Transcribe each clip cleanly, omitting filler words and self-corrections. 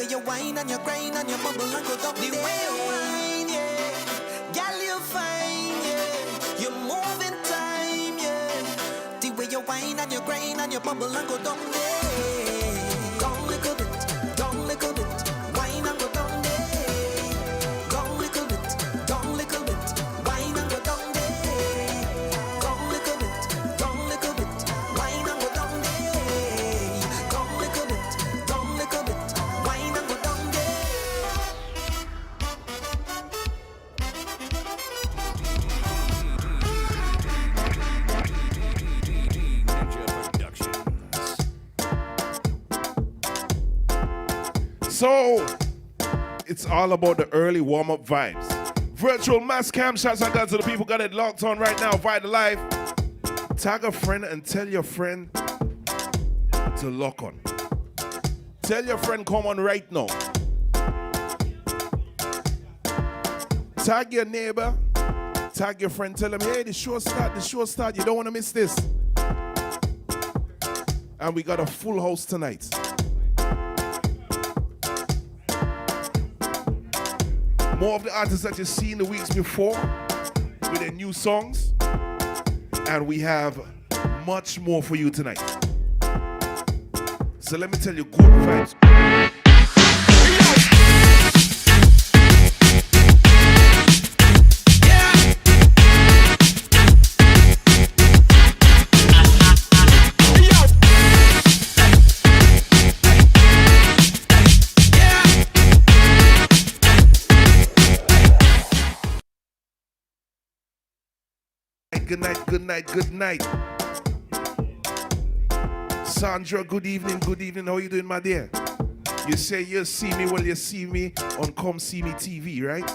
way you whine and you grind and you bubble and go down. The way you whine, yeah. Girl, you fine, yeah. You move in time, yeah. The way you whine and you grind and you bubble and go down there. Down little bit, down little bit. Whine and go down there. Down little bit, down little bit. Whine and go down there. Down little bit, down little bit. Whine and go down there. Down little bit, down little bit. Whine and go down there. So, it's all about the early warm-up vibes. Virtual MasCamp, shouts out to the people got it locked on right now, Vital Life. Tag a friend and tell your friend to lock on. Tell your friend come on right now. Tag your neighbor, tag your friend, tell them, hey, the show start, you don't want to miss this. And we got a full house tonight. More of the artists that you've seen the weeks before with their new songs. And we have much more for you tonight. So let me tell you, good vibes. Good night, good night, good night. Sandra, good evening, good evening. How you doing, my dear? You say you see me, well, you see me on Come See Me TV, right?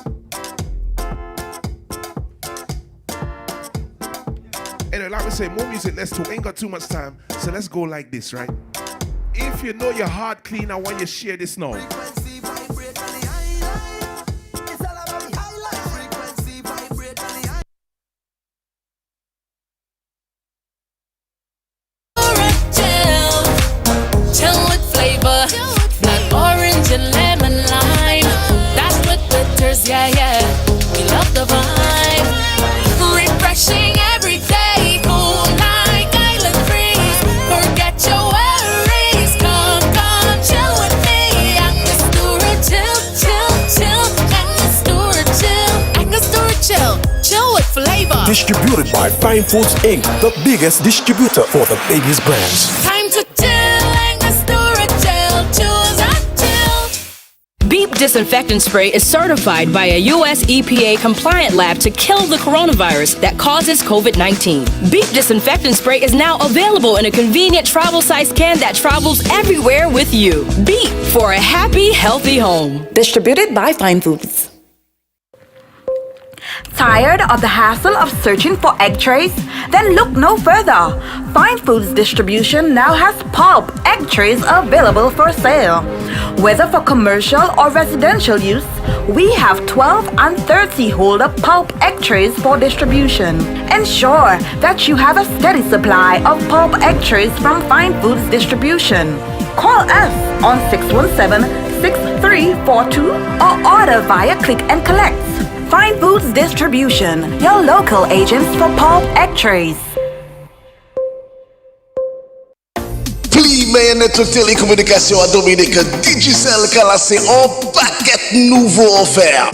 Anyway, like we say, more music, let's talk. Ain't got too much time, so let's go like this, right? If you know your heart clean, I want you to share this now. Not orange and lemon lime. That's what glitters, yeah, yeah. We love the vibe. Refreshing every day, cool like island breeze. Forget your worries, come chill with me. Angostura, chill. Angostura, chill with flavor. Distributed by Fine Foods Inc., the biggest distributor for the biggest brands. Time to chill. Beep Disinfectant Spray is certified by a U.S. EPA compliant lab to kill the coronavirus that causes COVID-19. Beep Disinfectant Spray is now available in a convenient travel-sized can that travels everywhere with you. Beep for a happy, healthy home. Distributed by Fine Foods. Tired of the hassle of searching for egg trays? Then look no further. Fine Foods Distribution now has pulp egg trays available for sale. Whether for commercial or residential use, we have 12 and 30 hold-up pulp egg trays for distribution. Ensure that you have a steady supply of pulp egg trays from Fine Foods Distribution. Call us on 617-6342 or order via Click and Collect. Fine Foods Distribution, your local agents for pulp egg trays. Pli Mayonettes Télécommunications à Dominique Digicel classé en paquet nouveau offert.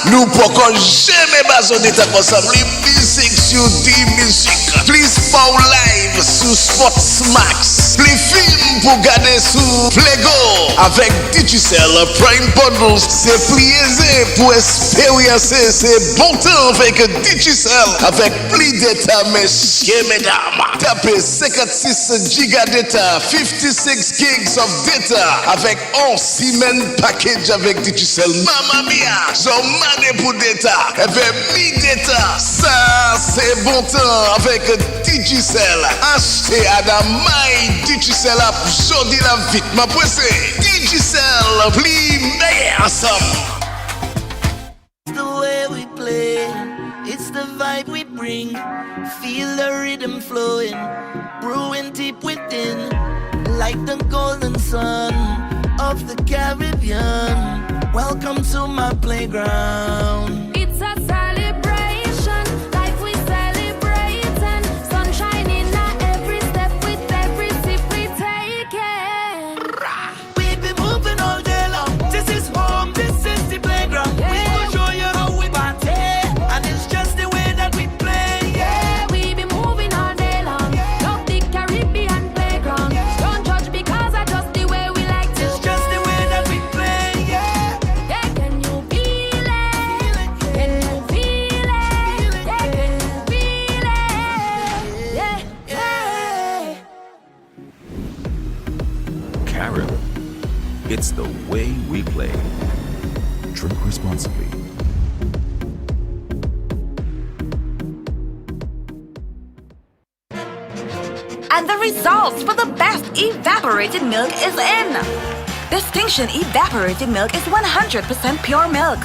Nous pouvons jamais basonner ta ensemble musique sur D-Music. Please pour live sur Sports Max. Les films pour garder sous Plego avec Digicel Prime Bundles. C'est plié pour expériencer ces bons temps avec Digicel avec plus d'état, messieurs, mesdames. Tapez 56 giga data, 56 gigs of data avec 11 semaines package avec Digicel. Mamma mia, j'en mané pour data. Avec mi data, ça c'est bon temps avec Digicel. Achetez à la maille Digicel à jodi la vite. Ma pressé, Digicel, plus meilleur ensemble. It's the way we play, it's the vibe we spring. Feel the rhythm flowing, brewing deep within, like the golden sun of the Caribbean. Welcome to my playground. It's a celebration, like we celebrating. Sunshine in every step with every sip we taking. We've been moving all day long. This is home, this is the playground. We will show you how we party, and it's just the way that we play. Yeah, we be moving all day long. Love the Caribbean playground. Don't judge because I just the way we like to. It's just the way that we play. Yeah, can you feel it? Can you feel it? Yeah, can you feel it? Yeah. Carol, it's the way we play. Drink responsibly. And the results for the best evaporated milk is in. Distinction evaporated milk is 100% pure milk.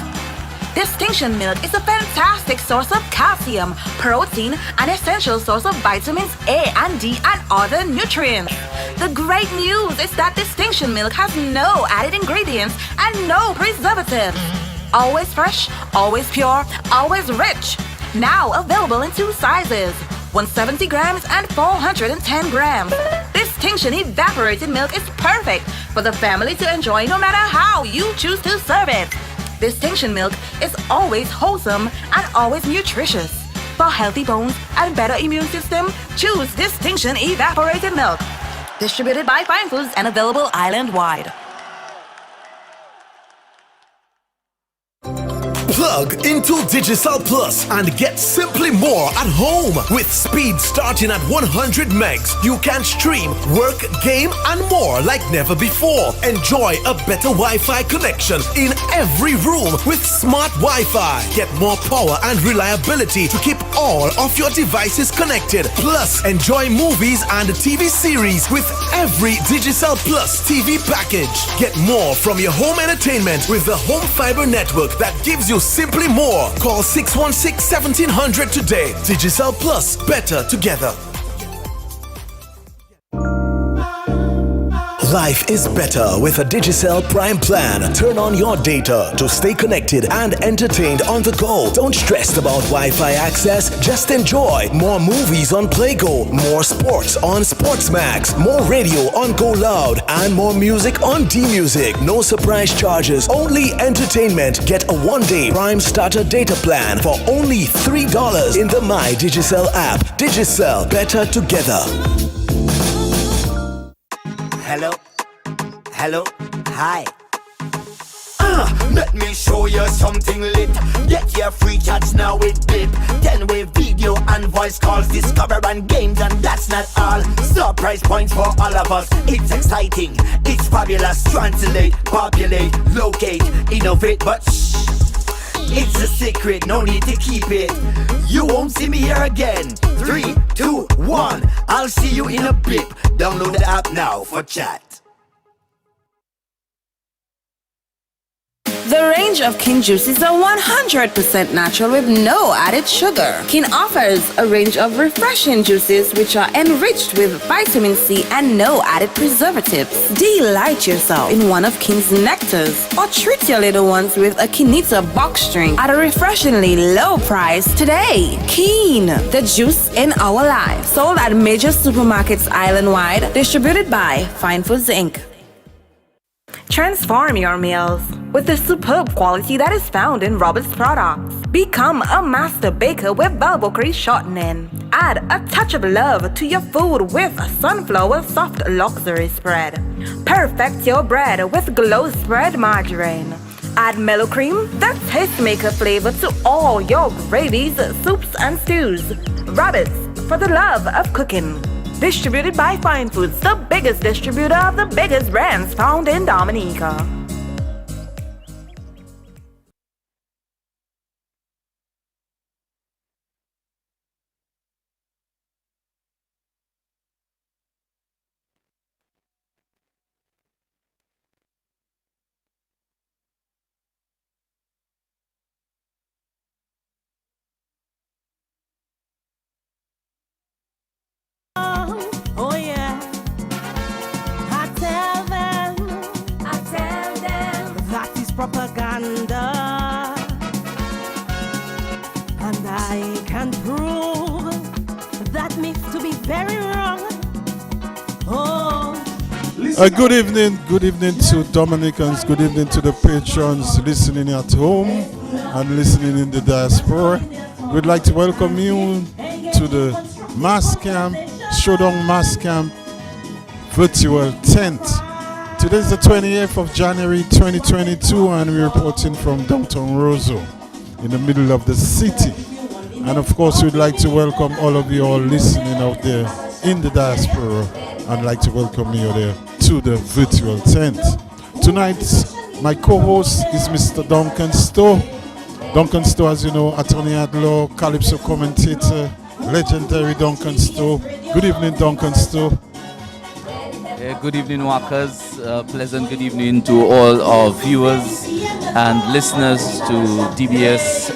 Distinction milk is a fantastic source of calcium, protein, and essential source of vitamins A and D and other nutrients. The great news is that Distinction milk has no added ingredients and no preservatives. Always fresh, always pure, always rich. Now available in 2 sizes, 170 grams and 410 grams. Distinction evaporated milk is perfect for the family to enjoy no matter how you choose to serve it. Distinction milk is always wholesome and always nutritious. For healthy bones and better immune system, choose Distinction evaporated milk. Distributed by Fine Foods and available island-wide. Plug into Digicel Plus and get simply more at home. With speed starting at 100 megs, you can stream, work, game, and more like never before. Enjoy a better Wi-Fi connection in every room with smart Wi-Fi. Get more power and reliability to keep all of your devices connected. Plus, enjoy movies and TV series with every Digicel Plus TV package. Get more from your home entertainment with the Home Fiber network that gives you simply more. Call 616-1700 today. Digicel Plus, better together. Life is better with a Digicel Prime plan. Turn on your data to stay connected and entertained on the go. Don't stress about Wi-Fi access. Just enjoy more movies on PlayGo, more sports on SportsMax, more radio on Go Loud, and more music on D-Music. No surprise charges, only entertainment. Get a one-day Prime starter data plan for only $3 in the My Digicel app. Digicel, better together. Hello, hi. Let me show you something lit. Get your free chats now with Bip. 10-way video and voice calls, discover and games, and that's not all. Surprise points for all of us. It's exciting, it's fabulous. Translate, populate, locate, innovate, but shh, it's a secret, no need to keep it. You won't see me here again. 3, 2, 1. I'll see you in a bit. Download the app now for chat. The range of Kin juices are 100% natural with no added sugar. Kin offers a range of refreshing juices which are enriched with vitamin C and no added preservatives. Delight yourself in one of Kin's nectars or treat your little ones with a Kinita box drink at a refreshingly low price today. Kin, the juice in our lives. Sold at major supermarkets island-wide. Distributed by Fine Foods Inc. Transform your meals with the superb quality that is found in Robert's products. Become a master baker with Velvocrete shortening. Add a touch of love to your food with Sunflower Soft Luxury Spread. Perfect your bread with Glow Spread Margarine. Add Mellow Cream, the tastemaker flavor to all your gravies, soups, and stews. Robert's, for the love of cooking. Distributed by Fine Foods, the biggest distributor of the biggest brands found in Dominica. can prove that myth to be very wrong. Oh. Good evening to Dominicans, good evening to the patrons listening at home and listening in the diaspora. We'd like to welcome you to the MasCamp, Showdown MasCamp virtual tent. Today is the 28th of January 2022 and we're reporting from downtown Roseau in the middle of the city. And of course we'd like to welcome all of you all listening out there in the diaspora and like to welcome you there to the virtual tent. Tonight my co-host is Mr. Duncan Stowe. Duncan Stowe, as you know, attorney at law, Calypso commentator, legendary Duncan Stowe. Good evening, Duncan Stowe. Good evening, Walkers. Pleasant good evening to all our viewers and listeners to DBS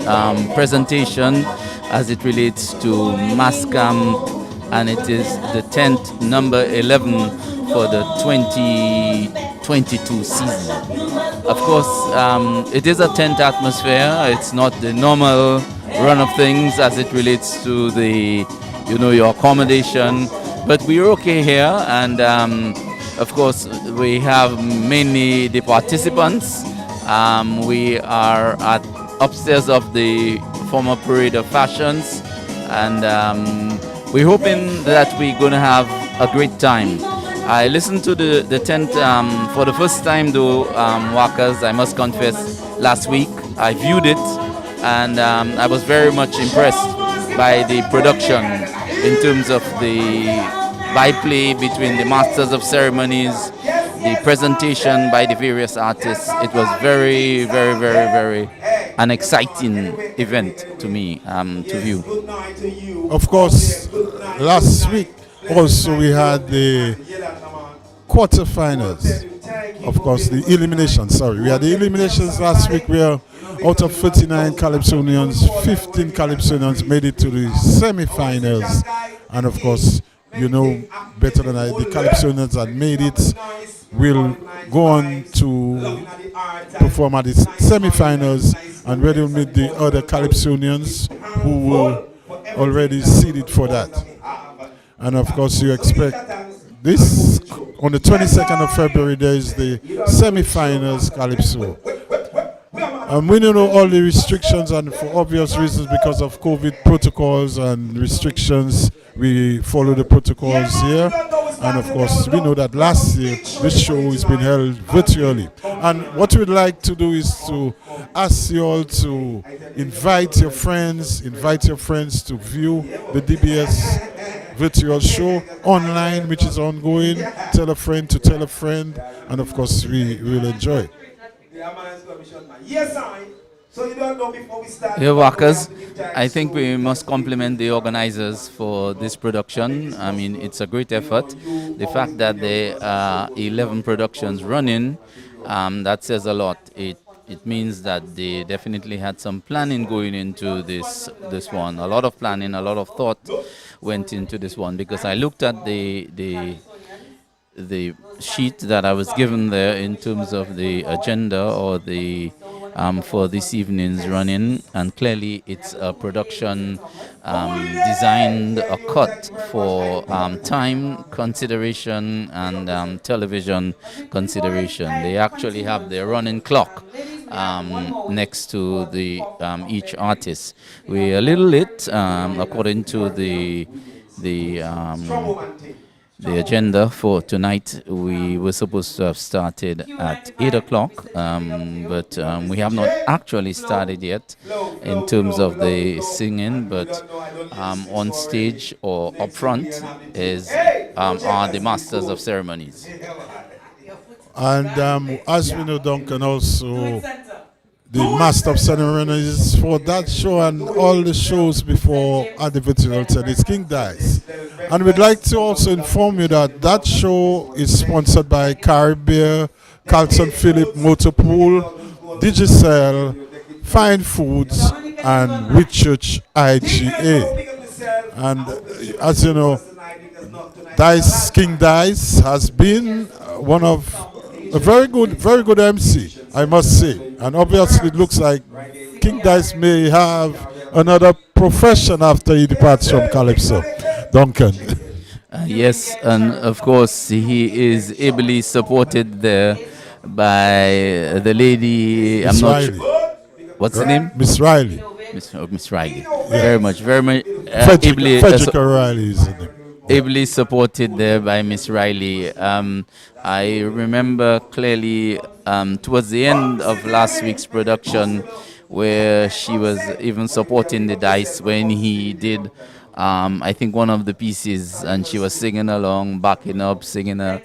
presentation as it relates to MasCamp, and it is the tent number 11 for the 2022 season. Of course, it is a tent atmosphere. It's not the normal run of things as it relates to the, your accommodation. But we're okay here, and of course, we have mainly the participants. We are at upstairs of the former Parade of Fashions, and we're hoping that we're going to have a great time. I listened to the tent for the first time, though, Walkers, I must confess, last week. I viewed it, and I was very much impressed by the production in terms of the byplay between the masters of ceremonies, the presentation by the various artists. It was very, very, very, very an exciting event to me to view. Of course, last week also we had the quarterfinals. Of course, the eliminations. Sorry, we had the eliminations last week where out of 39 Calypso Unions, 15 Calypso Unions made it to the semi-finals. And of course, you know better than I, the Calypso Unions that made it will go on to perform at the semi-finals, and where they'll meet the other Calypso Unions who will already seeded for that. And of course, you expect this on the 22nd of February. There is the semi-finals Calypso. We don't know all the restrictions, and for obvious reasons, because of COVID protocols and restrictions, we follow the protocols here. And of course, we know that last year this show has been held virtually. And what we'd like to do is to ask you all to invite your friends to view the DBS virtual show online, which is ongoing. Tell a friend to tell a friend, and of course, we will enjoy it. Here, Walkers, I think we must compliment the organizers for this production. I mean, it's a great effort. The fact that there are 11 productions running, that says a lot. It means that they definitely had some planning going into this one. A lot of planning, a lot of thought went into this one, because I looked at the sheet that I was given there in terms of the agenda or the for this evening's running, and clearly it's a production designed or cut for time consideration and television consideration. They actually have their running clock next to the each artist. We're a little late according to the agenda for tonight. We were supposed to have started at 8 o'clock, but we have not actually started yet in terms of the singing, but on stage or up front are the masters of ceremonies. And as we know, Duncan, also the master of ceremonies for that show and all the shows before at the virtual tent is King Dice. And we'd like to also inform you that that show is sponsored by Caribbean, Carlton Phillip Motorpool, Digicel, Fine Foods, and Whitchurch IGA. And as you know, King Dice has been one of a very good MC, I must say. And obviously it looks like King Dice may have another profession after he departs from Calypso. Duncan. Yes, and of course he is ably supported there by the lady. Miss I'm not Riley. sure. What's the name? Miss Riley. Miss Riley. Very much Frederick Riley is the name. ably supported there by Miss Riley. I remember clearly towards the end of last week's production where she was even supporting the dice when he did I think one of the pieces, and she was singing along, backing up, singing a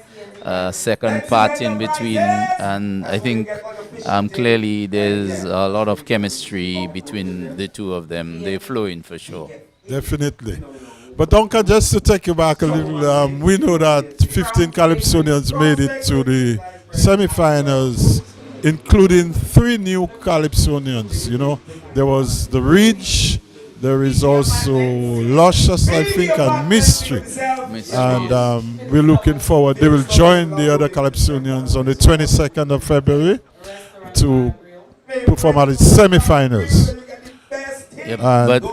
second part in between, and I think clearly there's a lot of chemistry between the two of them. They're flowing for sure. Definitely. But Duncan, just to take you back a little, we know that 15 Calypsonians made it to the semi-finals, including 3 new Calypsonians. You know, there was the Ridge, there is also Luscious, I think, and Mystery. And we're looking forward. They will join the other Calypsonians on the 22nd of February to perform at the semi-finals. Yep, but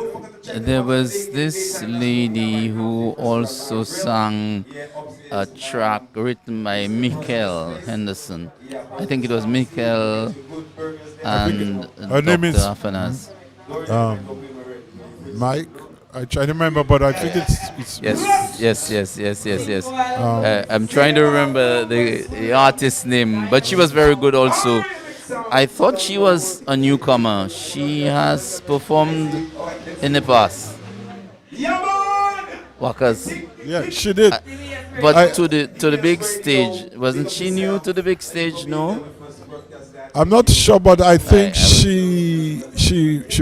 there was this lady who also sang a track written by Michael Henderson. I think it was Michael and her name is Afanas. Mike. I try to remember, but I think it's yes. I'm trying to remember the artist's name, but she was very good also. I thought she was a newcomer. She has performed in the past. Walkers. Yeah, she did. But to the big stage, wasn't she new to the big stage? No. I'm not sure, but I think she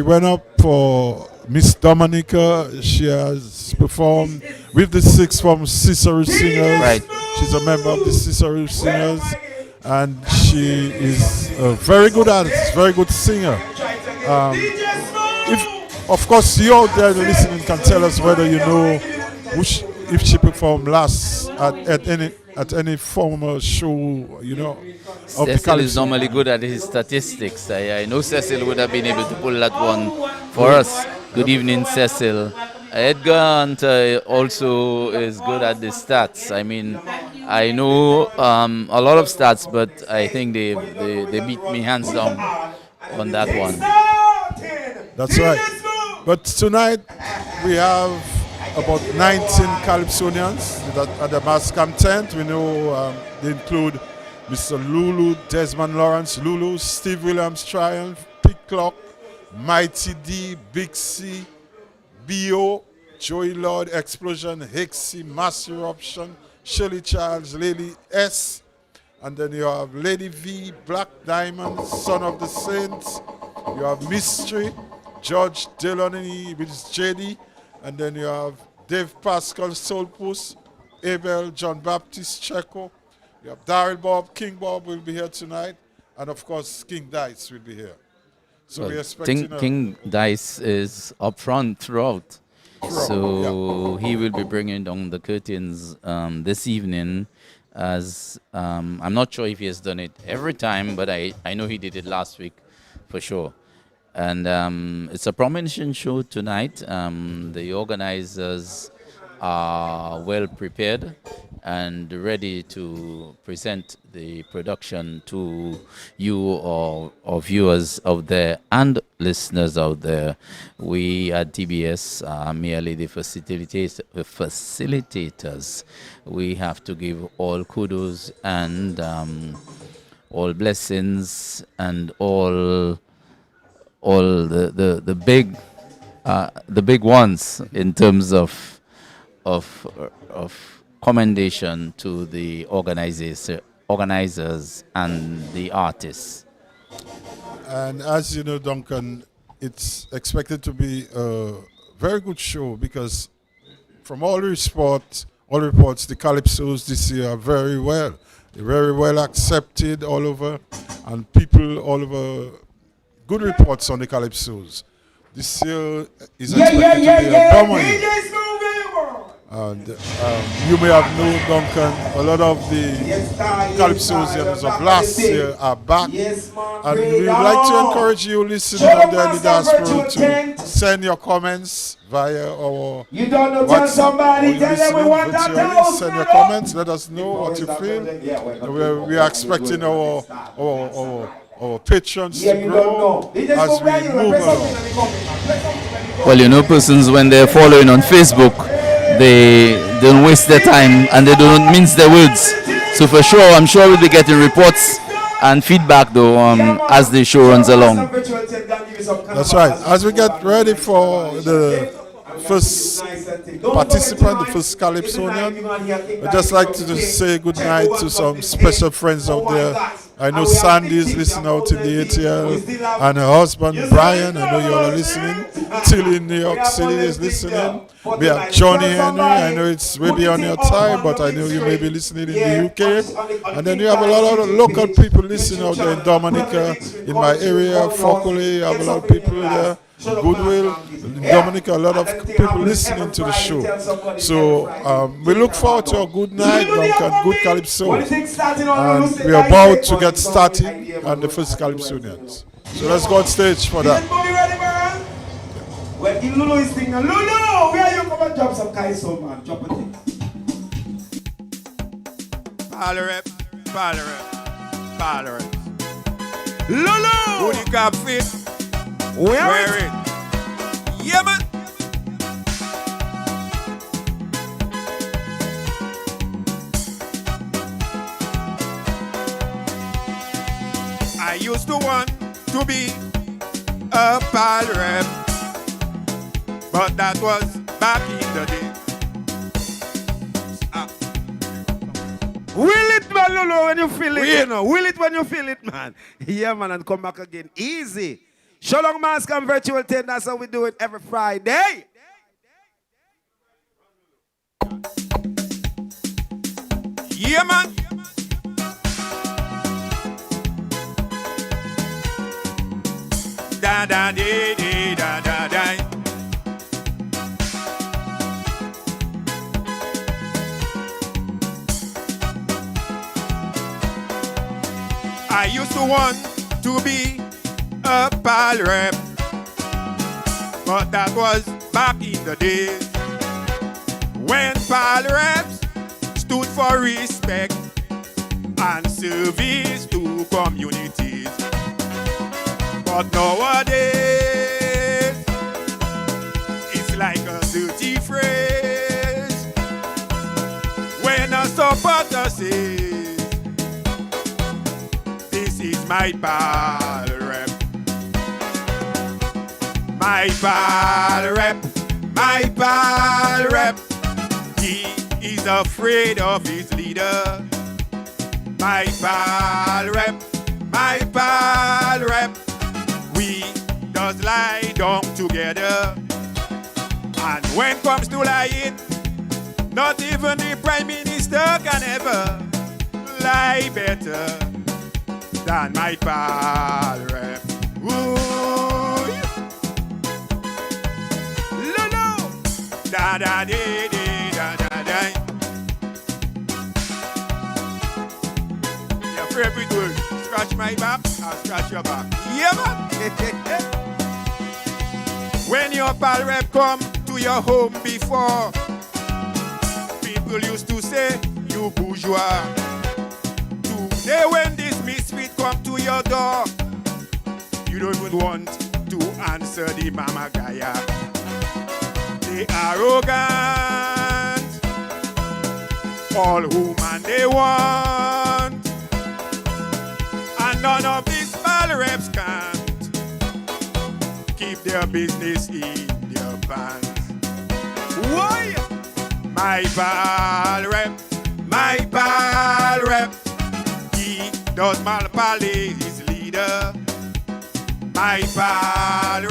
went up for Miss Dominica. She has performed with the 6th form Cicero Singers. Right. She's a member of the Cicero Singers, and she is a very good artist, very good singer. If, of course, you out there listening can tell us whether you know if she performed last at any former show, you know. Cecil is normally good at his statistics. I know Cecil would have been able to pull that one for us. Good evening, Cecil. Edgar Hunter also is good at the stats. I mean, I know a lot of stats, but I think they beat me hands down on that one. That's right. But tonight we have about 19 Calypsonians at the MasCamp tent. We know they include Mr. Lulu, Desmond Lawrence, Lulu, Steve Williams, Triumph, Pick Clock, Mighty D, Big C, B.O., Joey Lord, Explosion, Hixie, Mass Eruption, Shirley Charles, Lady S, and then you have Lady V, Black Diamond, Son of the Saints, you have Mystery, George Delany with JD, and then you have Dave Pascal, Soulpuss, Abel, John Baptist, Checo, you have Daryl Bob, King Bob will be here tonight, and of course King Dice will be here. So we're expecting King Dice is up front throughout. So he will be bringing down the curtains this evening. As I'm not sure if he has done it every time, but I know he did it last week for sure. And it's a prominent show tonight. The organizers are well prepared and ready to present the production to you or viewers out there and listeners out there. We at DBS are merely the facilitators. We have to give all kudos and all blessings and all the big ones in terms of commendation to the organizers and the artists. And as you know, Duncan, it's expected to be a very good show because from all reports, the Calypsos this year are very well. They're very well accepted all over, and people all over, good reports on the Calypsos. This year is expected to be a bomber year. And you may have known, Duncan, a lot of the Calypsonians of last year are back. And we would like to encourage you listening out there in the diaspora to send your comments via our WhatsApp. Send your comments, let us know what you feel. We are expecting our patrons to grow as we move along. Well, you know, persons, when they're following on Facebook, they don't waste their time and they don't mince their words. So for sure, I'm sure we'll be getting reports and feedback though as the show runs along. That's right. As we get ready for the first participant, the first Calypsonian, I'd just like to just say good night to some special friends out there. I know Sandy is listening out in the ATL, and her husband Brian, I know you all are listening. Tilly in New York City is listening. We have Johnny Henry, I know it's maybe on your time, but I know you may be listening in the UK. And then you have a lot of local people listening out there in Dominica, in my area, Fockley, you have a lot of people there. Goodwill, Dominica, a lot of people listening to the show. So we look forward to a good night, Duncan, good Calypso. And we are about to get started on the first Calypsonians. So let's go on stage for that. Well, in Lulu is singing. Lulu, where you come and drop some Calypso, man? Drop a thing. Parlor. Lulu! Who the cap fit? Wear it. Yeah, man. I used to want to be a pal rep, but that was back in the day. Will it, man, Lulu, when you feel it, you know. Will it when you feel it, man. Yeah, man, and come back again. Easy. Showdown MasCamp Virtual 10, that's how we do it every Friday. Yeah, man. Da da dee dee da da da. I used to want to be a pal rep, but that was back in the days when pal reps stood for respect and service to communities. But nowadays it's like a dirty phrase when a supporter says, "This is my pal rep." My pal rep, he is afraid of his leader. My pal rep, we does lie down together. And when comes to lying, not even the Prime Minister can ever lie better than my pal rep. Ooh. Da da dee dee da da da. Your favorite word. Scratch my back, I'll scratch your back. Yeah, man. When your pal rep come to your home before, people used to say, "You bourgeois." Today when this misfit come to your door, you don't even want to answer the mama gaya. They arrogant, all woman they want, and none of these pal reps can't keep their business in their pants. Why? My pal rep, he does malpally his leader. My pal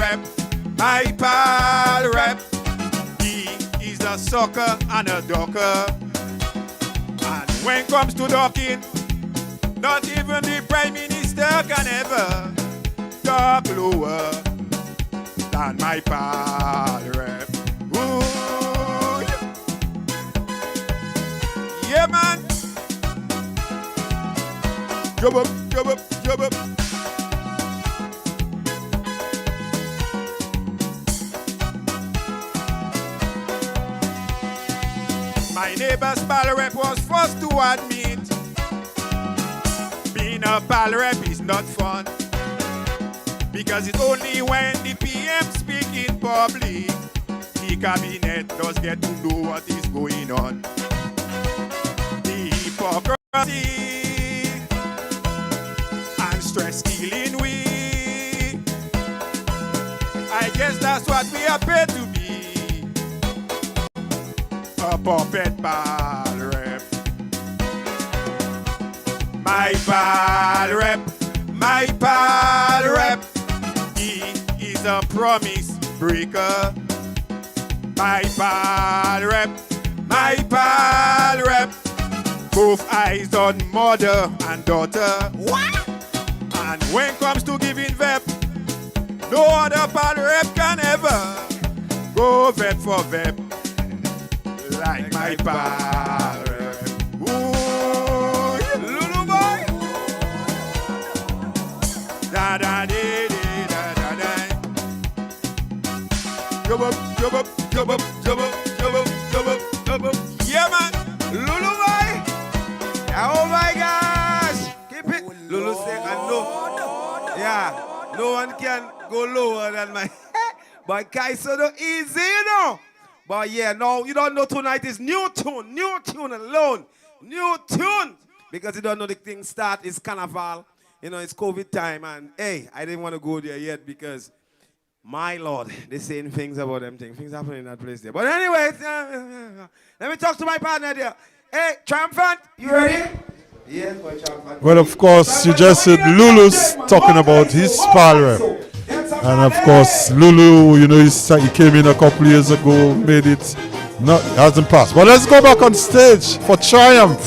rep, he's a sucker and a ducker. And when it comes to ducking, not even the Prime Minister can ever duck lower than my pal rep. Ooh. Jump up, jump up, jump up. My neighbor's ball rep was forced to admit being a ball rep is not fun, because it's only when the PM speak in public the cabinet does get to know what is going on. The hypocrisy and stress killing we, I guess that's what we are paid to be. A puppet ball rep. My ball rep, my ball rep. He is a promise breaker. My ball rep, my ball rep. Both eyes on mother and daughter. What? And when comes to giving vep, no other ball rep can ever go vep for vep. Like my ball rep. Ooh, little boy. Da da dee dee da da da. Jump up, jump up, jump up, jump up, jump up, jump up, jump up. Yeah, man. Lulu boy. Oh my gosh. Keep it. Lulu say I know. Yeah. No one can go lower than my. But Kaiso no easy, you know. But yeah, no, you don't know tonight is new tune alone. New tune. Because you don't know the thing start is carnival. You know, it's COVID time. And hey, I didn't want to go there yet because, my Lord, they're saying things about them things. Things happen in that place there. But anyway, let me talk to my partner there. Hey, Triumphant, you ready? Yeah, boy, Triumphant. Well, of course, you just said Lulu's talking about his ball rep. And of course, Lulu, you know, he came in a couple years ago, made it, hasn't passed. But let's go back on stage for Triumph.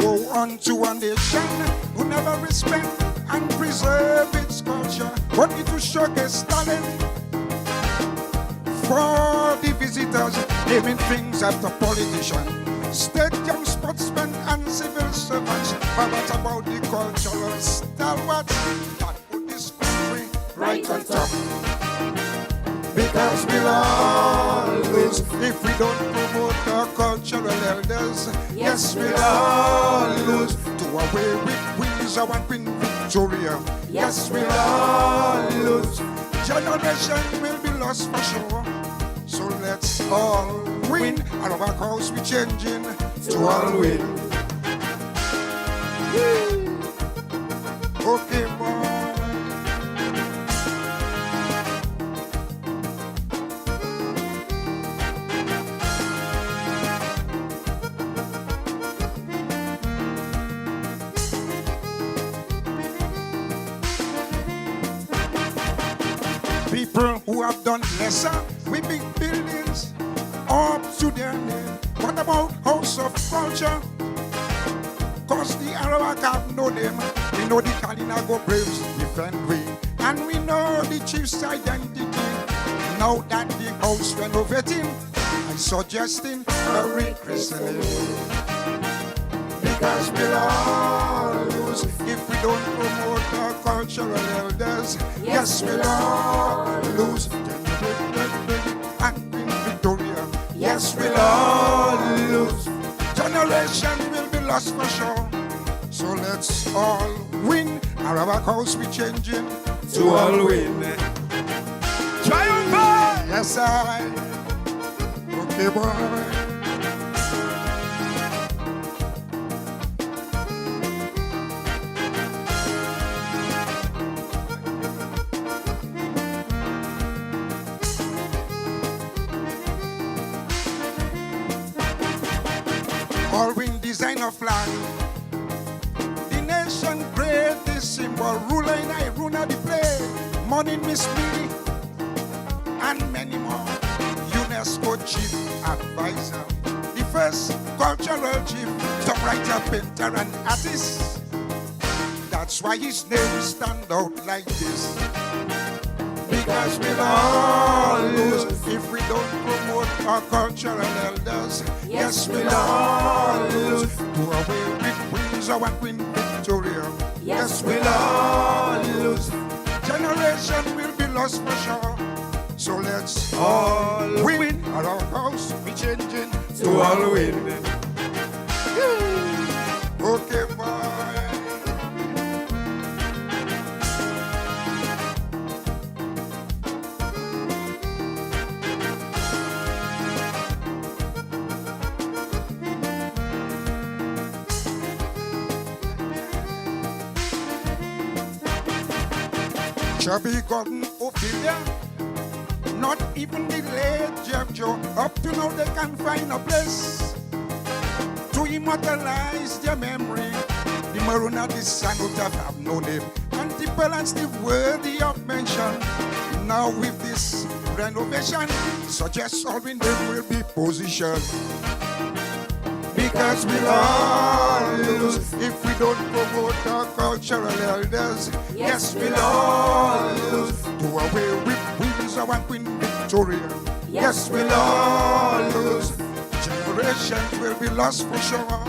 Go on to a nation who never respect and preserve its culture, but it will showcase talent for the visitors, naming things after politicians, stadium sportsmen and civil servants. But what about the cultural stalwarts that put this country right on top? Because we'll all lose if we don't promote our cultural elders. Yes, we'll all lose to away with Windsor and Queen Victoria. Yes, we'll all lose. Generation will be lost for sure. So let's all win. All of our course we changing to all win. Okay, boy. People who have done lesser with big buildings up to their name. What about House of Culture? Cause the Arawak have no name. We know the Kalinago Braves defend we. And we know the chief's identity. Now that the house renovating, I'm suggesting a rechristening. Because we'll all lose if we don't promote our cultural elders. Yes, we'll all lose. And Queen Victoria. Yes, we'll all lose. Generation will be lost for sure. So let's all win. Our house we changing to all win. Triumph! Yes, I. Okay, boy. All wing design of flag. The nation greatest symbol. Ruler in I, ruler the play. Money Miss Me. And many more. UNESCO chief advisor. The first cultural chief. Talk writer, painter, and artist. That's why his name stand out like this. Because we'll all lose if we don't promote our cultural elders. Yes, we'll all lose. Do away with Windsor and Queen Victoria. Yes, we'll all lose. Generation will be lost for sure. So let's all win. At our house, we changing to all win. Okay, boy. Chubby Gordon Ophelia, not even the late Jeff Joe. Up to now they can't find a place to immortalize their memory. The maroon of the sun would have no name, and the balance the worthy of mention. Now with this renovation, suggest all in them will be positioned. Because we'll all lose if we don't promote our cultural elders. Yes, we'll all lose. Do away with Windsor and Queen Victoria. Yes, we'll all lose. Generations will be lost for sure.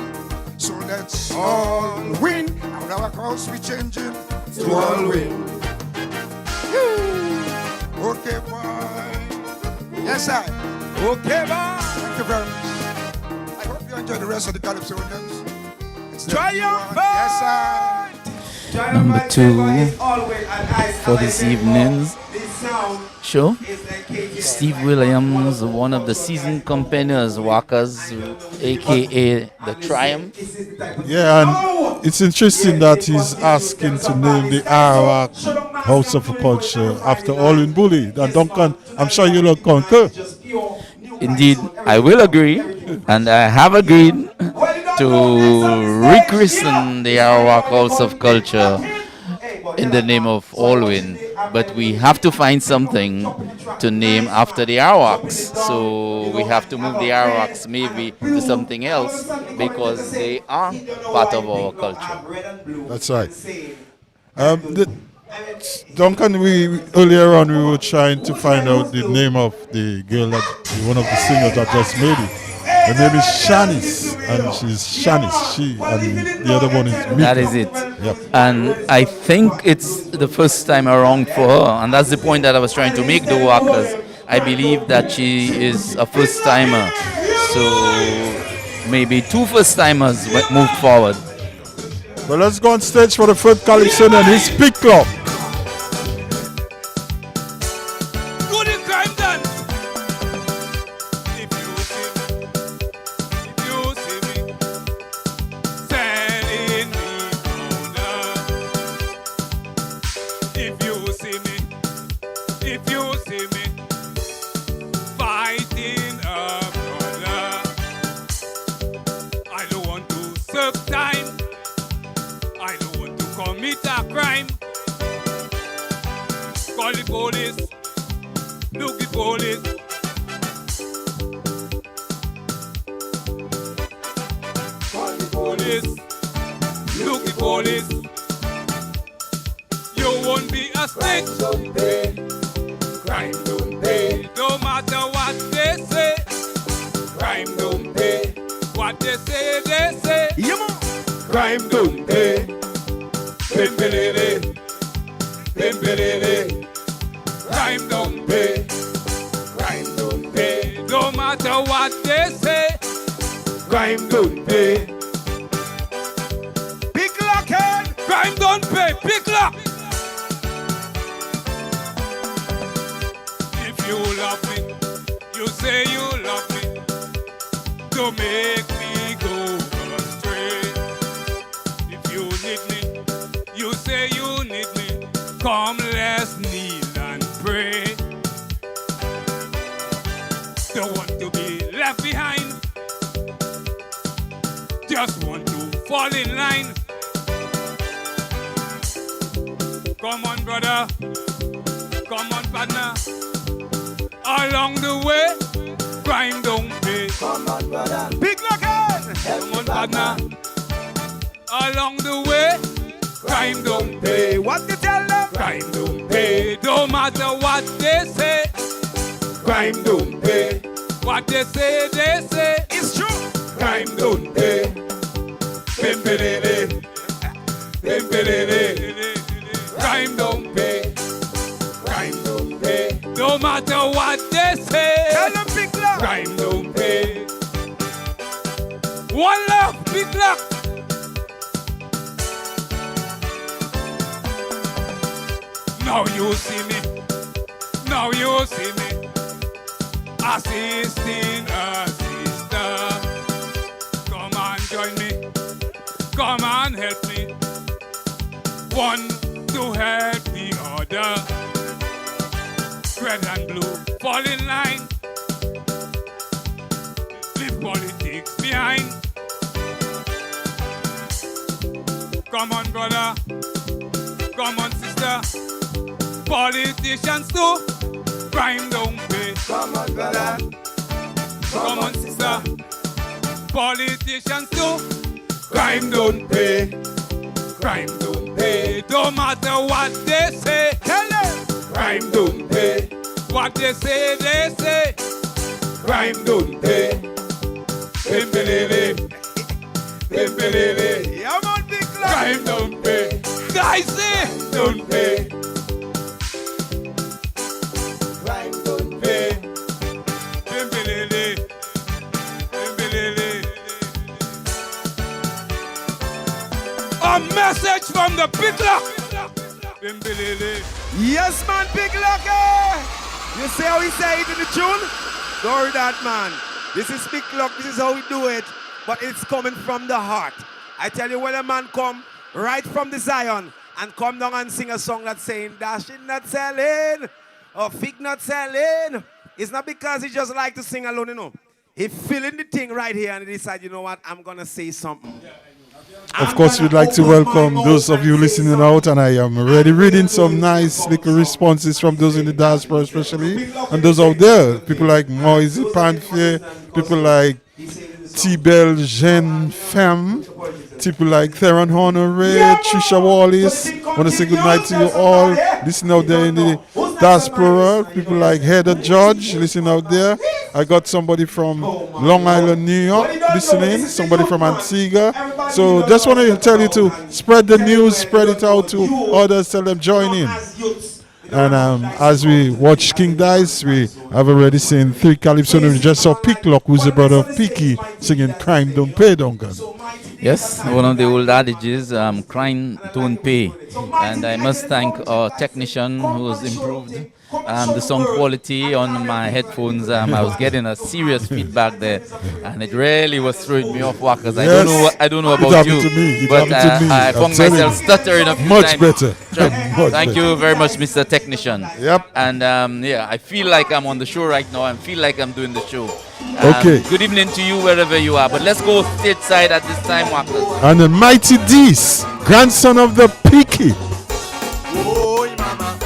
So let's all win. And our house we changing to all win. Okay, boy. Yes, I. Okay, boy. Thank you very much. Enjoy the rest of the Calypso News. Triumph! Yes, sir. Number 2 for this evening's show. Steve Williams, one of the seasoned companions, Walkers, aka the Triumph. Yeah, and it's interesting that he's asking to name the Arawak House of Culture after Alwyn Bully. And Duncan, I'm sure you'll concur. Indeed, I will agree, and I have agreed to rechristen the Arawak House of Culture in the name of Alwyn. But we have to find something to name after the Arawaks. So we have to move the Arawaks maybe to something else because they are part of our culture. That's right. Duncan, earlier on we were trying to find out the name of the girl one of the singers that just made it. Her name is Shanice, and she's Shanice. She and the other one is Mika. That is it. Yep. And I think it's the first time around for her, and that's the point that I was trying to make, though, because I believe that she is a first timer. So maybe 2 first timers moved forward. Well, let's go on stage for the first Calypso and his Big Club. Come on, partner. Along the way, crime don't pay. What you tell them? Crime don't pay. Don't matter what they say. Crime don't pay. What they say, it's true. Crime don't pay. Pimpelele. Pimpelele. Crime don't pay. Crime don't pay. No matter what they say. Tell them big luck. Crime don't pay. One love, big luck. Now you see me. Now you see me. Assisting a sister. Come on, join me. Come on, help me. One to help the other. Red and blue, fall in line. Leave politics behind. Come on, brother. Come on, sister. Politicians too. Crime don't pay. Come on, brother. Come on, sister. Politicians too. Crime don't pay. Crime don't pay. Don't matter what they say. Tell them. Crime don't pay. What they say, Crime don't pay. Pimpelele. Pimpelele. Yeah, man, big luck. Crime don't pay. Guys, say don't pay. Crime don't pay. Pimpelele. Pimpelele. A message from the big luck. Pimpelele. Yes, man, big luck. Eh? You see how we say it in the tune? Don't worry that, man. This is big luck. This is how we do it. But it's coming from the heart. I tell you, when a man come right from the Zion and come down and sing a song that's saying, dashing not selling, or fig not selling, it's not because he just like to sing alone, you know. He feeling the thing right here and he decide, you know what, I'm going to say something. Of course, we'd like to welcome those of you listening out, and I am already reading some nice little responses from those in the diaspora especially, and those out there, people like Moise Panfier, people like T-Bell Jean Femme, people like Theron Honore, Trisha Wallace. I want to say good night to you all. Listen out there in the diaspora. People like Heather Judge, listen out there. I got somebody from Long Island, New York, listening. Somebody from Antigua. So just want to tell you to spread the news, spread it out to others, tell them join in. And as we watch King Dice, we have already seen 3 Calypso. We just saw Picklock, who's the brother of Picky, singing Crime Don't Pay, Duncan. Yes, one of the old adages, crime don't pay. And I must thank our technician who has improved the sound quality on my headphones. I was getting a serious feedback there, and it really was throwing me off whack, because Yes. I don't know about you, but I found myself stuttering a few Much times. better. Thank you very much, Mr. Technician. Yep. And yeah, I feel like I'm on the show right now. I feel like I'm doing the show. Okay. Good evening to you wherever you are. But let's go stateside at this time, Wackers. And the mighty Dees, grandson of the Picky. Oh, mama.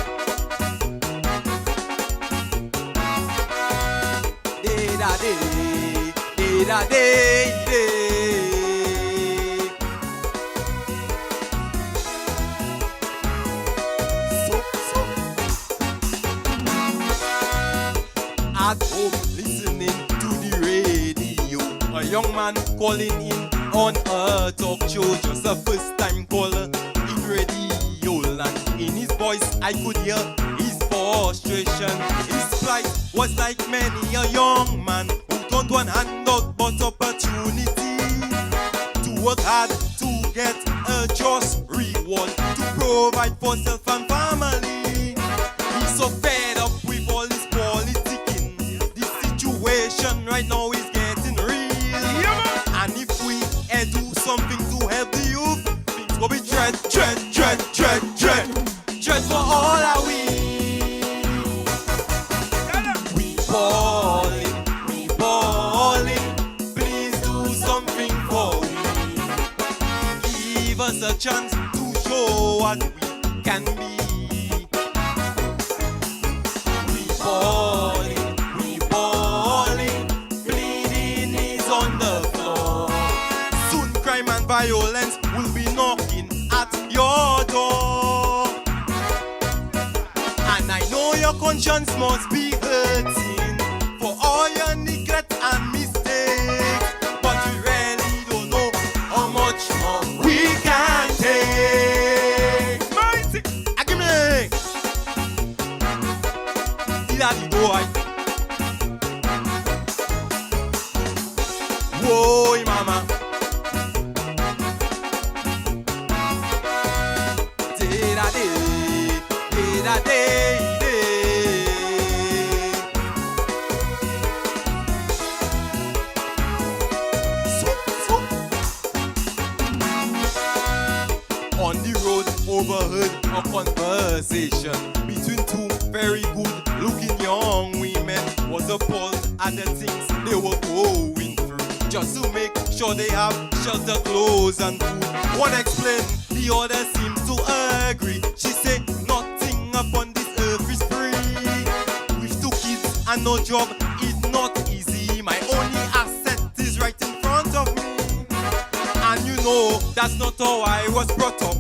At home, listening to the radio. A young man calling in on a talk show. Just a first time caller in radio land. In his voice, I could hear his frustration. His plight was like many a young man who don't want handout but opportunity to work hard to get a just reward to provide for self and family. He's so fed up with all this politicking. The situation right now is getting real. And if we do something to help the youth, things will be dread for all our we. We balling, please do something for we. Give us a chance to show what we can be. We balling, bleeding is on the floor. Soon crime and violence will be conscience must be hurting for all your neglect and mistakes. But we really don't know how much more we can take. Mighty, give me. Daddy boy. Whoa, mama. On the road, overheard a conversation between two very good-looking young women. Was appalled at the things they were going through, just to make sure they have shelter, clothes, and food. One explained, the other seemed to agree. She said, nothing upon this earth is free. With 2 kids and no job, it's not easy. My only asset is right in front of me. And you know, that's not how I was brought up.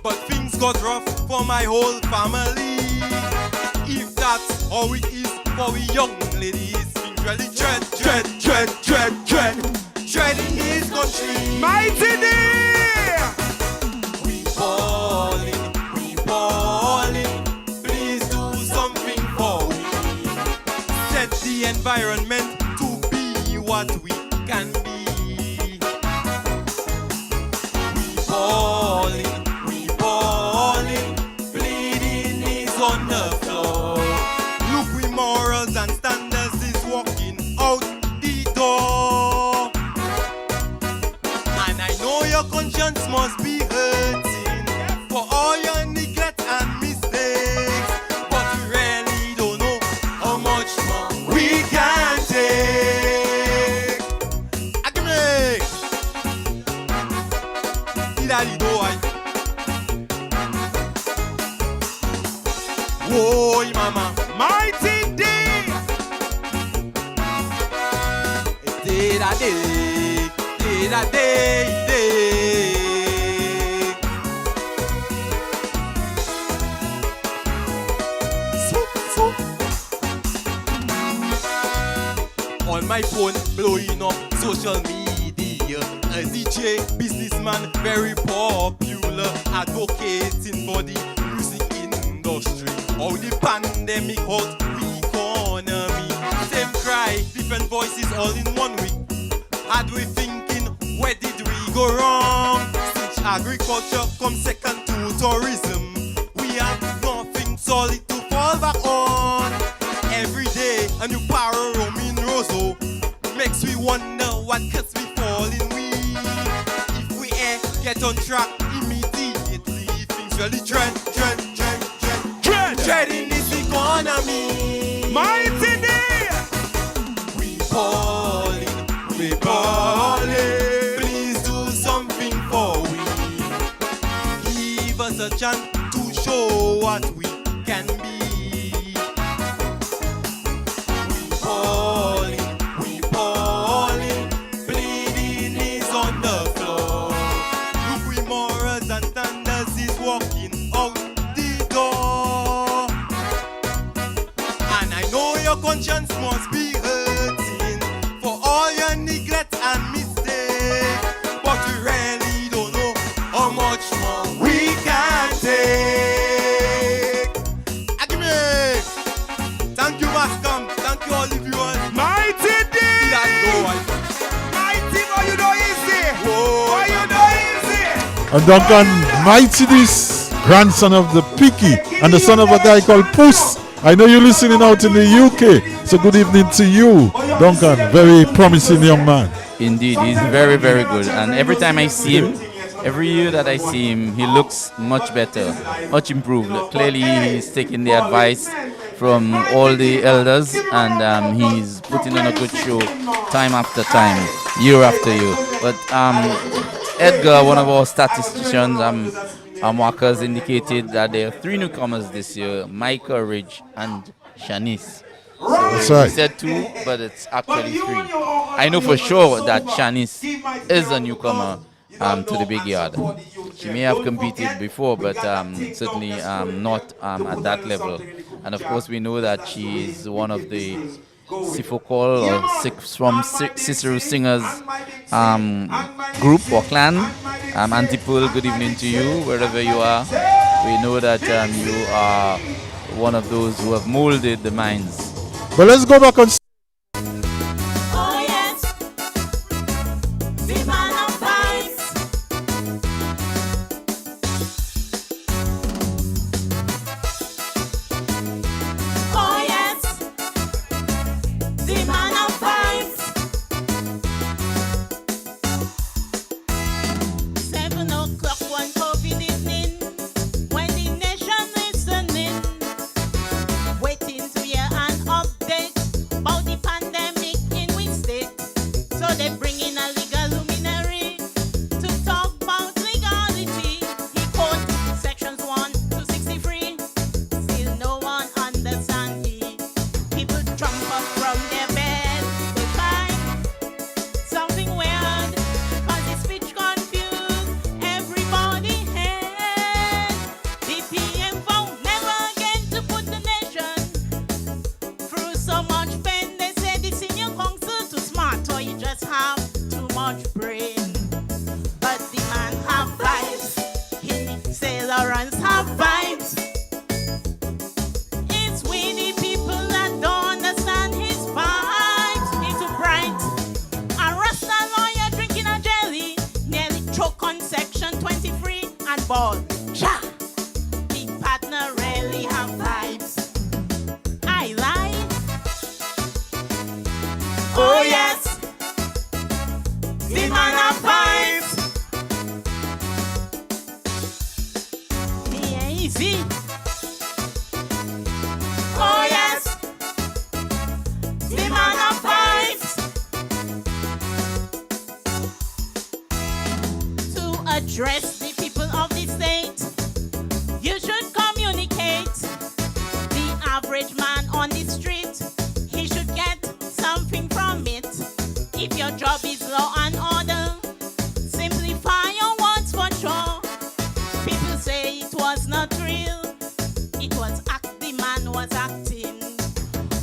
But things got rough for my whole family. If that's how it is for we young ladies, things really dread in this country. Mighty dear! We ballin', please do something for we. Set the environment to be what we can be. We ballin', bleeding is on the floor. Look, we morals and standards is walking out the door. And I know your conscience must be hurting for all your neglect and mistakes. But we really don't know how much more we can take. Give me. Daddy boy. Whoa, mama. Mighty day. On my phone, blowing up social media. A DJ, businessman, very popular, advocating for the music industry. How the pandemic hurt the economy. Same cry, different voices all in 1 week. Had we thinking, where did we go wrong? Since agriculture comes second to tourism, we have nothing solid to fall back on. Every day, a new power roaming Rosso makes we wonder what cuts we fall in we. If we get on track immediately, things really dread in this economy. Mighty day. We ballin', please do something for we. Give us a chance to show what we can be. We ballin', bleeding is on the floor. Look, we morals and standards is walking out the door. And I know your conscience must be hurting for all your neglect and mistakes. But we really don't know how much more we can take. Give me. Thank you, MasCamp. Thank you, all the viewers. Mighty day. Mighty, boy, you know easy. Boy, you know easy. And Duncan, mighty this grandson of the Picky and the son of a guy called Puss. I know you're listening out in the UK, so good evening to you, Duncan. Very promising young man. Indeed, he's very, very good. And every time I see him, every year that I see him, he looks much better, much improved. Clearly, he's taking the advice from all the elders, and he's putting on a good show time after time, year after year. But Edgar, one of our statisticians, our markers indicated that there are 3 newcomers this year: Micah, Ridge, and Shanice. So that's right. He said 2, but it's actually 3. I know for sure that Shanice is a newcomer to the big yard. She may have competed before, but certainly not at that level. And of course, we know that she is one of the Sifokol or Cicero Singers group or clan. Antipul, good evening to you, wherever you are. We know that you are one of those who have molded the minds. But let's go back on. Oh yes, the man of vibes. Oh yes, the man of vibes. 7 o'clock one COVID evening, when the nation listening, waiting to hear an update about the pandemic in which state. So they bring in a legal luminary to talk about legality. He quote sections 1 to 63. Still no one understand he. People jump up from their bed. They find something weird, cause the speech confused everybody head. The PM vote never again to put the nation through so much pain. They say the senior council too smart, or you just have too much brain. But the man have vibes. He say Lawrence have vibes. It's we the people that don't understand his vibes. He's too bright. A Rasta lawyer drinking a jelly, nearly choke on section 23 and ball. Cha! The partner really have vibes. I lie. Oh yes, the man of vibes. He ain't easy. Oh yes, the man of vibes. To address the people of the state, you should communicate. The average man on the street, he should get something from it. If your job is law and order, simplify your words for sure. People say it was not real, it was act, the man was acting.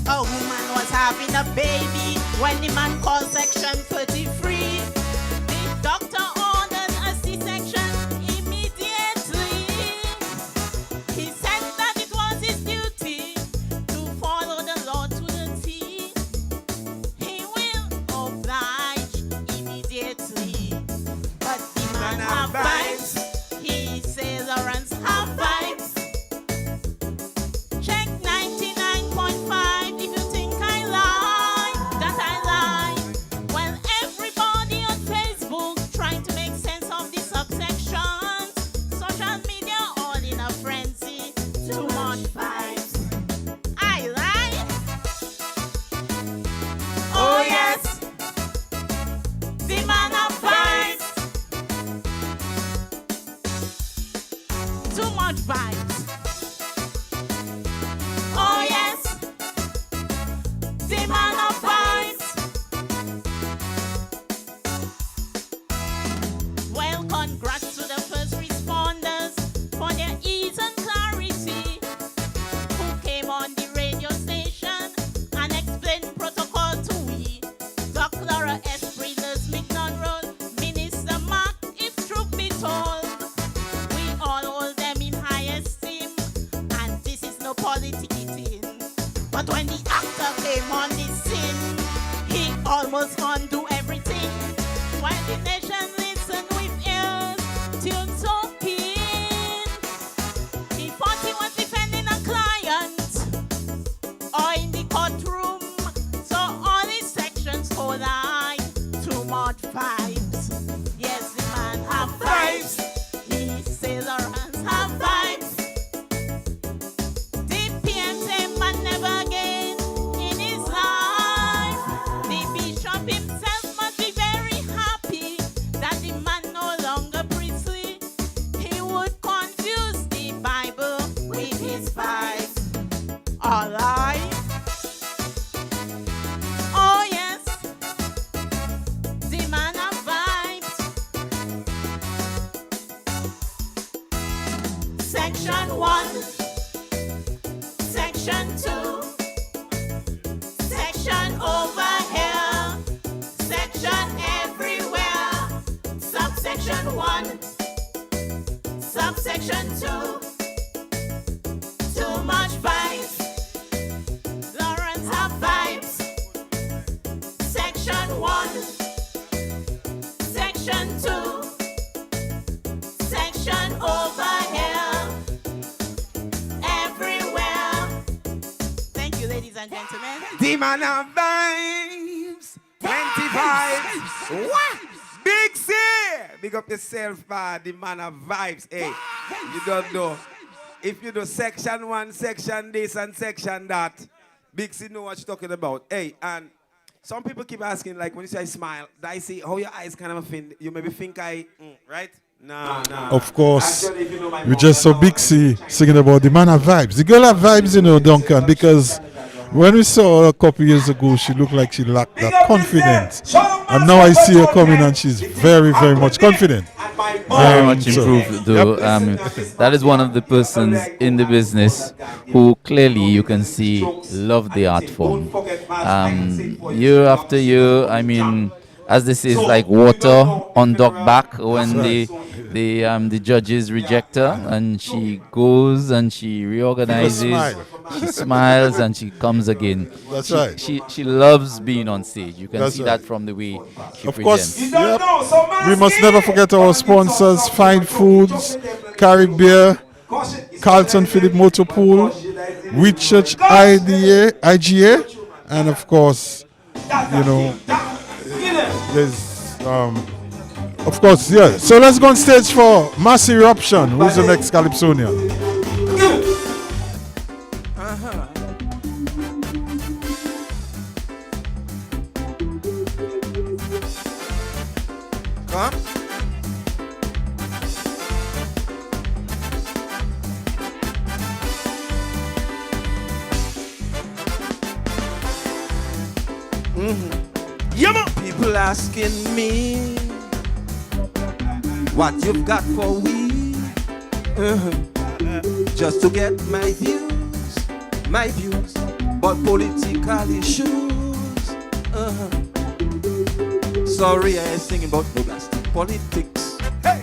A woman was having a baby when the man called section 33. The doctor ordered a C-section immediately. He said that it was his duty to follow the law to the T. He will oblige immediately. But the man have vibes. He says Lawrence have vibes. Check 99.5 if you think I lie, that I lie. Well, everybody on Facebook trying to make sense of the subsections. Social media all in a frenzy. Too much vibes. I lie. Oh yes, the man of vibes. Too much vibes. Oh yes, the man of vibes. Well, congrats to the first responders for their ease and clarity, who came on the radio station and explained protocol to we. Dr. Laura S. Breeders, Mignon Road, Minister Mark, if truth be told, we all hold them in high esteem, and this is no politicking. But when the actor came on the scene, he almost undo everything. While the nation listened with ears tuned so keen, he thought he was defending a client or in the courtroom. So all his sections collide. Too much vibes. Yes, the man have vibes. He says Lawrence have vibes. The PM say man never again in his life. The bishop himself must be very happy that the man no longer priestly. He would confuse the Bible with his vibes. Alright. Oh yes, the man of Section 2, too much vibes. Lawrence have vibes. Section 1, Section 2, Section over here, everywhere. Thank you, ladies and gentlemen. The man of vibes, 25. What? Big C! Big up yourself, the man of vibes. Hey, you don't know. If you do section 1, section this, and section that, Big C know what you're talking about. Hey, and some people keep asking, like, when you say smile, I see how your eyes kind of offend. You maybe think right? No. Of course, we just saw Big C singing about the man of vibes. The girl have vibes, Duncan, because when we saw her a couple years ago, she looked like she lacked that confidence. And now I see her coming and she's very, very much confident. Very much improved, though. That is one of the persons in the business who clearly you can see love the art form. Year after year, I mean, as this is like water on duck back when the judges reject her and she goes and she reorganizes, she smiles and she comes again. That's right. She loves being on stage. You can see that from the way she Of presents. course, yep. We must never forget our sponsors, Fine Foods, Caribbean, Carlton Philip Motor Pool, Whitchurch IGA, and of course, there's, of course, yeah. So let's go on stage for Mass Eruption. Who's the next Calypsonian? Come. People asking me what you've got for we, just to get my views, but political issues. Sorry, I ain't singing about no plastic politics. Hey,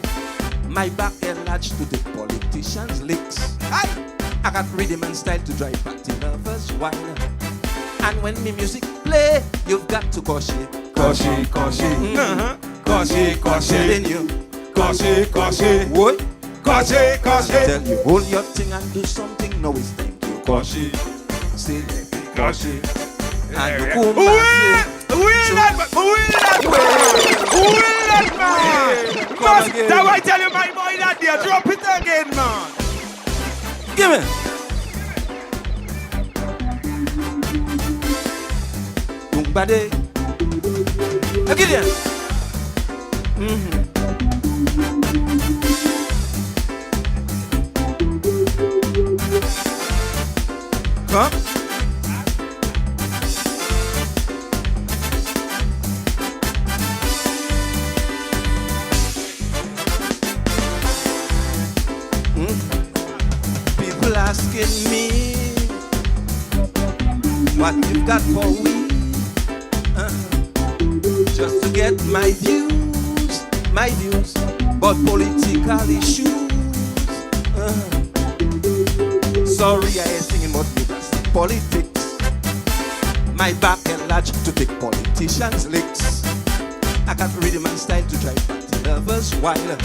my back enlarged to the politicians' licks. I got rhythm and style to drive party lovers wild. And when me music play, you've got to caution. Caution. Telling you. Caution. What? Caution. Tell you, hold your thing and do something. No, it's thank you. Caution. Say caution. And you come back. Who will that man? That's why I tell you, my boy, that there. Drop it again, man. Give me. Bade. Again. Come. People asking me what you've got for we. Just to get my views, but political issues. Sorry, I ain't singing about plastic politics. My back enlarged to take politicians' licks. I got rhythm and style to drive party lovers wild.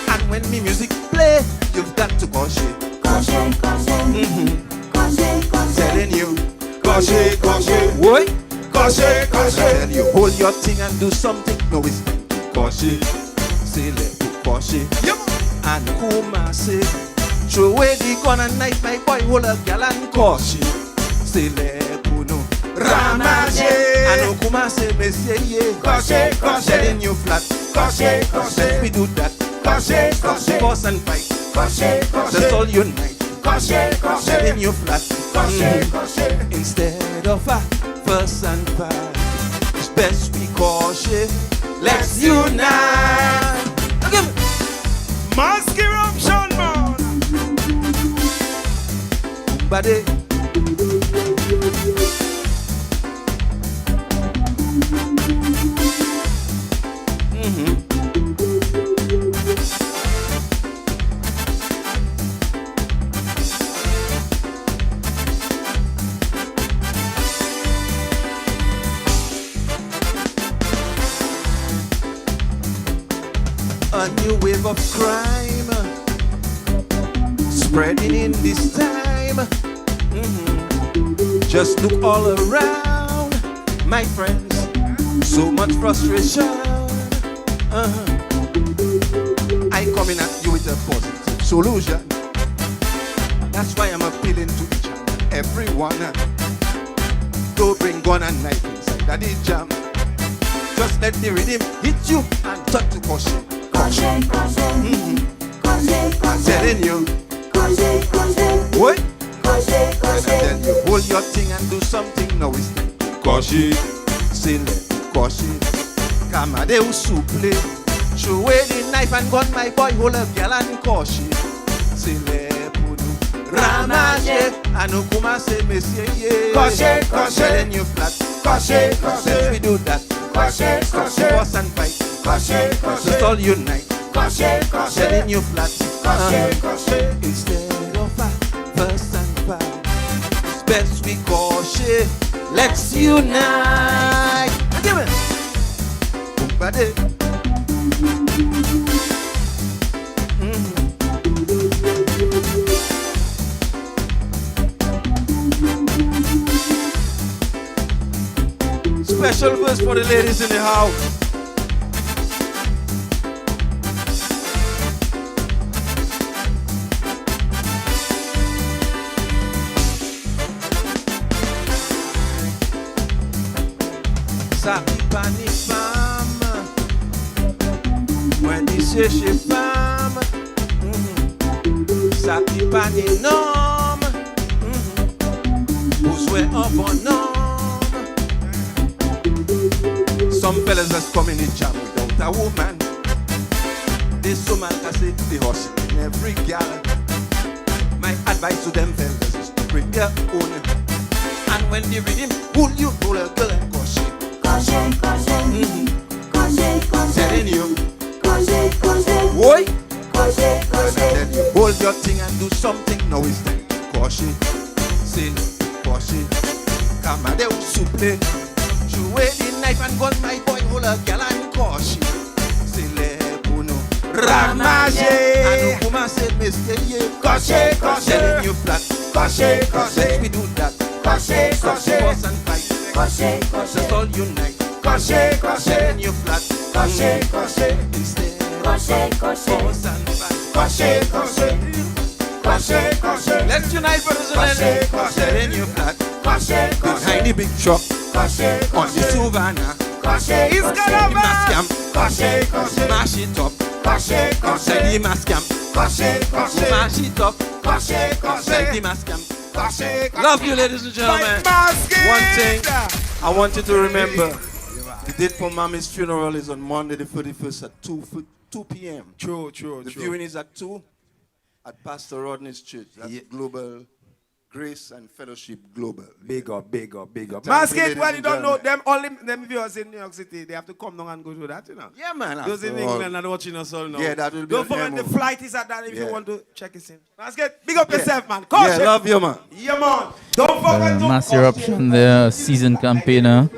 And when me music play, you've got to caution. Telling you, caution. What? Caution. Tell you, hold your thing and do something. No, it's caution. Say let me caution. And Kuma say, throw away the gun and knife, my boy, hold a gal and caution. Say let me know. Ramaje. And Kuma say, Monsieur, yeah. Caution. Telling you flat. Caution. Let me do that. Caution. Force and fight. Caution. That's all you need. Caution. Telling you flat. Caution. Instead of a fuss and fight, it's best we caution. Let's unite. Give me. Mass eruption, man. Bade. a new wave of crime spreading in this time. Just look all around, my friends. So much frustration. I coming at you with a positive solution. That's why I'm appealing to each and everyone. Don't bring gun and knife inside the jam. Just let the rhythm hit you and touch the caution. Caution, caution. I'm telling you. What? And then you hold your thing and do something. Now it's caution. Say let caution. Come on, they will souple. Throw away the knife and gun, my boy. Hold a girl and caution. Say let Ramage, Anukuma say Monsieur, Caution, caution. Telling you flat. Caution, caution. We do that. Caution, caution. Force and fight. Caution, caution. Just all unite. Caution, caution. Telling you flat. Caution, caution. Instead of fuss and fight, it's best we caution. Let's unite. Give it. Bade. Special verse for the ladies in the house. Sapi pani femme, when he say she femme, sapi pani nom, who's way up or no. Some fellas just come in the jam without a woman. This woman can say the hustling every gal. My advice to them fellas is to bring their own. And when they read him, pull you, pull a girl and caution. Caution, caution. Caution, caution. Telling you. Caution, caution. Boy. Caution, caution. And then you hold your thing and do something. Now it's time to caution. Say caution. Come on, they will souple. Throw away the knife and gun, my boy, hold a gal and caution. Say le puno Ramage, Anukuma said Mr. Caution, caution. Telling you flat. Caution, caution. We do that. Caution, caution. Force and fight. Caution, caution. Just all unite. Caution, caution. Telling you flat. Caution, caution. Instead. Caution, caution. Force and fight. Caution, caution. Caution, caution. Let's unite, brothers and sisters. Telling you flat. Caution, caution. Behind the big truck. Caution, on the Savannah. Caution, it's gonna be MasCamp. Caution, caution. Mash it up. Caution, caution. The MasCamp. Caution, caution. Mash it up. Caution, caution. The MasCamp. Caution. Love you, ladies and gentlemen. One thing I want you to remember: the date for Mommy's funeral is on Monday, the 31st at 2 p.m. True. The viewing is at 2 at Pastor Rodney's church. That's Global Grace and Fellowship Global. Big up. MasCamp, when you don't know them, all them viewers in New York City, they have to come down and go to that, you know. Yeah, man. Those in England are watching us all now. Yeah, that will be. Don't forget the flight is at that if you want to check it in. MasCamp, big up yourself, man. Caution. Yeah, love you, man. Yeah, man. Don't forget to Mass Eruption, the seasoned campaigner,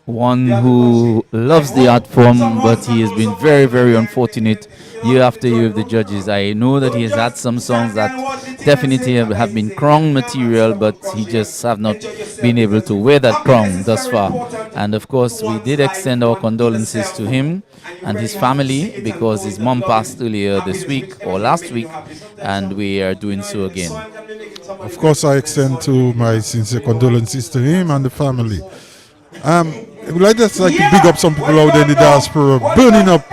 one who loves the art form, but he has been very, very unfortunate year after year with the judges. I know that he has had some songs that definitely have been crown material, but he just have not been able to wear that crown thus far. And of course, we did extend our condolences to him and his family because his mom passed earlier this week or last week, and we are doing so again. Of course, I extend to my sincere condolences to him and the family. We'd like to big up some people out there in the diaspora, burning up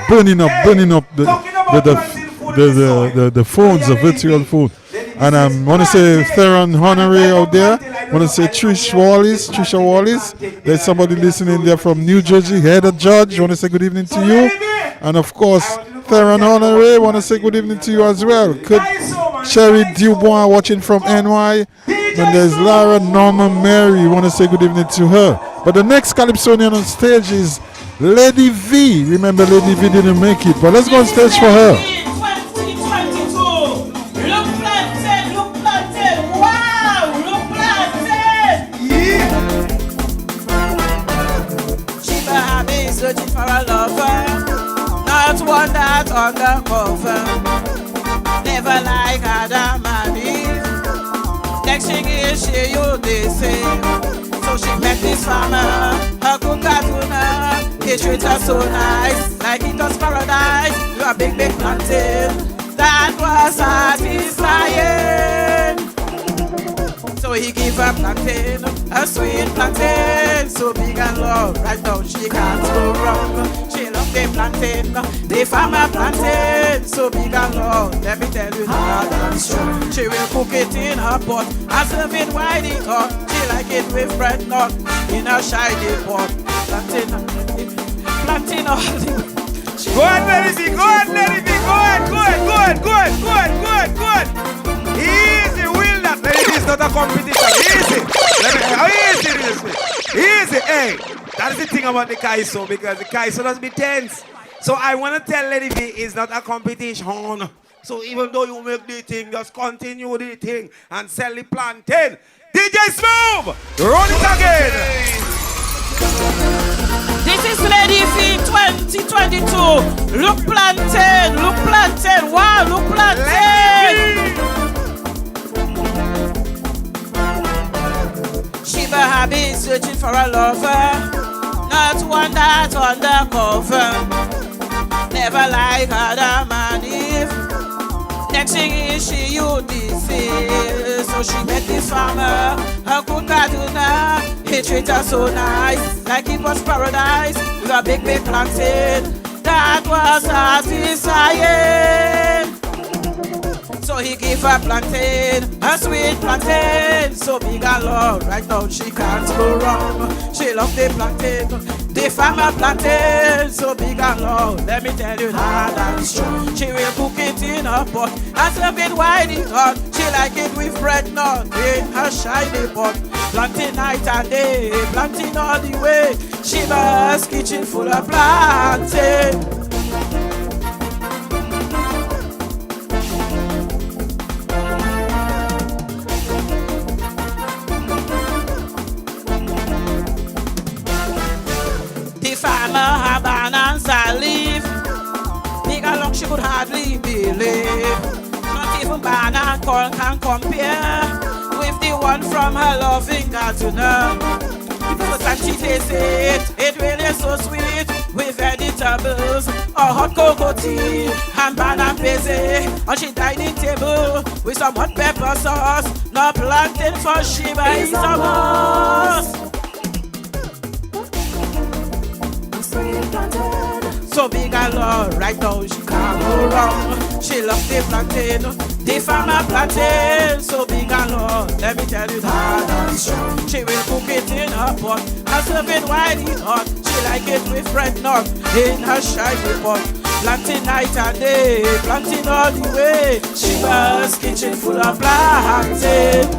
the phones, the virtual phone. And I want to say Theron Honoré out there. I want to say Trisha Wallace. There's somebody listening there from New Jersey, Heather Judge. I want to say good evening to you. And of course, Theron Honoré, I want to say good evening to you as well. Sherry Dubois watching from NY. And there's Lara Norma Mary. I want to say good evening to her. But the next Calypsonian on stage is Lady V. Remember, Lady V didn't make it, but let's go on stage for her. 2022. Look planted. Wow, look planted. Yeah. She been searching for a lover. Not one one that undercover. Never like Adam and Eve. Next thing is she you they say. So she met this farmer, her cook tuna. He treat her so nice, like it was paradise. You a big plantain, that was satisfying. So he give her plantain, a sweet plantain, so big and long. Right now she can't go wrong. She love the plantain, the farmer plantain, so big and long. Let me tell you hard and strong. She will cook it in her pot and serve it while it hot. She like it with bread nut in a shiny pot. Plantain, plantain all the way. Go on, Lady V, go on, Lady V, go on. Easy, will that. Lady V is not a competition. Easy. Easy, hey. That's the thing about the Kaiso, because the Kaiso does be tense. So I want to tell Lady V it's not a competition. So even though you make the thing, just continue the thing and sell the plantain. DJ Smooth, roll it again. This is Lady V 2022. Look plantain, wow, look plantain. Shiba have been searching for a lover, not one that undercover. Never like Adam and Eve. Next thing is she you deceive. So she met this farmer, her cook tuna. He treat her so nice, like it was paradise. With a big plantain, that was satisfying. So he give her plantain, a sweet plantain, so big and long. Right now she can't go wrong. She love the plantain, the farmer plantain, so big and long. Let me tell you hard and strong. She will cook it in her pot and serve it while it hot. She like it with bread nut in her shiny pot. Planting night and day, planting all the way. Shiva's kitchen full of plantain. The farmer had banana leaf. Big along she could hardly believe. Not even banana corn can compare with the one from her loving tuna. The first time she tasted it really is so sweet. With vegetables, or hot cocoa tea, and banana peze. And she dining table with some hot pepper sauce. No plantain for Shiba is a must. So big and long, right now she can't go wrong. She loves the plantain, the farmer plantain. So big and long, let me tell you hard and strong. She will cook it in her pot and serve it while it's hot. She like it with bread nut in her shiny pot. Planting night and day, planting all the way. Shiva's kitchen full of plantain.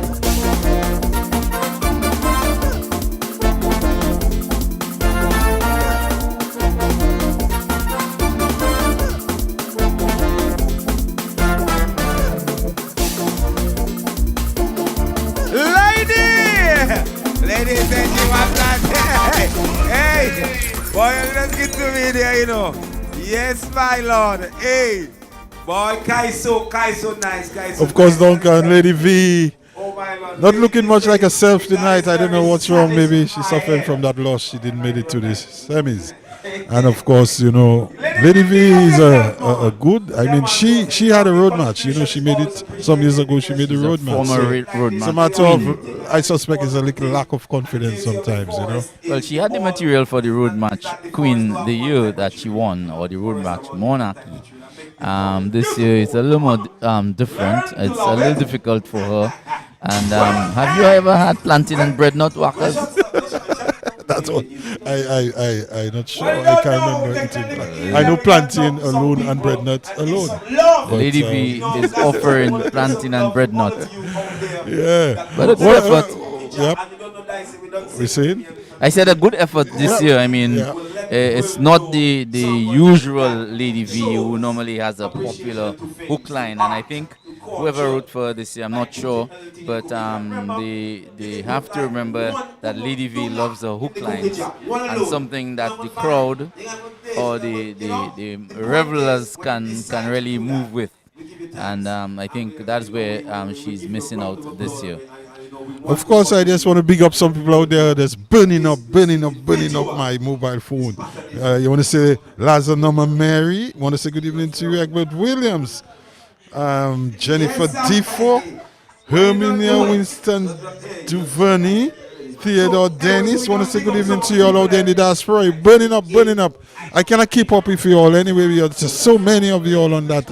Lady said she was plantain. Hey, boy, let's get to me there, you know. Yes, my lord. Hey, boy, Kaiso nice, Kaiso. Of course, Duncan, Lady V. Not looking much like herself tonight. I don't know what's wrong. Maybe she's suffering from that loss. She didn't make it to the semis. And of course, you know, Lady V is a good. I mean, she had a road match. You know, she made it some years ago. She made the road match. It's a matter of, I suspect, it's a little lack of confidence sometimes. You know. Well, she had the material for the road match Queen the year that she won, or the road match Monarchy. This year it's a little more different. It's a little difficult for her. And have you ever had plantain and bread nut whackers? That's what I'm not sure. I can't remember eating. I know plantain alone and bread nut alone. Lady V is offering plantain and bread nut. Yeah, but a good effort. Yep. We saying? I said a good effort this year. I mean, it's not the usual Lady V who normally has a popular hook line, and I think whoever wrote for her this year, I'm not sure, but they have to remember that Lady V loves her hook lines, and something that the crowd or the revelers can really move with. And I think that's where she's missing out this year. Of course, I just want to big up some people out there that's burning up my mobile phone. You want to say Lazar Norma Mary? Want to say good evening to you, Egbert Williams, Jennifer Defoe, Herminia Winston Duvernay, Theodore Dennis. Want to say good evening to you all out there in the diaspora. Burning up. I cannot keep up with you all. Anyway, we are just so many of you all on that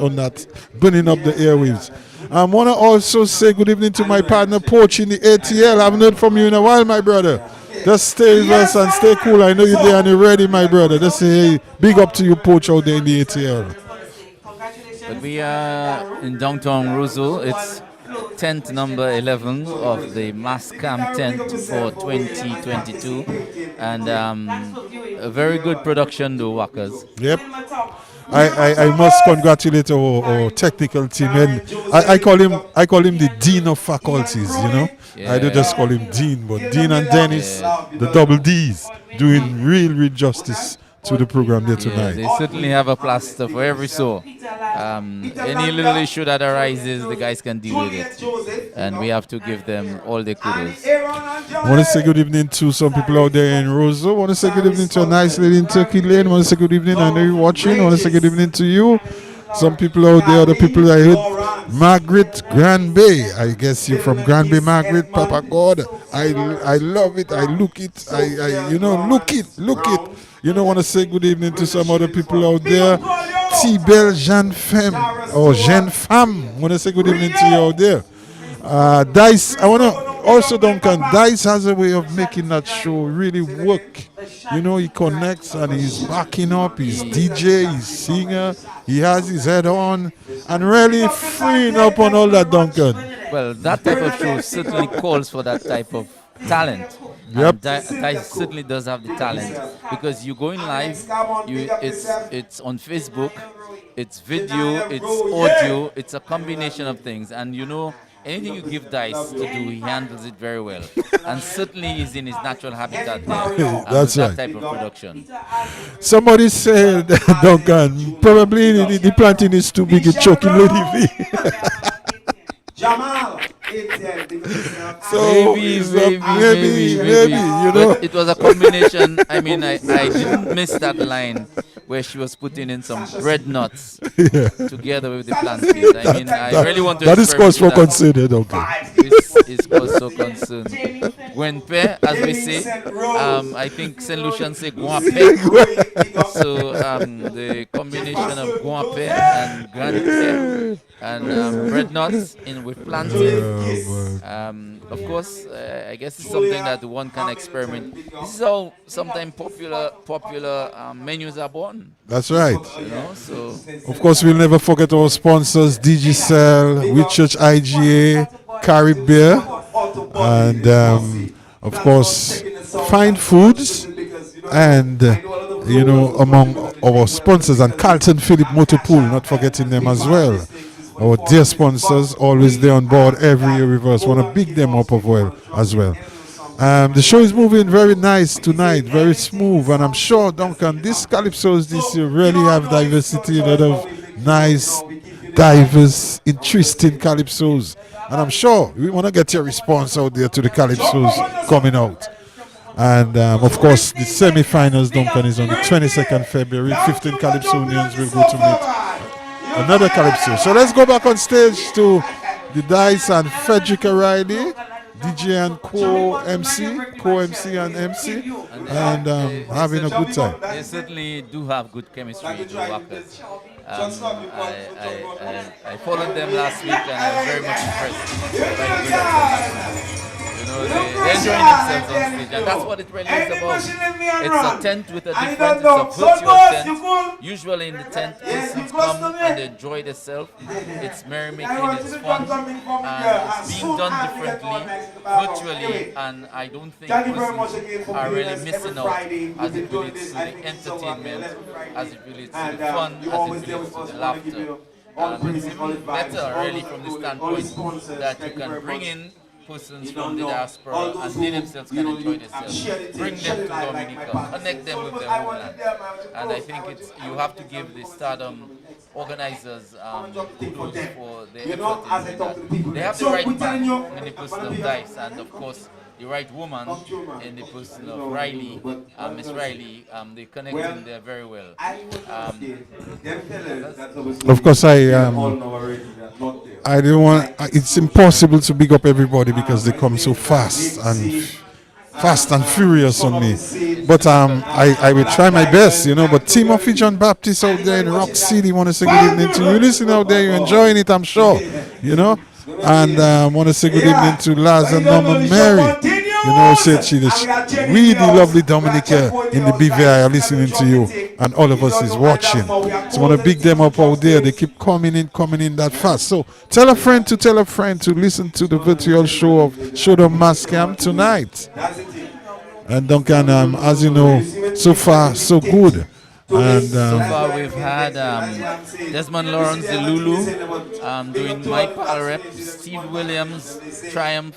burning up the airwaves. I want to also say good evening to my partner Poach in the ATL. I haven't heard from you in a while, my brother. Just stay with us and stay cool. I know you're there and you're ready, my brother. Just say hey, big up to you, Poach, out there in the ATL. But we are in downtown Roseau. It's tent number 11 of the MasCamp tent for 2022. And a very good production, though, Wackers. Yep. I must congratulate our technical team, and I call him the dean of faculties. You know, I don't just call him dean, but Dean and Dennis, the double D's, doing real justice to the program there tonight. They certainly have a plaster for every sore. Any little issue that arises, the guys can deal with it, and we have to give them all the kudos. I want to say good evening to some people out there in Roseau. I want to say good evening to a nice lady in Turkey Lane. I want to say good evening. I know you're watching. I want to say good evening to you. Some people out there, other people I heard. Margaret Granby. I guess you're from Granby, Margaret. Papa God, I love it. I look it. Look it. You know, want to say good evening to some other people out there. T-Bell Jean Femme or Jean Femme. Want to say good evening to you out there. Dice, I want to also, Duncan, Dice has a way of making that show really work. You know, he connects and he's backing up. He's DJ, he's singer, he has his head on, and really freeing up on all that, Duncan. Well, that type of show certainly calls for that type of talent. Yep. Dice certainly does have the talent, because you going live, it's on Facebook, it's video, it's audio, it's a combination of things, and you know, anything you give Dice to do, he handles it very well. And certainly he's in his natural habitat there. That's that right. type of production. Somebody said, Duncan, probably the planting is too big, it's choking Lady V. Jamal. So maybe, you know. But it was a combination. I mean, I didn't miss that line where she was putting in some bread nuts together with the plantains. I mean, I really want to. That is cause for concern, okay. It's cause for concern. Gwenpe, as we say, I think Saint Lucian say Guape. So the combination of Guape and Grandpe and bread nuts in with plantains. Of course, I guess it's something that one can experiment. This is how sometimes popular menus are born. That's right. You know, so of course, we'll never forget our sponsors: Digicel, Whitchurch IGA, Carib Beer, and of course, Fine Foods, and among our sponsors, and Carlton Phillip Motorpool, not forgetting them as well. Our dear sponsors, always there on board every year with us. Want to big them up as well. The show is moving very nice tonight, very smooth, and I'm sure, Duncan, these calypsos this year really have diversity, a lot of nice, diverse, interesting calypsos. And I'm sure we want to get your response out there to the calypsos coming out. And of course, the semi-finals, Duncan, is on the 22nd February. 15 Calypsonians will go to meet another calypso. So let's go back on stage to the Dice and Frederick O'Reilly, DJ and co-MC and MC, and having a good time. They certainly do have good chemistry, the Wackers. I followed them last week and I was very much impressed by the good they're enjoying themselves on stage, and that's what it really is about. It's a tent with a different, it's a virtual tent. Usually in the tent, persons come and they enjoy themselves. It's merrymaking, it's fun, and it's being done differently, virtually, and I don't think persons are really missing out as it relates to the entertainment, as it relates to the fun, as it relates to the laughter. It's even better really from the standpoint that you can bring in persons from the diaspora and they themselves can enjoy themselves. Bring them to Dominica, connect them with their homeland. And I think you have to give the Stardom organizers kudos for their effort in that. They have the right man in the person of Dice, and of course the right woman in the person of Riley, Miss Riley. They connect in there very well. Of course, I don't want. It's impossible to big up everybody because they come so fast and furious on me. But I will try my best, you know. But Timothy John Baptist out there in Rock City want to say good evening to you. Listen out there, you're enjoying it, I'm sure, you know. And want to say good evening to Laz and Mama Mary. You know, said she really lovely Dominica in the BVI are listening to you, and all of us is watching. So I want to big them up out there. They keep coming in that fast. So tell a friend to listen to the virtual show of Showdown Mas Camp tonight. And Duncan, as you know, so far so good. And so far we've had Desmond Lawrence, the Lulu, doing Mike Palrep, Steve Williams, Triumph,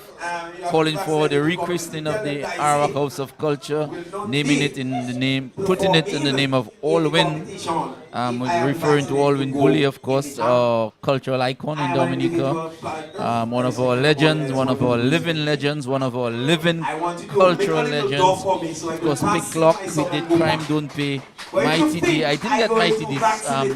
calling for the rechristening of the Arawak House of Culture, naming it in the name, putting it in the name of Alwyn, referring to Alwyn Bully, of course, our cultural icon in Dominica, one of our legends, one of our living legends, one of our living cultural legends. Of course, Big Clock, we did Crime Don't Pay, Mighty D. I didn't get Mighty D's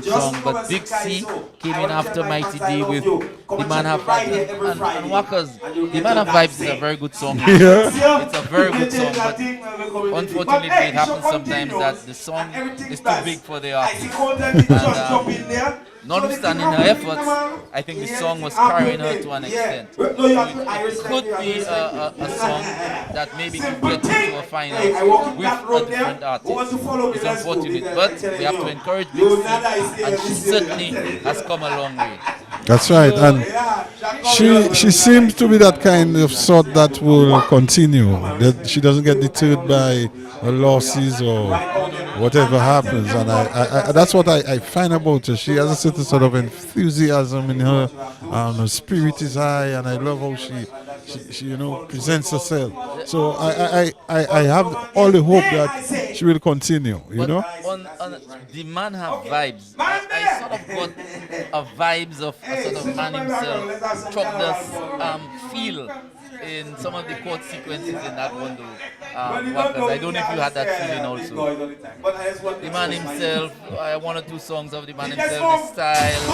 song, but Big C came in after Mighty D with The Man Have Vibes. And Walkers, The Man Have Vibes is a very good song. Yeah. It's a very good song, but unfortunately it happens sometimes that the song is too big for the artist. And notwithstanding her efforts, I think the song was carrying her to an extent. So it could be a song that maybe could get into a final with a different artist. It's unfortunate, but we have to encourage Big C, and she certainly has come a long way. That's right, and she seems to be that kind of sort that will continue. That she doesn't get deterred by her losses or whatever happens, and I that's what I find about her. She has a certain sort of enthusiasm in her. Her spirit is high, and I love how she you know presents herself. So I have all the hope that she will continue. You know. On The Man Have Vibes, I sort of got a vibes of a sort of man himself, Chokda's feel in some of the chord sequences in that one though. I don't know if you had that feeling also. The man himself, one or two songs of the man himself, the style,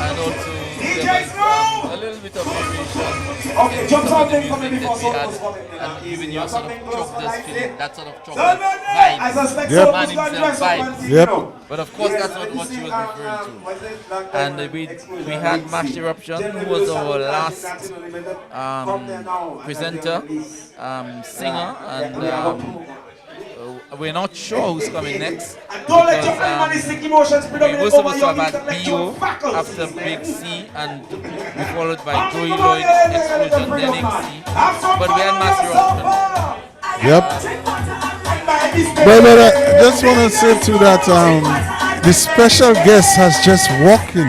and also there was a little bit of variation in some of the music that we had, and even your sort of Chokda's feeling, that sort of Chokda's vibes, the man himself vibes. Yep. But of course that's not what she was referring to. And we had Mash Eruption, who was our last presenter, singer, and we're not sure who's coming next because we were supposed to have had B.O. after Big C, and we followed by Joey Lloyd, Explosion, then XC, but we had Mass Eruption. Yep. But I just want to say to that the special guest has just walked in.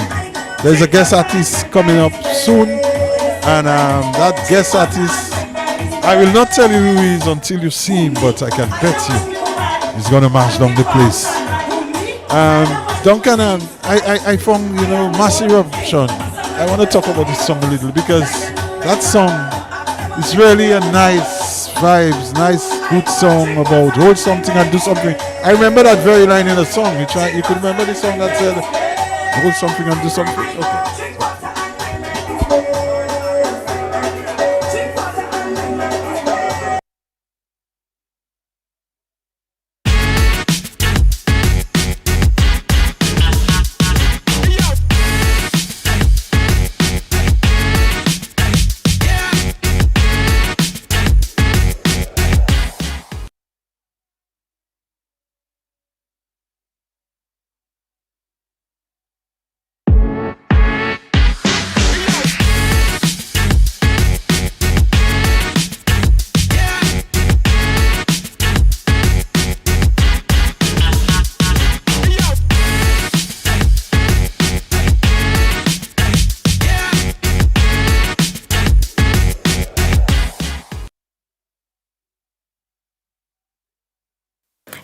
There's a guest artist coming up soon, and that guest artist, I will not tell you who he is until you see him, but I can bet you he's gonna mash down the place. Duncan, I found Mass Eruption. I want to talk about this song a little because that song is really a nice vibes, nice good song about hold something and do something. I remember that very line in the song. You could remember the song that said hold something and do something. Okay.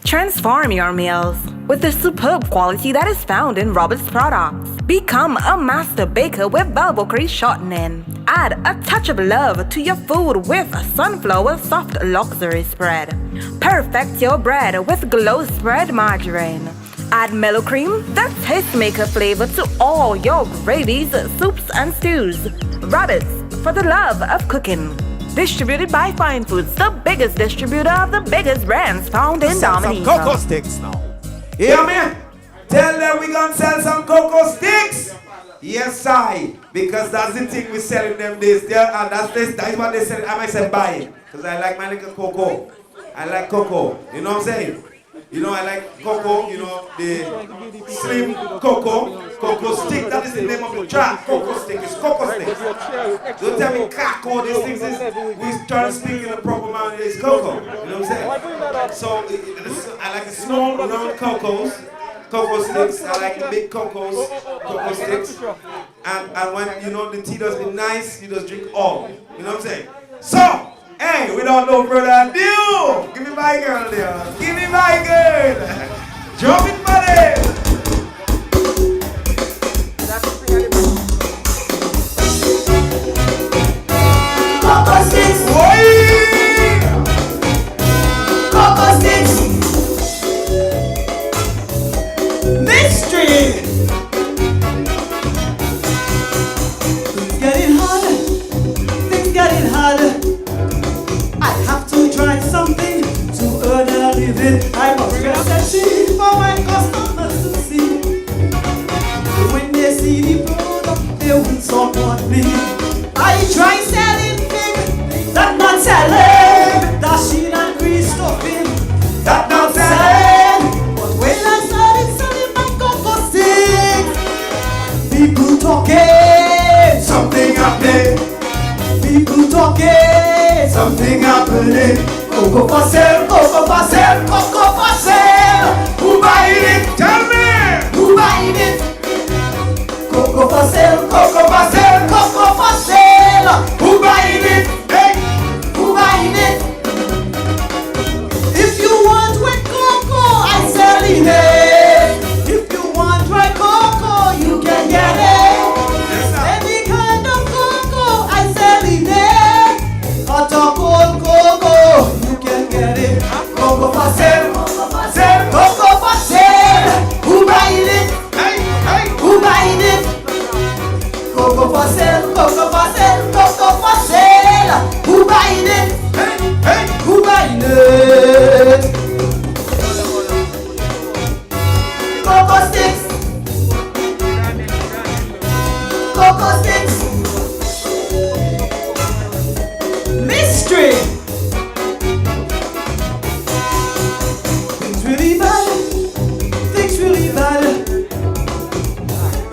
Transform your meals with the superb quality that is found in Robert's products. Become a master baker with Velvocrete shortening. Add a touch of love to your food with Sunflower Soft Luxury Spread. Perfect your bread with Glow Spread Margarine. Add mellow cream, the tastemaker flavor to all your gravies, soups, and stews. Robert's, for the love of cooking. Distributed by Fine Foods, the biggest distributor of the biggest brands found in Dominica. Some cocoa sticks now. You hear me? Tell them we gonna sell some cocoa sticks. Yes, I. Because that's the thing we selling them days. And that's what they sell. I might say buy it. Because I like my little cocoa. I like cocoa. You know what I'm saying? You know, I like cocoa, you know, the slim cocoa stick. That is the name of the track. Cocoa stick. It's cocoa sticks. Don't tell me cocoa. These things is, we try to speak in the proper manner. It's cocoa. You know what I'm saying? So, I like the small, round cocoa sticks. I like the big cocoa sticks. And when, you know, the tea does be nice, you just drink all. You know what I'm saying? So, hey, without no further ado, give me my girl there. Give me my girl. Drop it, buddy. Cocoa sticks. Cocoa sticks. Mystery. Things getting harder. Things getting harder. I have to try something to earn a living. I'm a reception for my customers to see. When they see the product, they will support me. I try selling things that not selling. Dashing and grease stuffing that not selling. But when I started selling my cocoa sticks, people talking, something happening. People talking, something happening. Cocoa for sale, cocoa for sale, cocoa for sale. Who buying it? Tell me. Who buying it? Cocoa for sale, cocoa for sale, cocoa for sale. Who buying it? Hey, who buying it? If you want wet cocoa, I sell it. If you want dry cocoa, you can get it. Any kind of cocoa, I sell it. Hot or cold cocoa, you can get it. Cocoa for sale, cocoa for sale. Who buying it? Hey, hey, who buying it? Cocoa for sale, cocoa for sale, cocoa for sale. Who buying it? Hey, hey, who buying it? Cocoa sticks. Cocoa sticks. Mystery. Things really bad. Things really bad.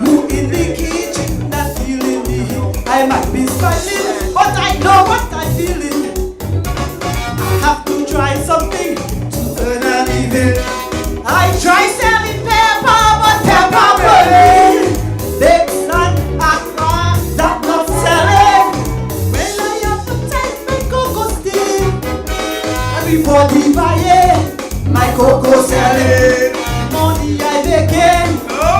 Who in the kitchen not feeling me? I might be smiling, but I know what I'm feeling. I have to try something to earn a living. I try selling pepper, but pepper burning. Bakes and aqua that not selling. When I advertise my cocoa stick, everybody buy it. My cocoa selling. Money I making.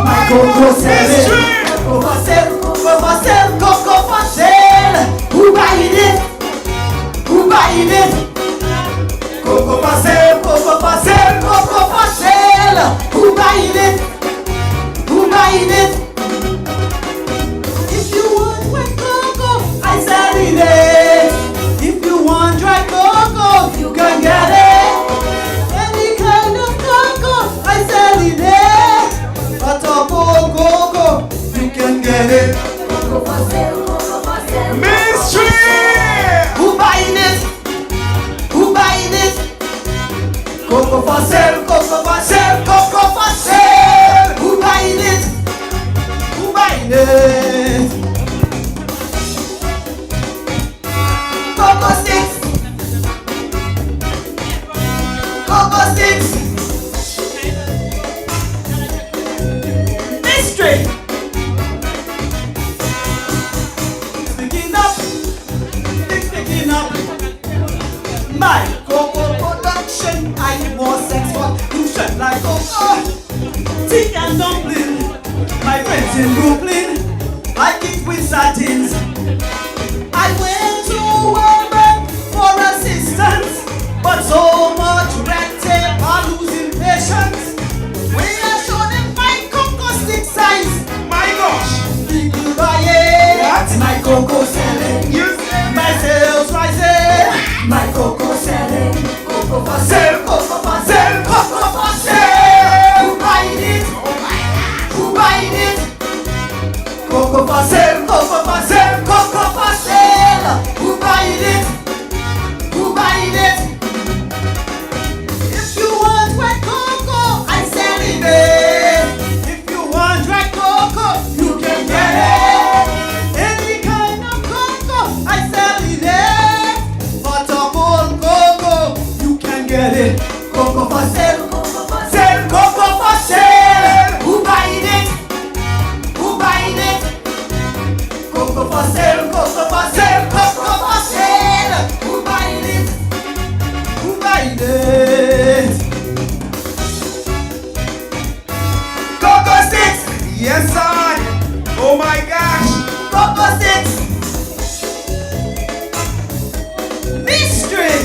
My cocoa selling. Cocoa for sale, cocoa for sale, cocoa for sale. Who buying it? Who buying it? Cocoa for sale, cocoa for sale, cocoa for sale. Who buying it? Who buying it? If you want wet cocoa, I sell it. If you want dry cocoa, you can get it. Any kind of cocoa, I sell it. Hot or cold cocoa, you can get it. Cocoa for sale, cocoa for sale. Mystery. Who buying it? Who buying it? Cocoa for sale, cocoa for sale, cocoa for sale. Who buying it? Who buying it? Cocoa sticks. Cocoa sticks. Mystery. Sticking up. Sticking up. My cocoa production, I need more sex, but straight like cocoa. Tea and dumpling. My friends in Brooklyn like it with satins. I went to Walmart for assistance, but so much red tape, I'm losing patience. When I show them my cocoa stick size, my gosh, people buy it. What? My cocoa selling. You say my sales rising. My cocoa selling. Cocoa for sale. Cocoa for sale. Cocoa for sale. Who buying it? Who buying it? Cocoa for sale. Cocoa for sale. Cocoa for sale. Who buying it? Who buying it? If you want white cocoa, I sell it. If you want white cocoa, you can get it. Any kind of cocoa, I sell it. Hot or cold cocoa, you can get it. Cocoa for sale, cocoa for sale, cocoa for sale. Who buying it? Who buying it? Cocoa for sale, cocoa for sale, cocoa for sale. Who buying it? Who buying it? Cocoa sticks! Yes, son! Oh my gosh! Cocoa sticks! Mystery!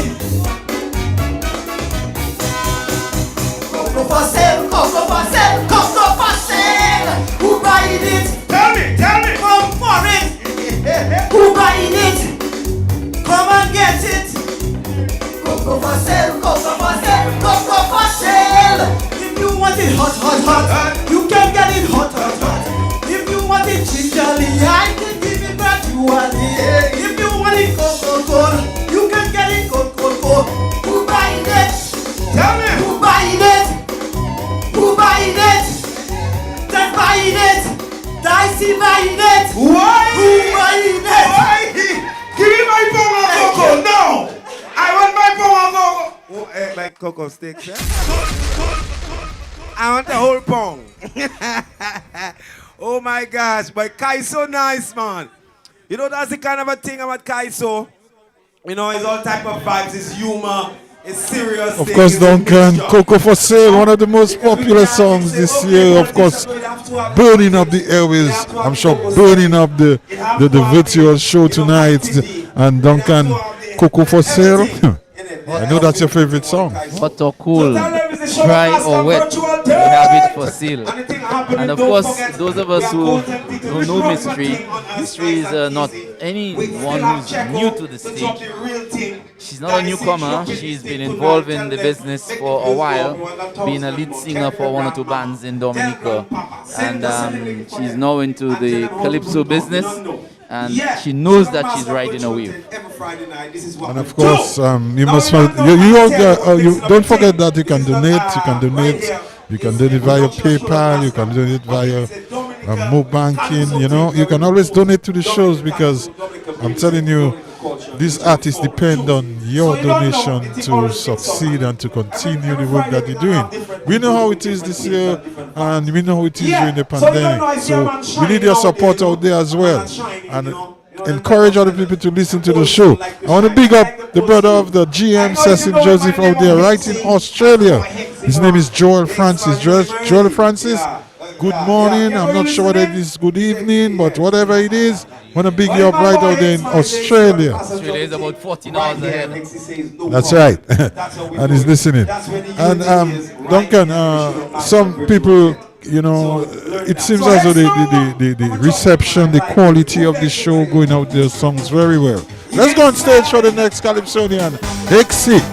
Cocoa for sale, cocoa for sale, cocoa for sale! Who buying it? Tell me! Come for it! Who buying it? Come and get it! Cocoa for sale, cocoa for sale, cocoa for sale! If you want it hot, hot, hot, you can get it hot, hot, hot. If you want it gingerly, I can give it gradually. If you want it cold, cold, cold, you can get it cold, cold, cold. Who buying it? Tell me! Who buying it? Who buying it? That's buying it. Dicey buying it. Why? Who buying it? Why? Give me my pound of cocoa now! I want my pound of cocoa! Oh, like cocoa sticks, eh? I want the whole pound. Oh my gosh, but Kai so nice, man. You know, that's the kind of a thing about Kai so. You know, it's all type of vibes, it's humor, it's serious. Of course, Duncan, Cocoa for Sale, one of the most popular songs this year. Of course, burning up the airways. I'm sure burning up the virtual show tonight. And Duncan, Cocoa for Sale. I know that's your favorite song. Hot or cold, dry or wet, we have it for sale. And of course, those of us who don't know Mystery is not anyone who's new to the stage. She's not a newcomer. She's been involved in the business for a while, being a lead singer for one or two bands in Dominica. And she's now into the Calypso business. And she knows that she's riding a wave. And of course, you must you don't forget that you can donate. You can donate via PayPal. You can donate via mobile banking. You know, you can always donate to the shows because I'm telling you, these artists depend on your donation to succeed and to continue the work that they're doing. We know how it is this year, and we know how it is during the pandemic. So we need your support out there as well. And encourage other people to listen to the show. I want to big up the brother of the GM, Cecil Joseph, out there right in Australia. His name is Joel Francis. Joel Francis, good morning. I'm not sure whether it is good evening, but whatever it is, I want to big you up right out there in Australia. Australia is about 14 hours ahead. That's right. And he's listening. And Duncan, some people, you know, it seems as though the reception, the quality of the show going out there songs very well. Let's go on stage for the next Calypsonian, Exit.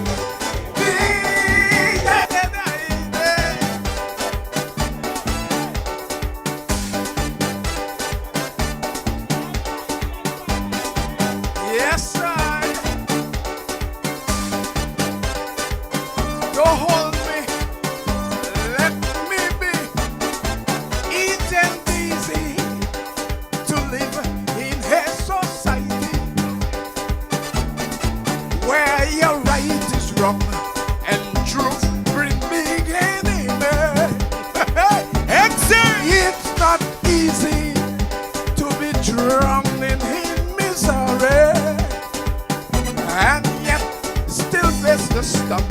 The stuff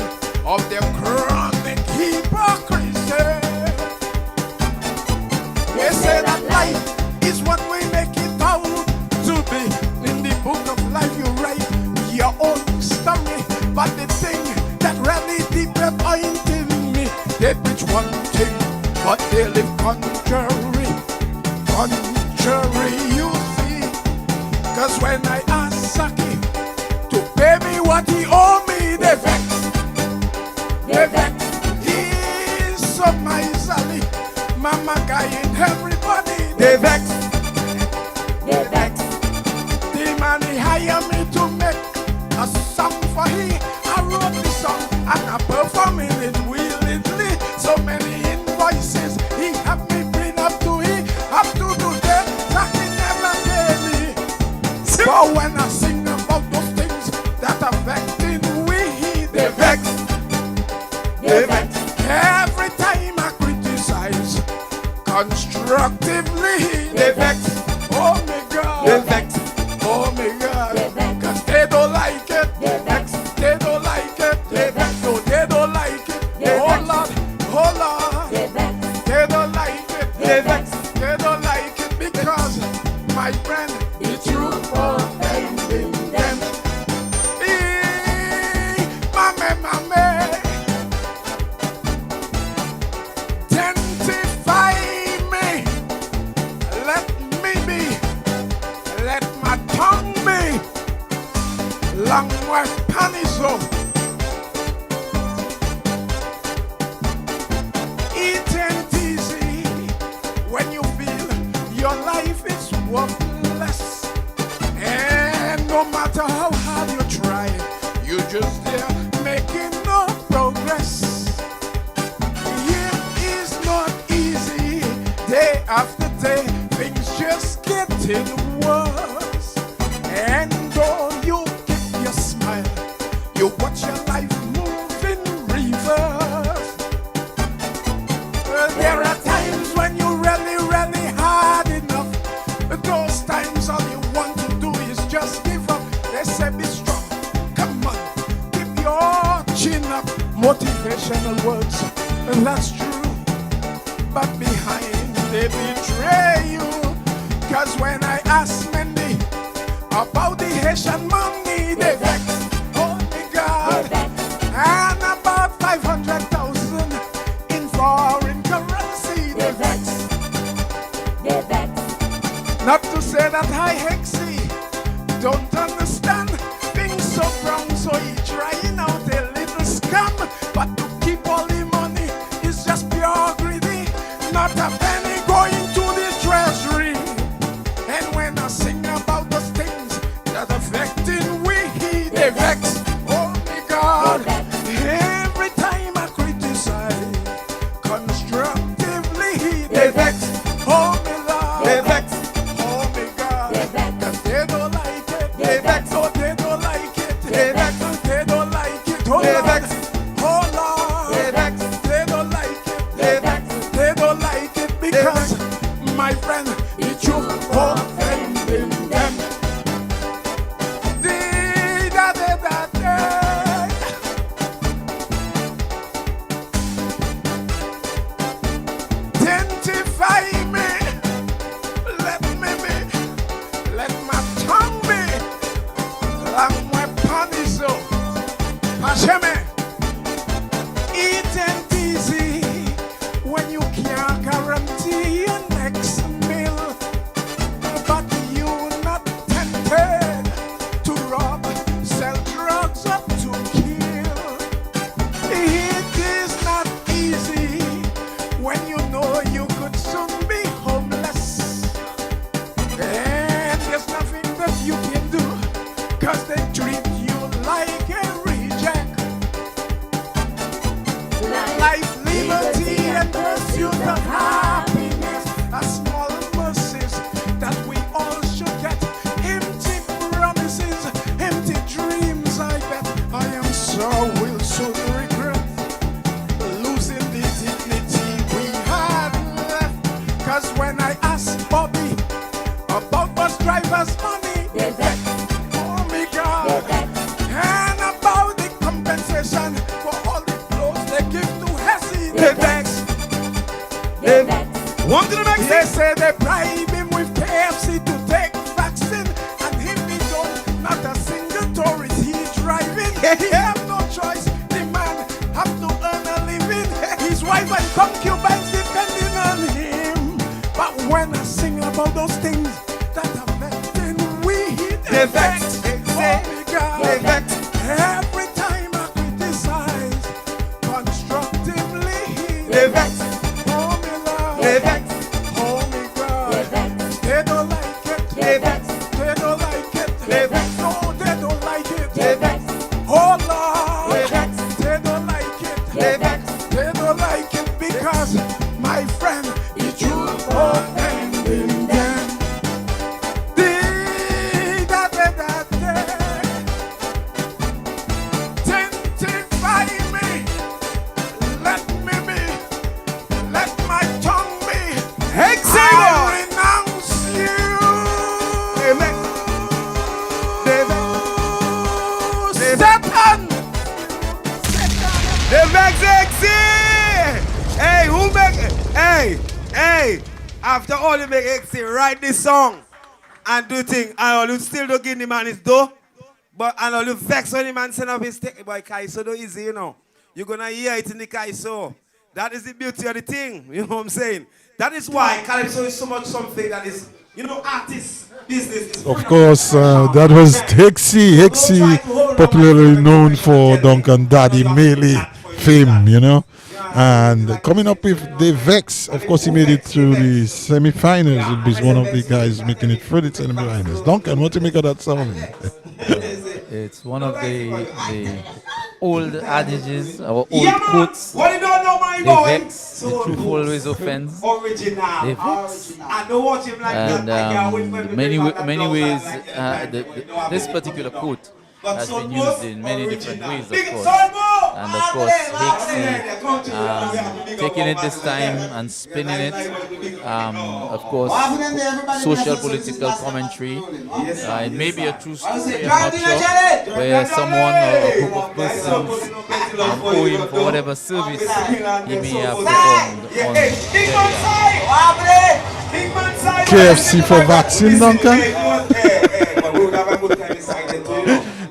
of their crime. They preach one thing, but they live contrary. Contrary, you see. Cause when I ask Saki to pay me what he owe me, they vex. They vex. He's so miserly. Mama guy and everybody, they vex. They vex. The man he hired me to make a song for him. I wrote the song and I performing it willingly. So many invoices he have me bring up to him. Up to today, Saki never pay me. But when I sing about those things that affecting we, they vex. They vex. Every time I criticize constructively, they vex. Oh my God, they vex. Oh my God, cause they don't like it. They vex. They don't like it. They vex. No, they don't like it. Oh Lord, oh Lord, they vex. They don't like it. They vex. They don't like it because my friend, the truth offending them. Mame, mame, identify me. Let me be. Let my tongue be. Long way panizo. It ain't easy when you feel your life is worthless. And no matter how hard you try, you just there making no progress. It is not easy. Day after day, things just getting worse. And though you keep your smile, you watch your life move in reverse. There are times when you really, really hard enough. Those times all you want to do is just give up. They say be strong. Come on, keep your chin up. Motivational words, and that's true. But behind they betray you. Cause when I ask Mandy about the Haitian money, they vex. Oh my God. And about 500,000 in foreign currency, they vex. They vex. Not to say that I hexy don't understand things so wrong, so he trying out a little scam. But to keep all the money is just pure greedy. Not a penny going to the treasury. And when I sing about those things that affecting we, they vex. Oh my God. Every time I criticize constructively, they vex. Oh my Lord. They vex. Oh my God. Cause they don't like it. They vex. Oh, they don't like it. They vex. They don't like it. Oh, they vex. Oh Lord. They vex. They don't like it. They vex. They don't like it because my friend, the truth offending them. Identify me. Let me be. Let my tongue be. Lang weapon is so. Hasheme. It ain't easy when you can't guarantee your next meal. But you not tempted to rob, sell drugs or to kill. It is not easy when you know you could soon be homeless. And there's nothing that you can do, cause they treat you like a reject. Life, liberty, and pursuit of happiness are small mercies that we all should get. Empty promises, empty dreams, I bet. I am sure we'll soon regret losing the dignity we had left. Cause when I asked Bobby about bus drivers' money, they vex. Oh my God. And about the compensation for all the clothes they give to Hessie, they vex. They vex. One to the next. They say they bribe him with KFC to take vaccine, and if he don't, not a single tourist he driving. He have no choice. The man have to earn a living. His wife wife and concubines depending on him. But when I sing about those things that are melting weed, they vex, oh my God, they vex. Every time I criticize constructively, they vex, oh my Lord, they vex, oh my God, they don't like it, they vex, they don't like it, they vex, no, they don't like it, they vex, oh Lord, they vex, they don't like it, they vex, they don't like it because my friend, the truth of ending them. Sanctify me, let me be, let my tongue be. I renounce you. Amen. Satan. The Vexexy! Hey, who make it? Hey, after all you make Exy, write this song and do thing. And all you still don't give the man his dough. But and all you vex when the man send up his take boy Kaiso do easy, you know. You're gonna hear it in the Kaiso. That is the beauty of the thing. You know what I'm saying? That is why Calypso is so much something that is, you know, artist business. Of course, that was Hexy, popularly known for Duncan Daddy Melee fame, you know. And coming up with the Vex, of course, he made it to the semi-finals. He was one of the guys making it through the semi-finals. Duncan, what do you make of that song? It's one of the old adages, our old quotes. What you don't know, my They boy? vex, the truth always offends. Original. They vex. I don't watch him like And that. many ways, this particular quote has been used in many different ways, of course. And of course, Hexy taking it this time and spinning it. Of course, social political commentary. It may be a true story, I'm not sure, where someone or a group of persons owe him for whatever service he may have performed on their behalf. KFC for vaccine, Duncan?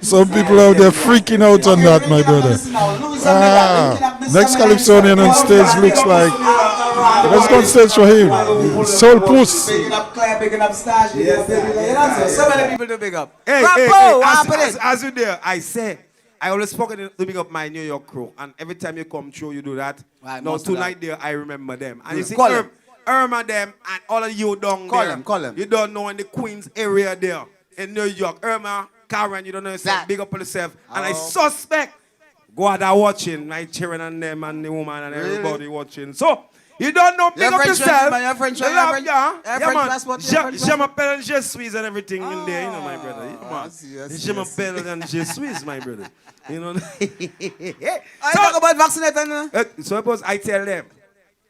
Some people out there freaking out on that, my brother. Next Calypsonian on stage looks like, let's go on stage for him. Soul Puss. So many people to big up. Hey, as you there, I always forget to big up my New York crew. And every time you come through, you do that. Now, tonight there, I remember them. And you see Irma them and all of you down there. Call them. You don't know in the Queens area there in New York. Irma, Karen, you don't know yourself. Big up on yourself. And I suspect God are watching, my children and them and the woman and everybody watching. So, you don't know, big up yourself. Your French, Je m'appelle and je suis and everything in there, you know, my brother. You know, je m'appelle and je suis, my brother. You know. I talk about vaccinating. Suppose I tell them,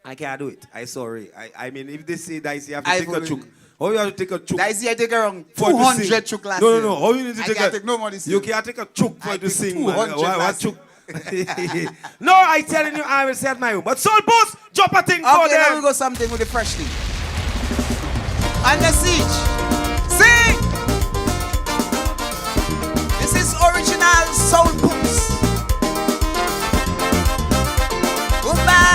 I can't do it. I'm sorry. I mean, if they say Dicey, you have to take a chook. How you have to take a chook? Dicey, I take around 200 chook last year. No. How you need to take I can't take no money. You can't take a chook for to sing, man. What chook? Year. No, I telling you, I will set my own. But Soul Boss, drop a thing for them. Okay, now we go something with the fresh thing. Under Siege. Sing! This is original Soul Boss. Goodbye!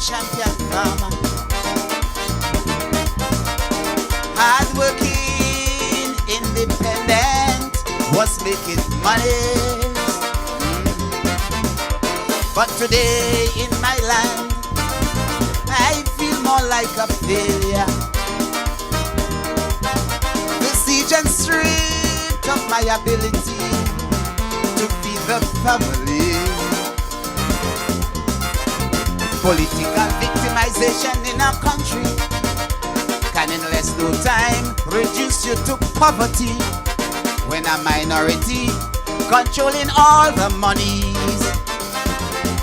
Champion farmer, hard-working, independent, was making money. But today in my land, I feel more like a failure. The siege and stripped of my ability to feed the family. Political victimization in our country can in less no time reduce you to poverty when a minority controlling all the monies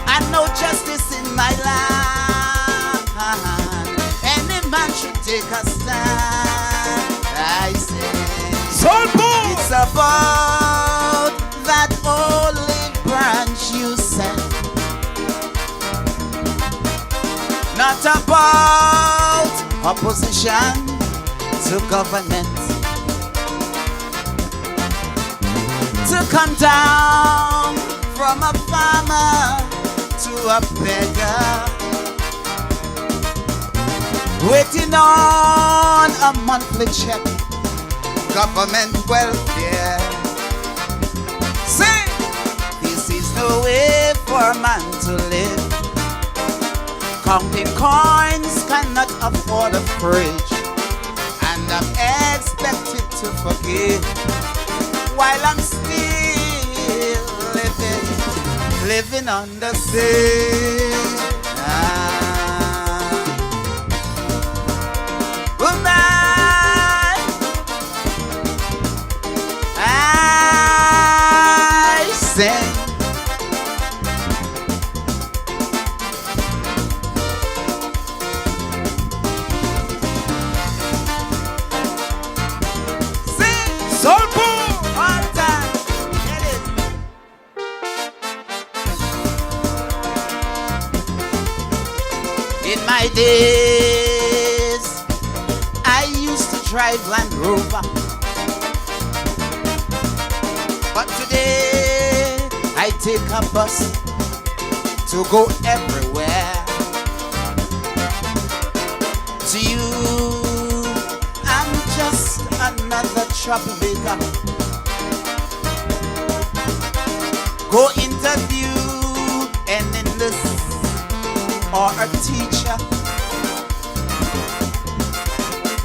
and no justice in my land. Any man should take a stand. I say, Soul Boss! It's a ball. opposition to government, to come down from a farmer to a beggar, waiting on a monthly check, government welfare. Say, this is no way for a man to live. Counting coins cannot afford a fridge, and I'm expected to forgive while I'm still living on the sea. I sing. In my days, I used to drive Land Rover, but today I take a bus to go everywhere. To you, I'm just another troublemaker. Go interview an enlist or a teacher,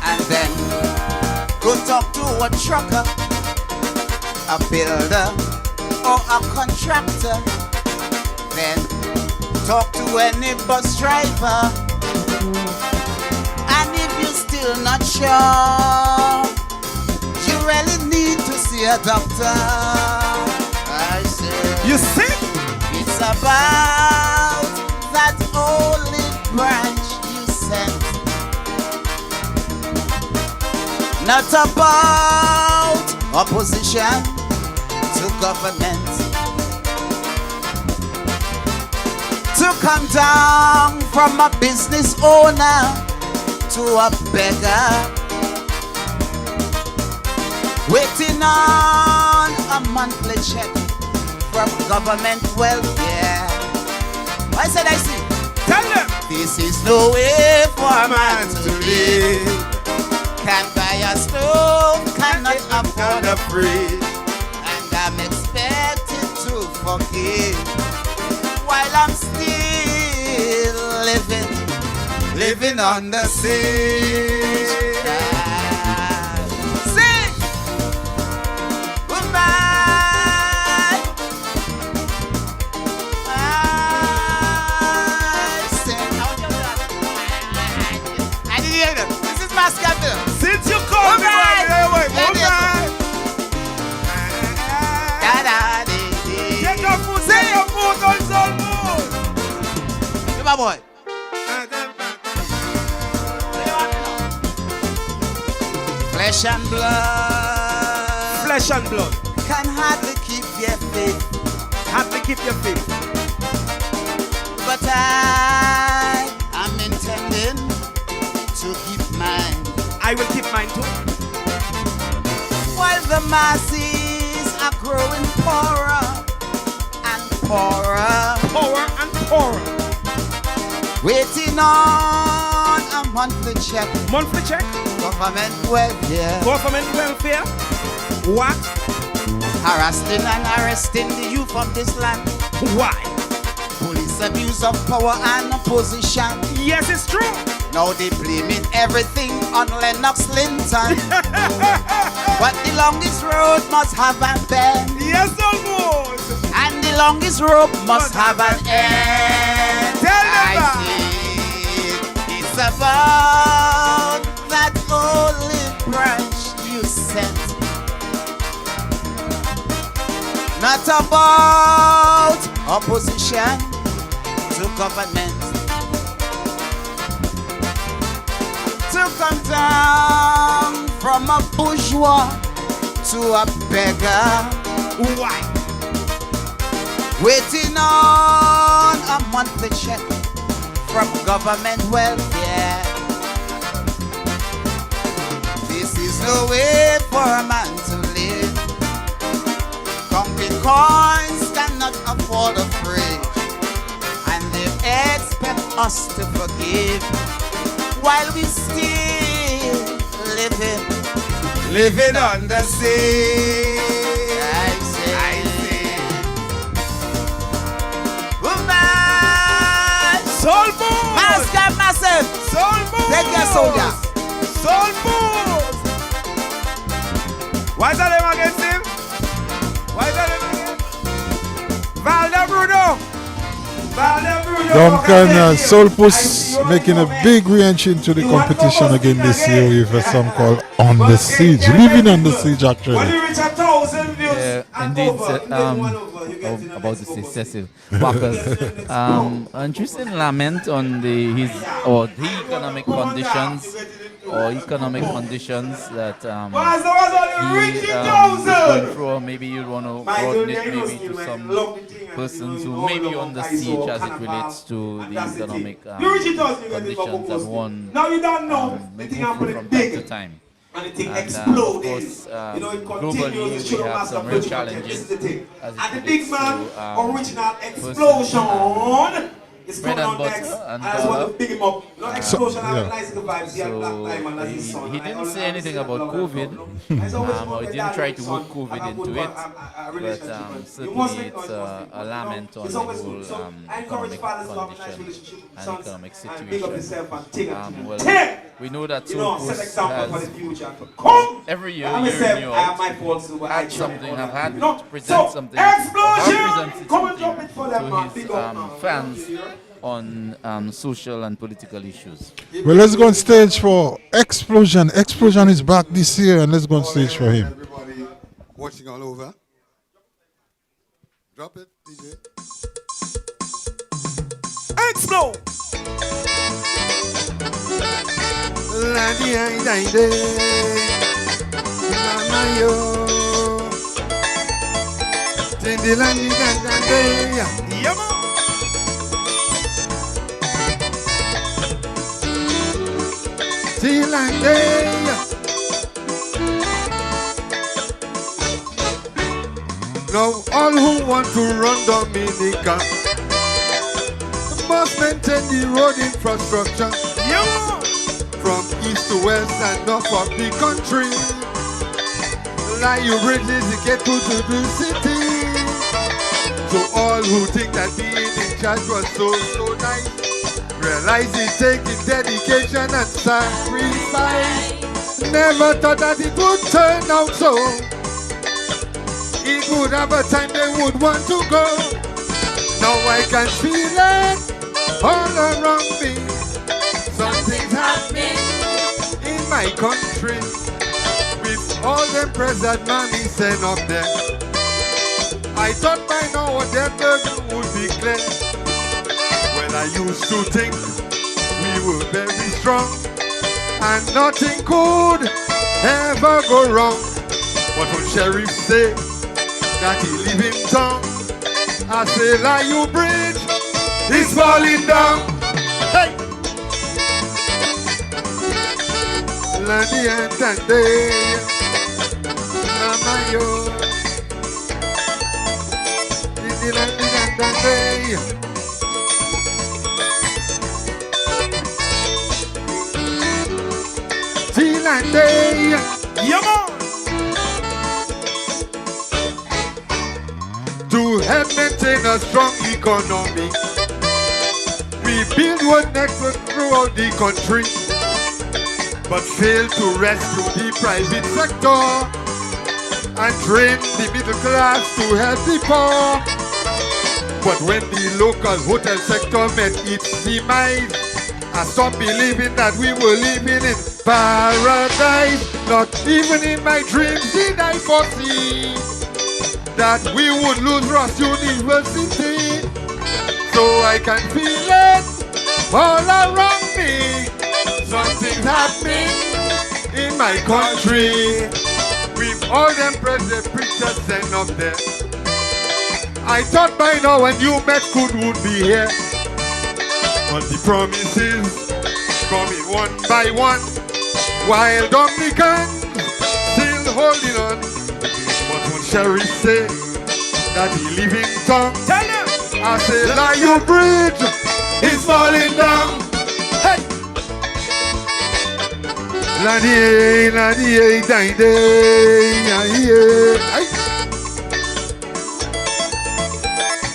and then go talk to a trucker, a builder, or a contractor. Then talk to any bus driver, and if you're still not sure, you really need to see a doctor. I say, you see, it's about that olive branch you sent, not about opposition to government, to come down from a business owner to a beggar, waiting on a monthly check from government welfare. I said I see. Tell them. This is no way for a man to live. Can't buy a stove, cannot afford a fridge, and I'm expected to forgive while I'm still living on the sea. Sing. Goodbye. This is MasCamp. Since you called me, take your food, say your food, on soul mood. Come on, boy. Flesh and blood. Flesh and blood. Can hardly keep your faith. Hardly keep your faith. But I am intending to keep mine. I will keep mine too. While the masses are growing poorer and poorer, poorer and poorer, waiting on a monthly check. Monthly check? Government welfare. Government welfare? What? Harassing and arresting the youth of this land. Why? Police abuse of power and opposition. Yes, it's true. Now they blaming everything on Lennox Linton. But the longest road must have an bend. Yes, almost. And the longest rope must have an end. Tell them that. It's about that olive branch you sent, not about opposition to government. To come down from a bourgeois to a beggar. Why? Waiting on a monthly check from government welfare. no way for a man to live. Counting coins cannot afford a fridge, and they expect us to forgive while we still living on the sea. I say, woman, soul food, MasCamp massive, soul food, take your soldier, soul food. What's that name again, Sim? What's that name again? Valda Bruno. Duncan Soulpuss making a big re-entry into the competition again this year with a song called On the Siege. Living on the Siege, actually. Yeah, indeed. About to say Cecil Backers. Interesting lament on the economic conditions that he is going through, or maybe you want to broaden it maybe to some persons who may be on the siege as it relates to the economic conditions and one may go through from time to time. And of course, globally we have some real challenges as it relates to persons it's bread and butter and dollar. He didn't say anything about COVID, or he didn't try to work COVID into it, but certainly it's a lament on the whole economic condition and economic situation. Well, we know that Soulpuss has every year in New York had something, have had to present something, presented something to his fans on social and political issues. Well, let's go on stage for Explosion. Explosion is back this year, and let's go on stage for him. Everybody watching all over. Drop it, DJ. Explode! Now all who want to run Dominica must maintain the road infrastructure from east to west and north of the country. Like you bridges to get to the city. So all who think that being in charge was so nice, realize it's taking dedication and sacrifice. Never thought that it would turn out so. It would have a time they would want to go. Now I can feel it all around me. Something's happening in my country. With all them press that mommy sent up there. I thought by now what their burden would be clear. Well, I used to think we were very strong and nothing could ever go wrong. But when sheriff say that he live in town, I say like you bridge is falling down. Hey! Landi entende, Namayo. Didi landi entende. Zilande, yama. To help maintain a strong economy, we build one network throughout the country, but fail to rescue the private sector and train the middle class to help the poor. But when the local hotel sector met its demise, I stopped believing that we were living in paradise. Not even in my dreams did I foresee that we would lose Ross University. So I can feel it all around me. Something's happening in my country. With all them president preachers sent up there. I thought by now when you met Could would be here. But the promises coming one by one, while Dominicans holding on. But when Sheriff say that he live in town, tell him. I say, Lion Bridge is falling down. Hey! Lani, lani, dine, hey!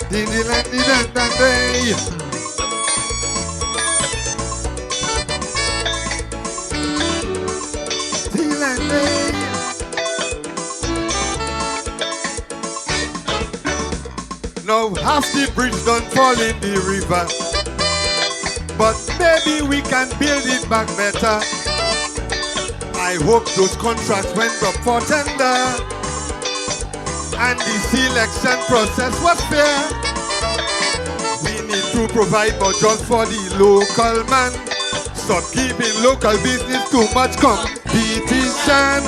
Dini, lani, dine, now half the bridge done fall in the river, but maybe we can build it back better. I hope those contracts went up for tender and the selection process was fair. We need to provide more jobs for the local man. Stop giving local business too much competition.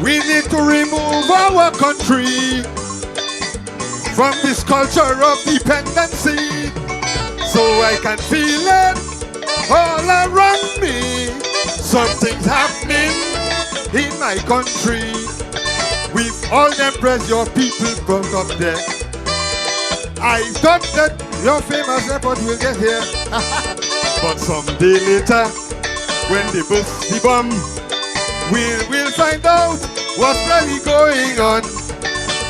We need to remove our country from this culture of dependency, so I can feel it all around me. Something's happening in my country. With all them pressure people brought up there, I thought that your famous airport will get here. But someday later, when they bust the bomb, we'll find out what's really going on.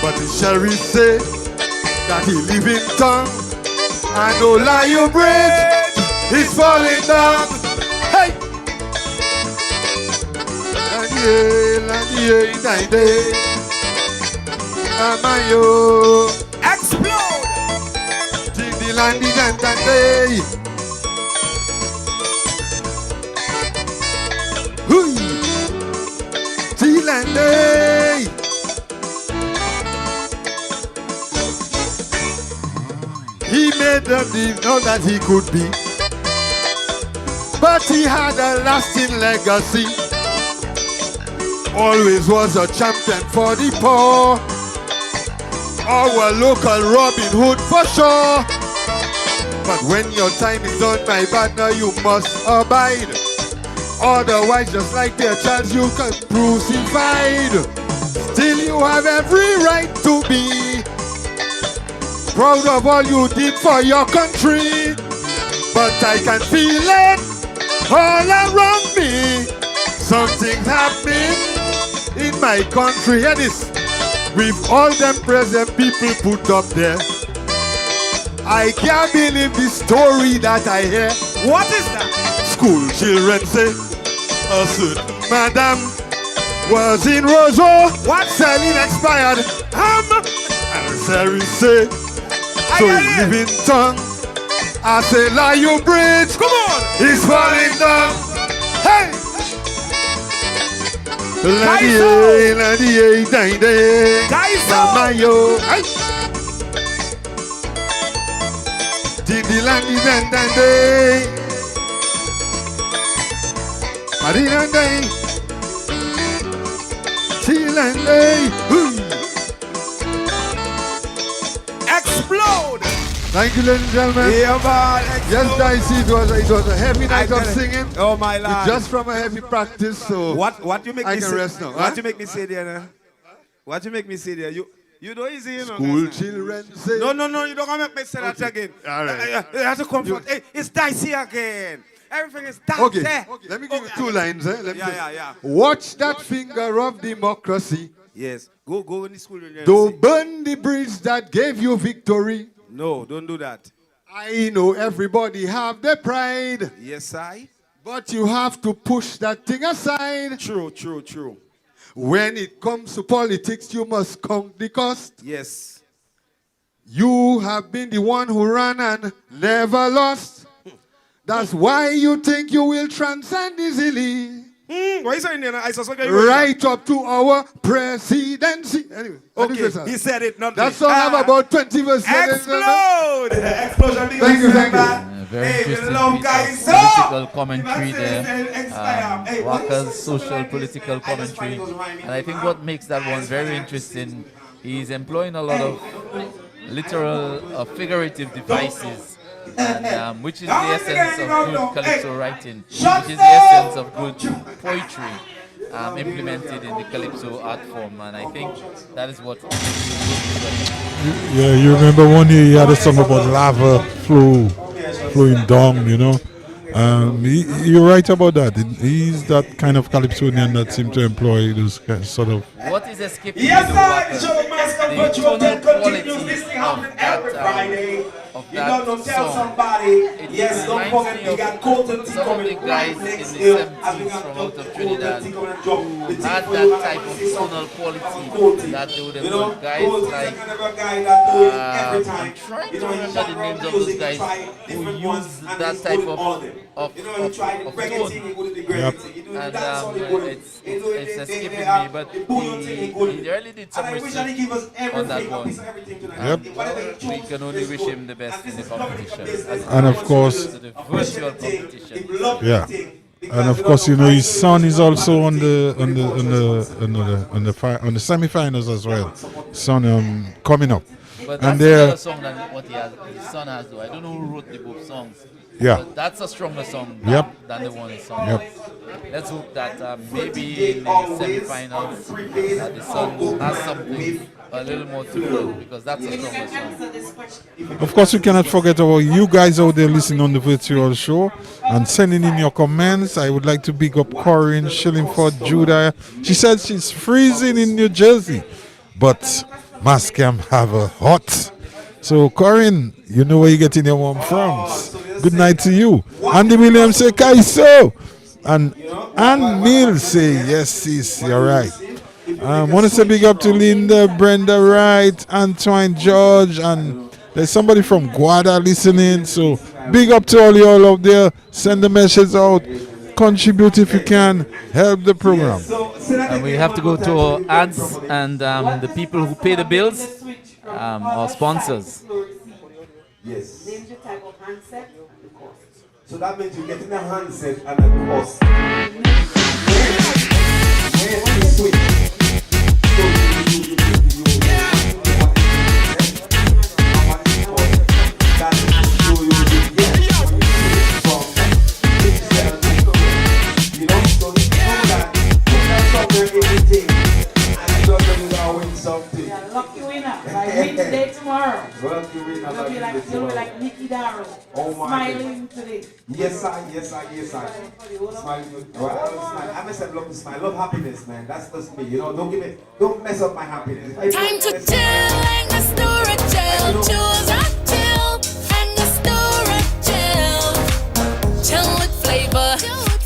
But the sheriff say that he live in town, and no Lion Bridge is falling down. Hey! Amayo explode! Dindi landi dantande. Hui! Tilande. He made the deal, know that he could be, but he had a lasting legacy. Always was a champion for the poor. Our local Robin Hood for sure. But when your time is done, my partner, you must abide. Otherwise, just like their child, you can crucified. Still, you have every right to be proud of all you did for your country. But I can feel it all around me. Something's happening in my country. Hear this. With all them present people put up there, I can't believe the story that I hear. What is that? School children say a certain madam was in Roseau, what selling expired ham. And Sari say, so you live in town. I say, Lion Bridge, come on, it's falling down. Hey! Ladiye, ladiye, daide, Mayo, ay. Didi landi dande, Marina day, Chilande, explode. Thank you, ladies and gentlemen. Yeah, man, yes, Dicey, it was a heavy night of singing. Oh my Lord! Just from a heavy practice, so what you make I me can say? rest now. What you make me say there? Now? What you make me say there? You do easy, you know. School children say. No, you don't make me say that again. All right. You have to comfort. Hey, it's Dicey again. Everything is Dicey. Okay. Let me give you two lines. Yeah. Watch that finger of democracy. Yes. Go in the school. Don't burn the bridge that gave you victory. No, don't do that. I know everybody have their pride. Yes, I. But you have to push that thing aside. True. When it comes to politics, you must count the cost. Yes. You have been the one who ran and never lost. That's why you think you will transcend easily. What is saying there? Right up to our presidency. Anyway, okay, he said it, not that song have about 20 verses. Explode! Explosion. Thank you. Very interesting piece of political commentary there. Walker's social political commentary. And I think what makes that one very interesting, he's employing a lot of literal, figurative devices. And, which is the essence of good calypso writing, which is the essence of good poetry. implemented in the Calypso art form, and I think that is what. Yeah, you remember one year he had a song about lava flowing down, you know. You're right about that. He's that kind of Calypsonian that seems to employ those sort of. What is escaping the tonal quality of that song. It reminds me of some of the guys in the 70s from out of Trinidad had that type of tonal quality that they would have got guys like I'm trying to remember the names of those guys who use that type of tone. Yep. And it's escaping me, but he really did some research on that one. Yep. We can only wish him the best in the competition. And of course, the virtual competition. Yeah. And of course, you know, his son is also on the semi-finals as well. Son coming up. But and that's another song than what his son has, though. I don't know who wrote the both songs. Yeah. But that's a stronger song than the one his son. Yep. Let's hope that maybe in the semi-finals that the son has something a little more to do, because that's a stronger song. Of course, we cannot forget about you guys out there listening on the virtual show and sending in your comments. I would like to big up Corinne Shillingford Judah. She said she's freezing in New Jersey, but MasCamp have a hot. So Corinne, you know where you're getting your warm from. Good night to you. Andy Williams say Kaiso. And Ann Mills say yes, sis, you're right. I want to say big up to Linda, Brenda Wright, Antoine George, and there's somebody from Guada listening. So big up to all y'all out there. Send the message out. Contribute if you can. Help the program. And we have to go to our ads and the people who pay the bills, our sponsors. Yes. Name the type of handset and the cost. So that means you're getting a handset and a cost. When you switch, tomorrow. You'll be like Nicky Darrow. Smiling today. Yes, I. Smiling. I must have love to smile. Love happiness, man. That's just me. You know, don't mess up my happiness. Time to chill and the story chill. Choose a chill and the story chill. Chill with flavor.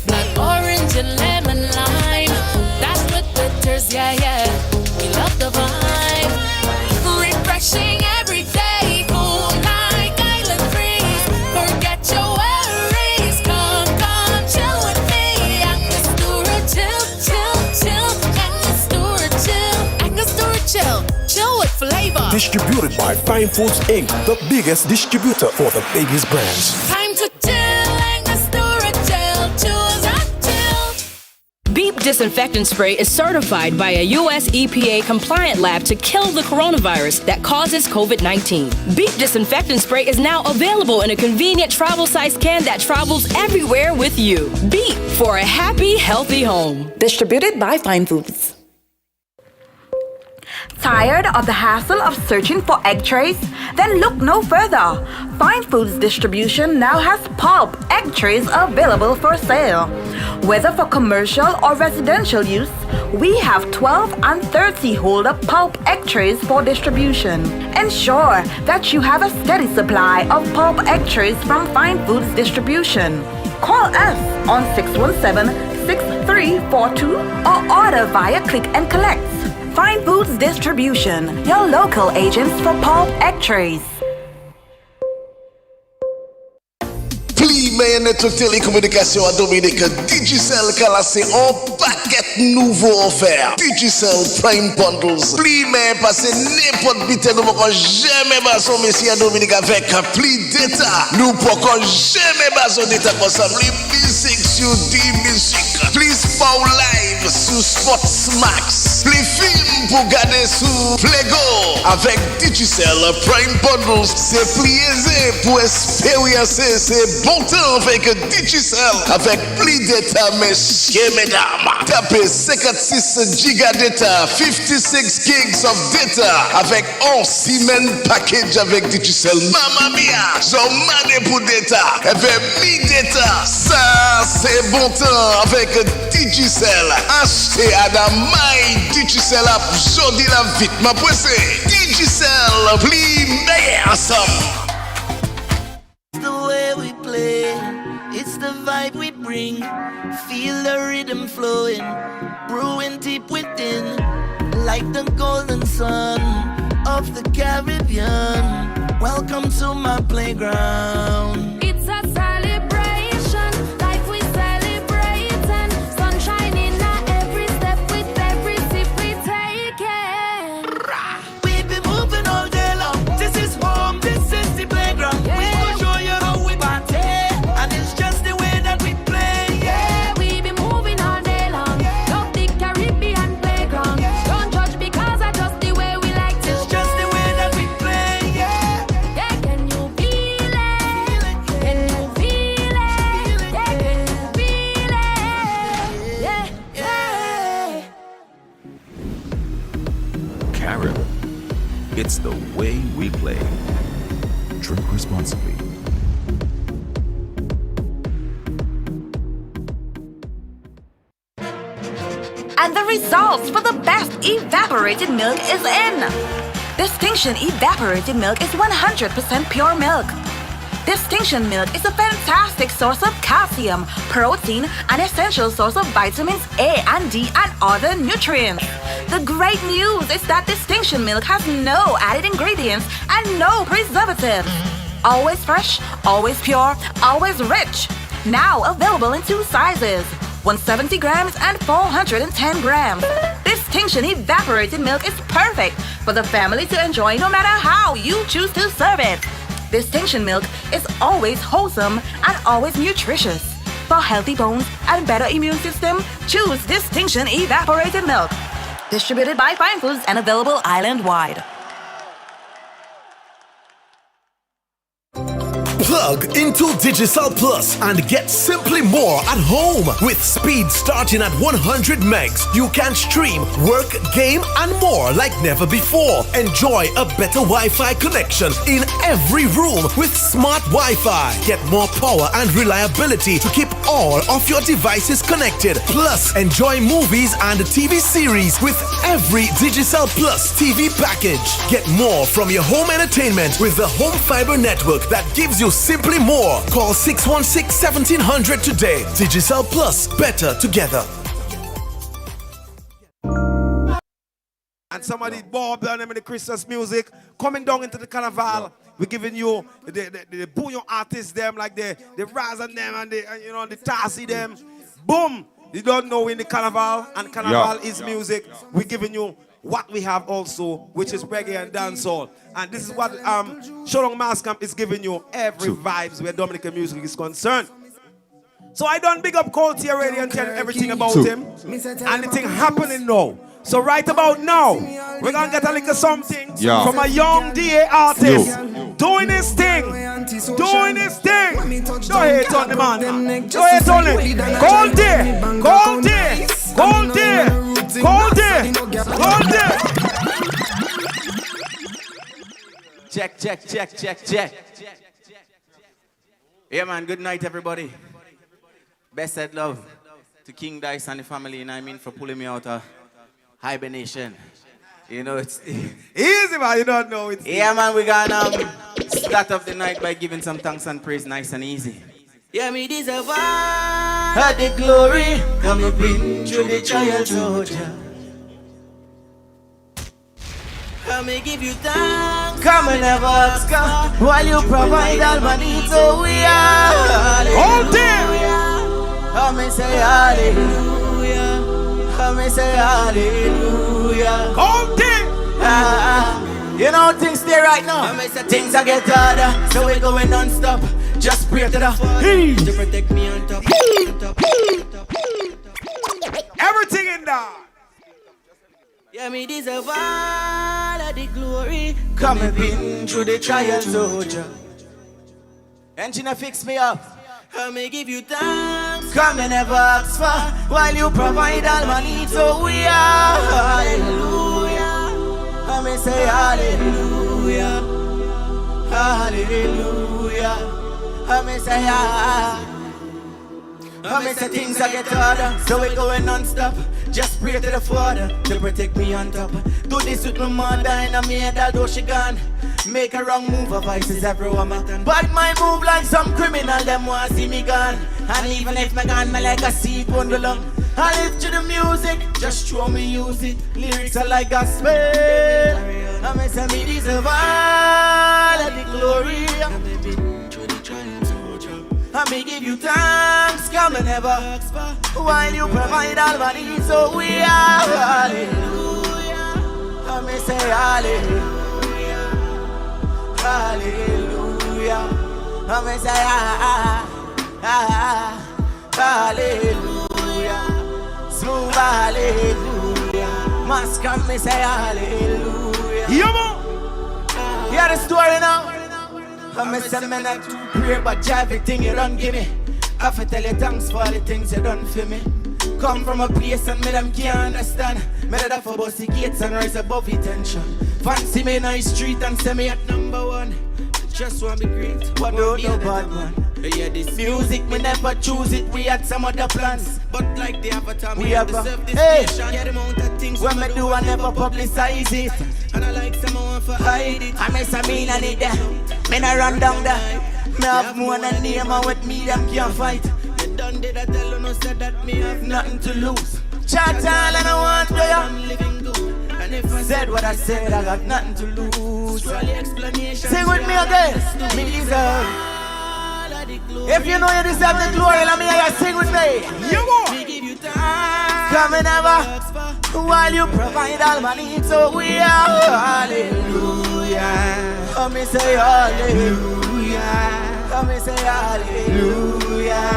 Not orange and lemon lime. That's what bitters, yeah. We love the vibe. Refreshing every day, cool like island breeze. Forget your worries, come chill with me. Angostura chill. Angostura chill with flavor. Distributed by Fine Foods Inc., the biggest distributor for the biggest brands. Time to chill, Angostura chill. Choose a chill. Beep disinfectant spray is certified by a U.S. EPA compliant lab to kill the coronavirus that causes COVID-19. Beep disinfectant spray is now available in a convenient travel-sized can that travels everywhere with you. Beep for a happy, healthy home. Distributed by Fine Foods. Tired of the hassle of searching for egg trays? Then look no further. Fine Foods Distribution now has pulp egg trays available for sale. Whether for commercial or residential use, we have 12 and 30 hold-up pulp egg trays for distribution. Ensure that you have a steady supply of pulp egg trays from Fine Foods Distribution. Call us on 617-6342 or order via Click and Collect. Fine Foods Distribution, your local agents for pulp egg trays. Pli net télécommunication à Dominique, Digicel Kalassé en paquet nouveau offert. Digicel Prime Bundles. Pli mais passez n'importe bité nous pouvons jamais baser monsieur Dominique avec pli d'état. Nous pouvons jamais baser d'état comme ça. Pli musique sur D-Music. Please for live sur Sports Max. Max. Les films pour garder sous Plego. Avec Digicel Prime Bundles, c'est plié pour expériencer ces bons temps avec Digicel. Avec plus d'état, messieurs, mesdames. Tapez 56 giga data, 56 gigs of data. Avec 11 semaines package avec Digicel. Mamma mia, j'en mané pour data. Avec mi data, ça c'est bon temps avec Digicel. Achetez à la maille Digicel app, jodi la vite, ma pressé. Digicel, plus meilleur ensemble. It's the way we play, it's the vibe we bring. Feel the rhythm flowing, brewing deep within. Like the golden sun of the Caribbean. Welcome to my playground. It's a celebration, like we celebrating. Sunshine in every step with every sip we taking. We be moving all day long. This is home, this is the playground. We gon' show you how we party, and it's just the way that we play. Yeah, we be moving all day long. Love the Caribbean playground. Don't judge because I just the way we like to. It's just the way that we play. Yeah. Yeah, can you feel it? Can you feel it? Yeah, can you feel it? Yeah, yeah. Carib. It's the way we play. Drink responsibly. And the results for the best evaporated milk is in. Distinction evaporated milk is 100% pure milk. Distinction milk is a fantastic source of calcium, protein, and essential source of vitamins A and D and other nutrients. The great news is that Distinction milk has no added ingredients and no preservatives. Always fresh, always pure, always rich. Now available in 2 sizes, 170 grams and 410 grams. Distinction evaporated milk is perfect for the family to enjoy no matter how you choose to serve it. Distinction milk is always wholesome and always nutritious. For healthy bones and better immune system, choose Distinction evaporated milk. Distributed by Fine Foods and available island-wide. Plug into Digicel Plus and get simply more at home. With speed starting at 100 megs, you can stream, work, game, and more like never before. Enjoy a better Wi-Fi connection in every room with smart Wi-Fi. Get more power and reliability to keep all of your devices connected. Plus, enjoy movies and TV series with every Digicel Plus TV package. Get more from your home entertainment with the Home Fiber network that gives you simply more. Call 616-1700 today. Digicel Plus, better together. And somebody bob down them in the Christmas music. Coming down into the carnival, we're giving you the bouillon artists them, like the Raz and them and the Tassi them. Boom! You don't know in the carnival, and carnival is music. We're giving you what we have also, which is reggae and dancehall. And this is what Showdown Mas Camp is giving you every vibes where Dominican music is concerned. So I done big up Colt already and tell you everything about him. And the thing happening now. So right about now, we're gonna get a little something from a young DA artist. Doing his thing. Doing his thing. Don't hate on the man. Don't hate on it. Cold day. Cold day. Cold day. Cold day. Cold day. Check. Yeah, man, good night, everybody. Best said love to King Dice and the family, and I mean for pulling me out of hibernation. You know, it's easy, man. You don't know it's yeah, man, we gonna start off the night by giving some thanks and praise, nice and easy. Yeah, me deserve all the glory. Come up in through the trial, Georgia. Come and give you thanks. Come and never ask while you provide all my needs. So we are. All day. Come and say hallelujah. Come and say hallelujah. All day. You know things stay right now. Things are get harder, so we're going non-stop. Just pray to the He to protect me on top. Everything in there. Yeah, me deserve all of the glory. Come and been through the trials, soldier. Engineer, fix me up. I may give you thanks. Come and never ask for while you provide all my needs. So we are hallelujah. I may say hallelujah. Hallelujah. I may say I may say things I get harder, so we going non-stop. Just pray to the Father to protect me on top. Do this with my mother and I made although she gone. Make a wrong move, her voices everyone matter. But my move like some criminal, them want see me gone. And even if my gone, me like a seed won't belong. I live to the music, just show me use it. Lyrics are like gospel. I may say me deserve all of the glory. I may give you thanks, come and never ask for while you provide all my needs. So we are hallelujah. I may say hallelujah. Hallelujah. I may say hallelujah. Smooth hallelujah. MasCamp me say hallelujah. Hear the story now. I'm a man to pray, but everything you done give me. I have to tell you thanks for all the things you done for me. Come from a place and me them can't understand. Me that for bust the gates and rise above the tension. Fancy me in the street and say me at number one. Just want to be great, but don't no bad man. Yeah, this music, me never choose it. We had some other plans, but like the avatar, we have to serve this nation. Yeah, the amount of things when me do, I never publicize it. And I like someone for hide it. I miss a mean and it there. Me not run down there. Me have more than name and with me them can't fight. Me done did I tell you no said that me have nothing to lose. Chat all and I want to I'm living good. And if I said what I said, I got nothing to lose. Sing with me again. Me deserve. If you know you deserve the glory, let me hear you sing with me. You go. Come and never while you provide all my needs. So we are hallelujah. Come and say hallelujah. Come and say hallelujah.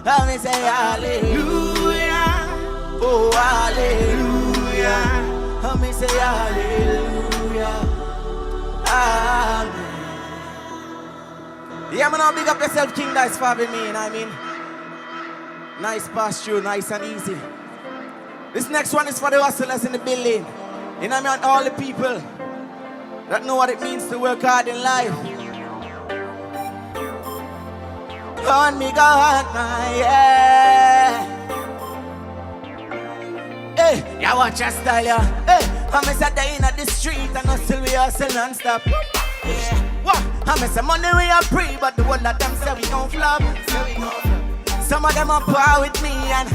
Come and say hallelujah. Oh hallelujah. Come and say hallelujah. Amen. Yeah, man, big up yourself, King Dice, for having me, I mean. Nice pass through, nice and easy. This next one is for the hustlers in the building. You know, I mean, all the people that know what it means to work hard in life. On me, God, yeah. Hey, yeah, watch your style, yeah. Hey, I'm a day in the street and hustle, we hustle non-stop. Yeah. What? I miss some money we are free, but the one of them say we gon' flop. Some of them are power with me and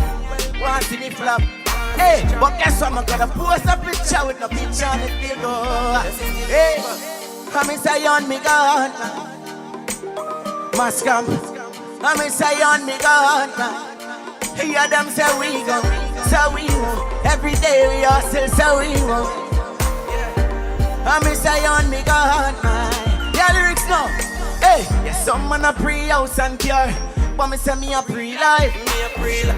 want to see me flop. Hey, but guess what? I'm gonna post a picture with no picture on it, they go. Hey, I miss a on me gone. MasCamp, I miss a on me gone. Hear them say we gon', so we won't. Every day we hustle, so we won't. I miss a on me gone. Yeah, lyrics now. Hey, yeah, some man a pre-house and car, but me say me a pre-life.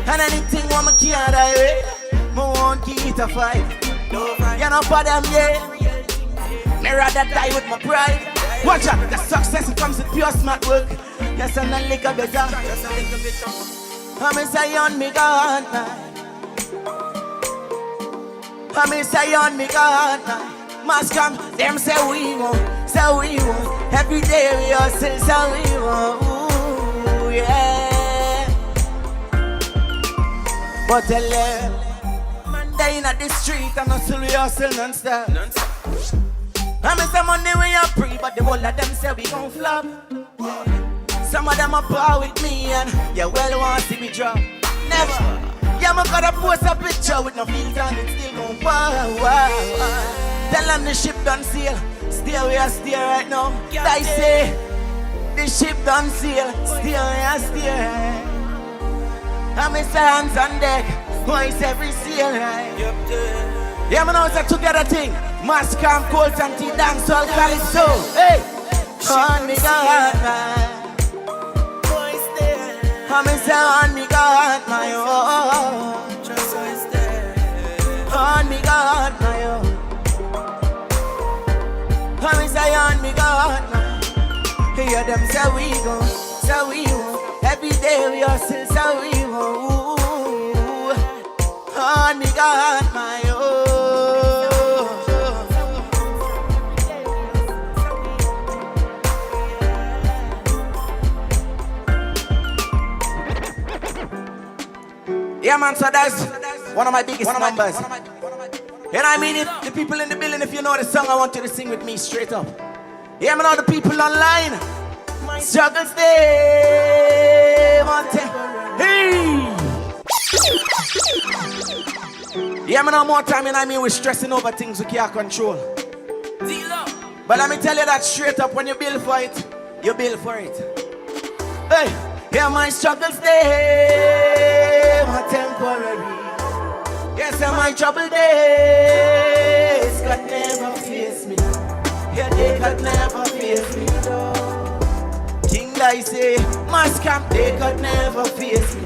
And anything what me can't die with, me won't keep it a fight. You know for them, yeah. Me rather die with my pride. Watch out, the success comes with pure smart work. Yes, and a little better. I me say on me gone. I me say on me gone. MasCamp, them say we won't. So we won't. Every day we hustle, so we won't. Ooh, yeah. But tell them, Monday in the street and hustle, we hustle non-stop. I miss some money we are free, but the whole of them say we gon' flop. Some of them are power with me and yeah, well want to see me drop. Never. Yeah, I'm gonna post a picture with no filter and it still gon' wow. Tell them the ship done sail. Stay where I stay right now. I say the ship done sail. Stay where I stay. I miss hands on deck. Voice every sail right. Yeah, man, now it's a together thing. MasCamp, Colt and T Dancehall Calypso. Hey, on me God, man. I miss on me God, my oh. On me God, my own. When we say on me God, man. Hear them say we go, say we go. Every day we hustle, say we go. On me God, my own. Yeah, man, so that's one of my biggest numbers. And I mean it, the people in the building, if you know the song, I want you to sing with me straight up. Yeah, man, all the people online. Struggles day, hey. Yeah, man, no more time, and I mean we're stressing over things we can't control. But let me tell you that straight up, when you build for it, you build for it. Hey, yeah, my struggles day, my temporary. Yes, and my trouble days God never face me. Yeah, they could never face me. King I say, MasCamp, they could never face me.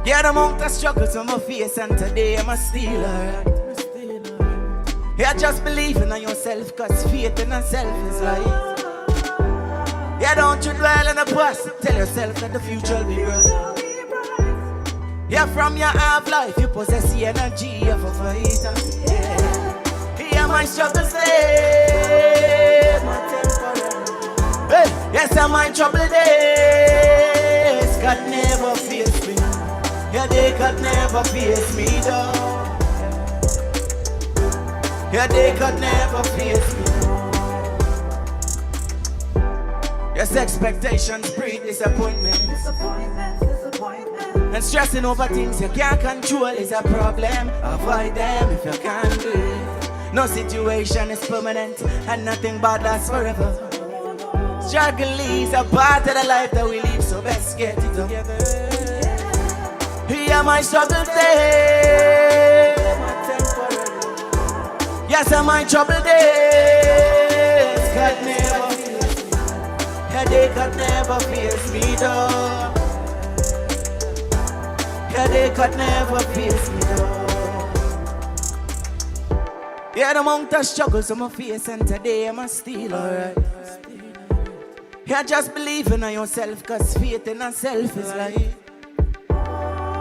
Yeah, the amount of struggles on my face, and today I'm still alright. Yeah, just believe in yourself, cause faith in yourself is life. Yeah, don't you dwell in the past, tell yourself that the future will be bright. Yeah, from your half life, you possess the energy of a fighter. Yeah, my struggles day, my temporary. Hey, yes, and my trouble days God never face me. Yeah, they could never face me, though. Yeah, they could never face me. Yes, expectations breed disappointment. And stressing over things you can't control is a problem. Avoid them if you can't do it. No situation is permanent and nothing bad lasts forever. Struggle is a part of the life that we live, so best get it together. Here my struggle day, yes, and my trouble days God never fears me. Yeah, they could never face me, though. Yeah, they could never face me, though. Yeah, the amount of struggles on my face, and today I'm still alright. Yeah, just believe in yourself, cause faith in yourself is life.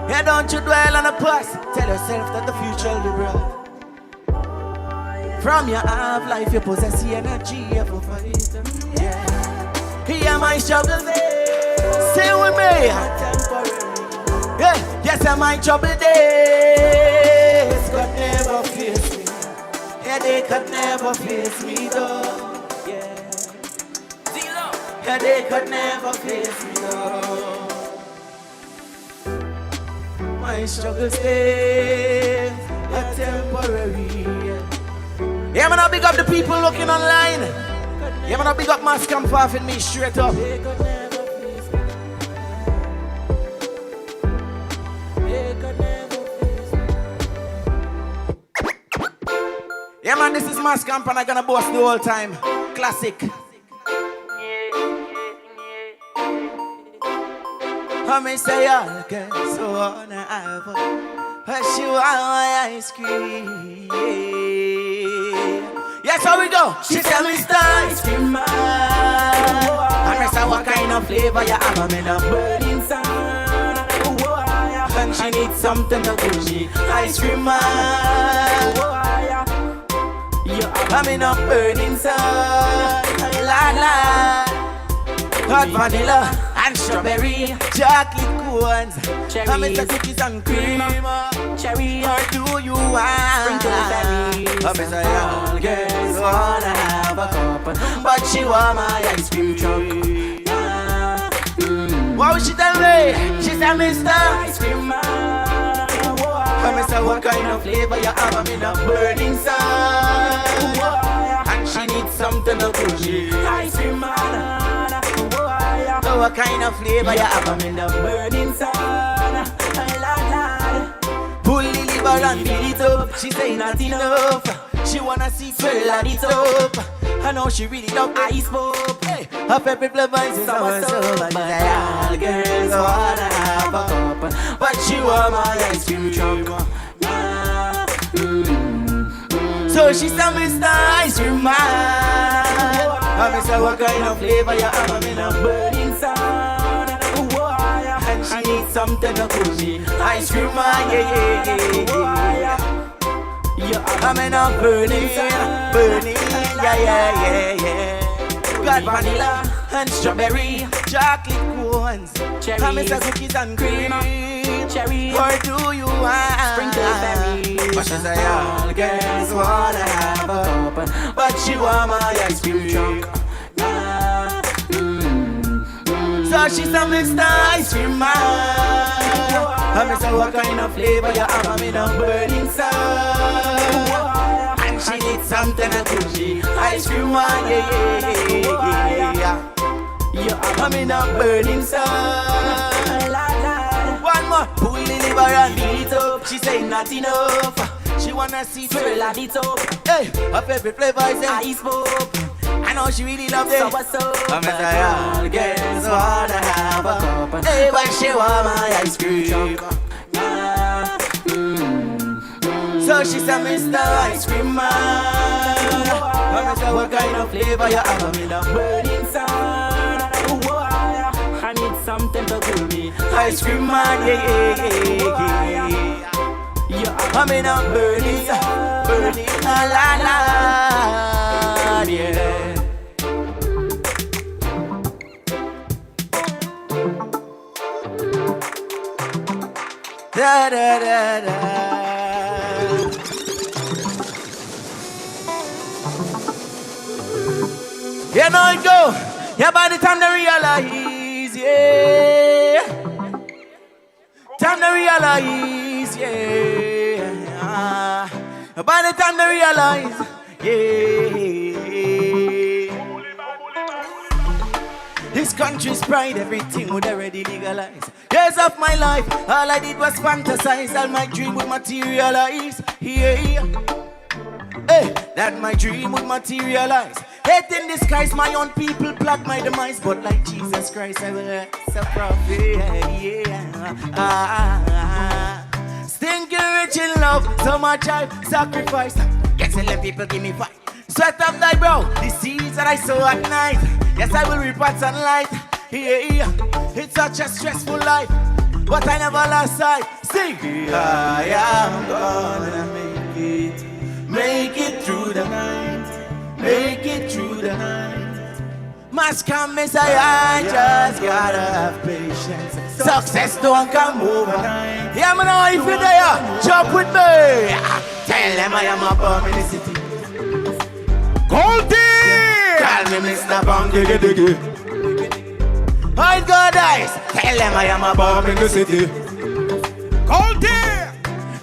Yeah, don't you dwell on the past, tell yourself that the future will be bright. From your half life, you possess the energy of a fighter. Yeah, here my struggles, say with me. Yeah, yes, and my trouble days could never face me. Yeah, they could never face me, though. Yeah, they could never face me, though. My struggles days are temporary. Yeah, man, I big up the people looking online. Yeah, man, I big up MasCamp for having me straight up. Yeah, man, this is MasCamp and I'm gonna boast the whole time. Classic. I may say all girls so wanna have a she want my ice cream. Yes, how we go? She tell me Mr. Ice Cream Man. I say what kind of flavor you have? I'm in a burning sun. And she needs something to do. She ice cream man. I'm in a burning sun. La la. Hot vanilla and strawberry, chocolate cones, I'm in the cookies and cream. Cherry, or do you want? I'm in the young girls wanna have a cup, but she want my ice cream truck. What would she tell me? She said, Mr. Ice Cream Man. I said, what kind of flavor you have? I'm in a burning sun. And she needs something to push it. Ice Cream Man. So what kind of flavor you have? I'm in the burning sun. Pull the liver and beat it up. She say not enough. She wanna see swirl at it up. I know she really love ice pop. Hey, her favorite flavor is our soul. But all girls wanna have a cup, but you are my ice cream truck. So she said, Mr. Ice Cream Man, I said, what kind of flavor you have? I'm in a burning sun, and she needs something to cool me. Ice Cream Man, yeah. I'm in a burning, yeah. Got vanilla and strawberry, chocolate cones, cherries, cookies and cream, cherry. Or do you want sprinkle berry? But she say all girls wanna have a cup, but you are my ice cream truck. So she said, Mr. Ice Cream Man, I said, what kind of flavor you have? I'm in a burning sun, and she needs something to cool she. Ice Cream Man, yeah. I'm in a burning sun. One more, pull the liver and beat it up. She say not enough. She wanna see swirl at the top. Hey, her favorite flavor is ice pop. I know she really loves it. I'm say all girls wanna have a cup, hey, but she want my ice cream. So she said, Mr. Ice Cream Man, I say, what kind of flavor you have? I'm in a burning sun. I need something to cool me. Ice Cream Man, yeah. I'm in a burning, la, yeah. Da. You know it go. Yeah, by the time they realize, yeah. Time they realize, yeah. By the time they realize, yeah. This country's pride, everything would already legalize. Years of my life, all I did was fantasize. All my dream would materialize, yeah. Hey, that my dream would materialize. Hate in disguise, my own people plot my demise. But like Jesus Christ, I will act a prophet, yeah. Stinking rich in love, so much I've sacrificed. Yes, I let people give me fight. Sweat up thy brow, the seeds that I sow at night. Yes, I will reap at sunlight, yeah. It's such a stressful life, but I never lost sight. Sing, I am gonna make it through the night, make it through the night. MasCamp Messiah, I just gotta have patience. Success don't come overnight. Yeah, man, know if you're there, jump with me. Tell them I am a bomb in the city. Goldie! Call me Mr. Bomb Diggy Diggy. I got eyes. Tell them I am a bomb in the city. Goldie!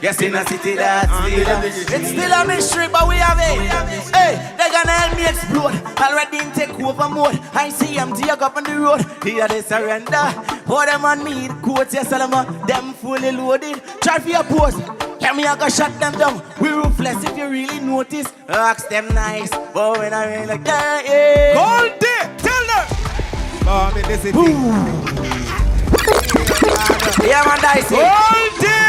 Yes, in a city that's still, it's still a mystery, but we have it. Hey, they're gonna help me explode. Already in take over mode. I see them dig up on the road. Here they surrender. All them on me, the quotes, yes, them fully loaded. Try for your pose. Hear me, I go shut them down. We ruthless if you really notice. Ask them nice, but when I mean like that, yeah. All day, tell them. Bomb in the city. Yeah, man, Dicey. All day.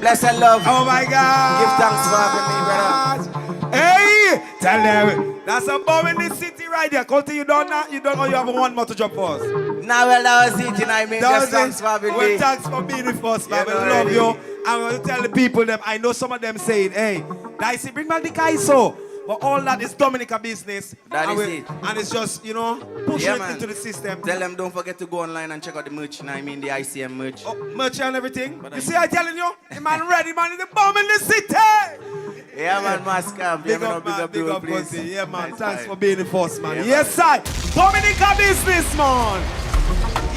Bless and love. Oh my God. Give thanks for having me, brother. Hey, tell them. That's a bomb in the city right there. Coulter, you don't know you have one more to jump for us. Nah, well, that was it, I mean, just thanks for having me. Well, thanks for being with us, man. We love you. I'm going to tell the people them. I know some of them saying, hey, Dicey, bring back the guy so. But all that is Dominica business. That is it. And it's just, pushing it into the system. Tell them don't forget to go online and check out the merch. I mean the ICM merch. Oh, merch and everything. But you see I telling you? The man ready, man, in the bomb in the city. Yeah, man, MasCamp. Big up, please. Yeah, man. Nice. Thanks for being the first, man. Yeah, yes, sir. Dominica business, man.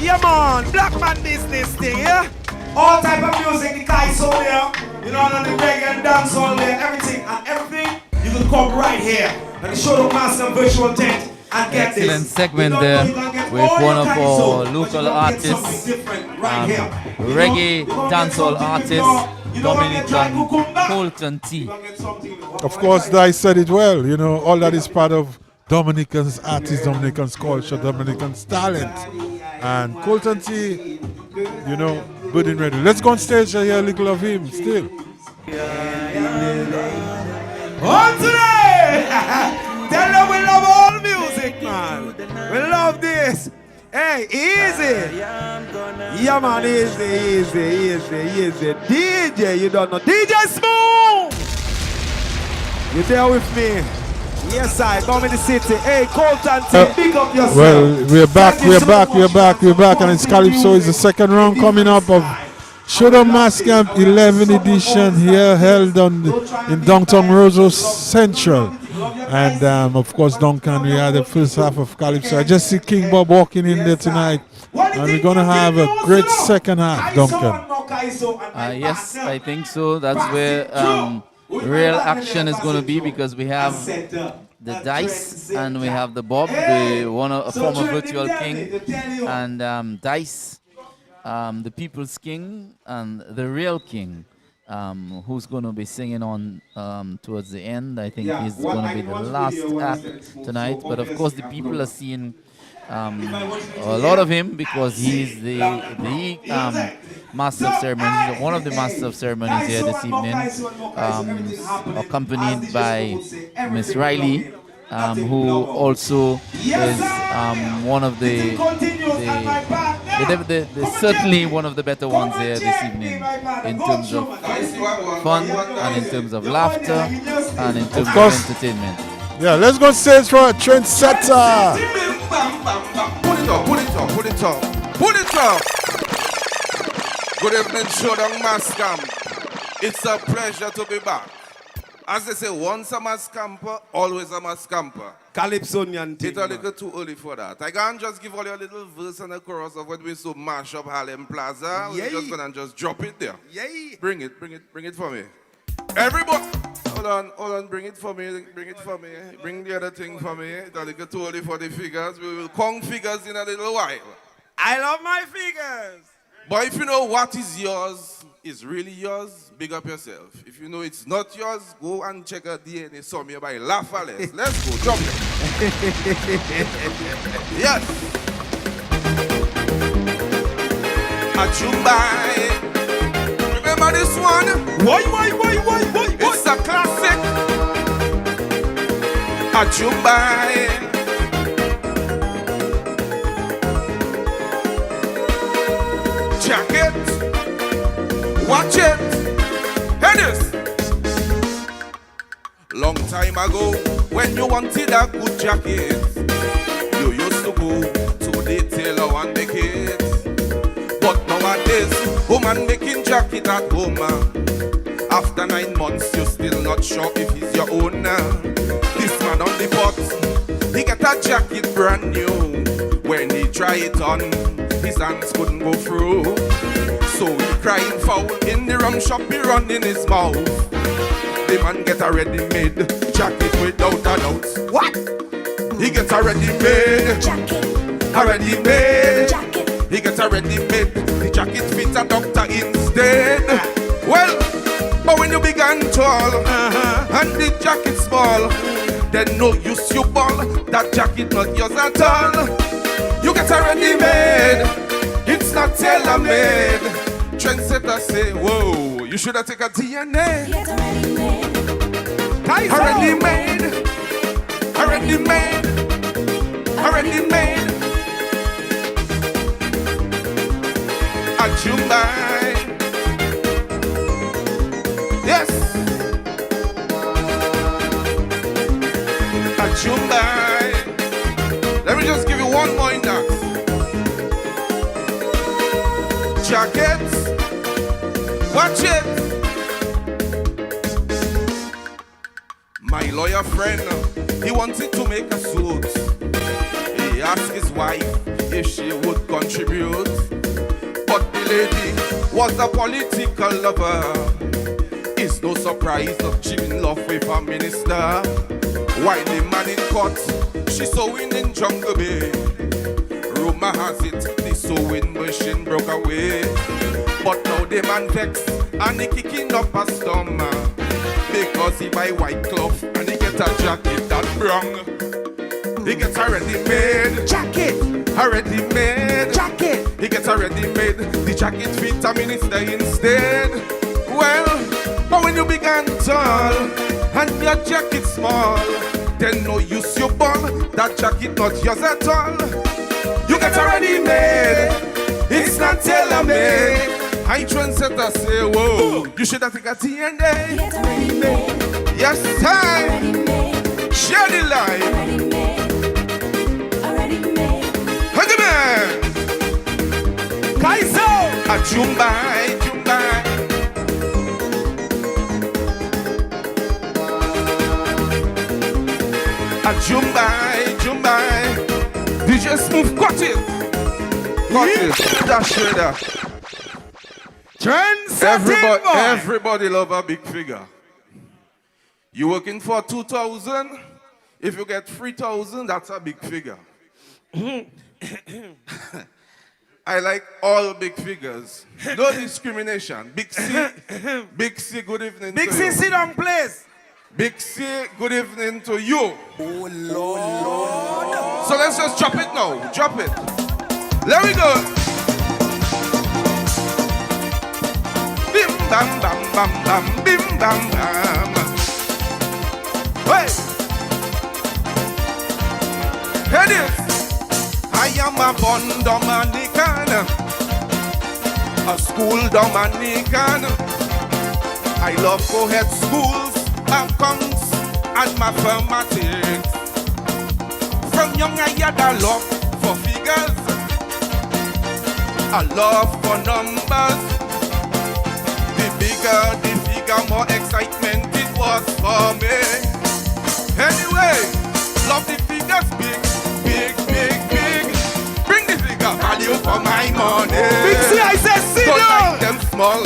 Yeah, man. Black man business thing, yeah? All type of music, the guys over there. You know, on the reggae and dance all there, everything. And everything. You can come right here and the Showdown MasCamp virtual tent and get this. Excellent segment there with one of our local artists, reggae dancehall artist, Dominican Colton T. Of course, I said it well. All that is part of Dominican's artists, Dominican's culture, Dominican's talent. And Colton T, Good and ready. Let's go on stage and hear a little of him still. On today! Tell them we love all music, man. We love this. Hey, easy. Yeah, man, easy. DJ, you don't know. DJ Smooth! You there with me? Yes, I come in the city. Hey, Colton, big up yourself. Well, we're back, and it's Calypso. It's the second round coming up of Showdown Mas Camp 11 edition here held in downtown Roseau Central. And of course, Duncan, we had the first half of Calypso. I just see King Bob walking in there tonight. And we're going to have a great second half, Duncan. Yes, I think so. That's where real action is going to be, because we have the Dice and we have the Bob, a former virtual king, and Dice, the people's king, and the real king, who's going to be singing on towards the end. I think he's going to be the last act tonight. But of course, the people are seeing a lot of him, because he's the master of ceremonies, one of the masters of ceremonies here this evening, accompanied by Miss Riley, who also is one of the certainly one of the better ones here this evening, in terms of fun and in terms of laughter and in terms of entertainment. Yeah, let's go stage for a trendsetter. Put it up. Good evening, Showdown Mas Camp. It's a pleasure to be back. As they say, once a Mas Camper, always a Mas Camper. Calypsonian thing. It's a little too early for that. I can't just give all you a little verse and a chorus of what we so mash up Harlem Plaza. We're just gonna just drop it there. Yay. Bring it for me. Everybody, hold on, bring it for me. Bring the other thing for me. It's a little too early for the figures. We will count figures in a little while. I love my figures. But if you know what is yours is really yours, big up yourself. If you know it's not yours, go and check a DNA somewhere by Lafales. Let's go, jump it. Yes. Achumbai. Remember this one? Why? It's a classic. Achumbai. Jacket, watch it, hear this. Long time ago, when you wanted a good jacket, you used to go to the tailor and make it. But nowadays, woman making jacket at home. After 9 months, you're still not sure if it's your own. This man on the pot, he get a jacket brand new. When he try it on, his hands couldn't go through. So he crying foul in the rum shop, he run in his mouth. The man get a ready-made jacket without a doubt. What? He gets a ready-made jacket. A ready-made jacket. He gets a ready-made. The jacket fits a doctor instead. Well, but when you began tall and the jacket small, then no use you ball. That jacket not yours at all. You get a ready-made, it's not tailor-made. Trendsetter say, whoa, you should have taken a DNA. Get a ready-made. A ready-made. A ready-made. A ready-made. A Jumbai. Yes. A Jumbai. Let me just give you one more index. Jackets, watch it. My lawyer friend, he wanted to make a suit. He asked his wife if she would contribute. But the lady was a political lover. It's no surprise that she in love with a minister. While the man in court, she's sewing in Jungle Bay. Rumor has it, the sewing machine broke away. But now the man vexed and he kicking up a storm, because he buy white cloth and he get a jacket that brown. He gets a ready-made jacket. A ready-made jacket. He gets a ready-made. The jacket fits a minister instead. Well, but when you big and tall and your jacket small, then no use your ball. That jacket not yours at all. You get a ready-made. It's not tailor-made. I trendsetter say, whoa, you should have taken a TNA. Yes, time. Share the life. Huggy Kaiso. A Jumbai. A Jumbai. DJ Smooth, cut it. Dash it up. Everybody love a big figure. You working for 2,000? If you get 3,000, that's a big figure. I like all big figures. No discrimination. Big C, good evening Big to C, you. sit down, please. Big C, good evening to you. Oh, Lord. So let's just drop it now. Drop it. There we go. Bim bam bam bam bam bim bam bam. Hey, hear this. I am a born Dominican, a school Dominican. I love co-ed schools, accounts, and mathematics. From young I had a love for figures, a love for numbers. The figure, more excitement it was for me. Anyway, love the figures big. Bring the figure, value for my money. Big C, I said sit Don't down. like them small.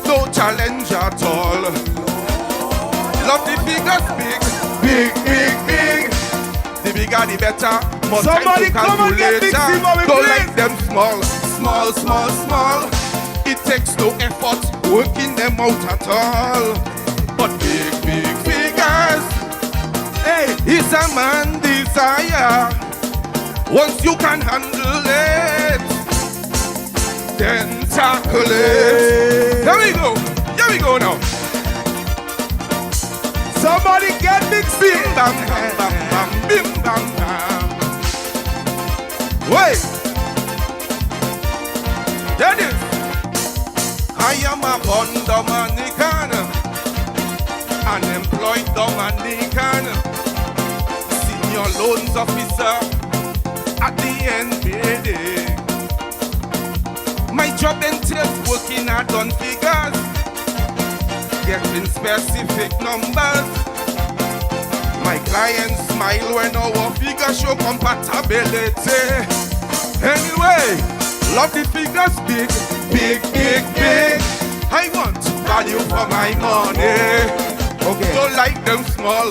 No challenge at all. Love the figures big. The bigger the better. More Somebody time to come and get Big C, mommy, Don't please. like them small. It takes no effort working them out at all. But big figures, hey, it's a man desire. Once you can handle it, then tackle it. Here we go now. Somebody get Big C. Bim bam bam bam bim bam bam. Wait. That is. I am a born Dominican, unemployed Dominican, senior loans officer at the NBD. My job entails working hard on figures, getting specific numbers. My clients smile when our figures show compatibility. Anyway, love the figures big. I want value for my money. Okay. Don't like them small.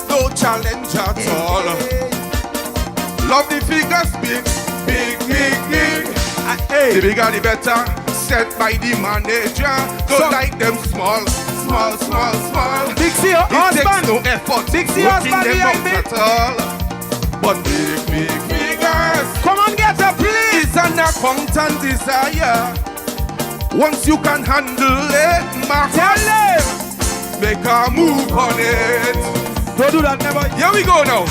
No challenge at all. Love the figures big. The bigger the better. Set by the manager. Don't like them small. Big C, It husband. takes no effort. Big C, working husband, them out behind me. at all. But big figures. Come on, get up, please. It's an accountant desire. Once you can handle it, Tell them. make a move on it. Don't do that, never. Here we go now.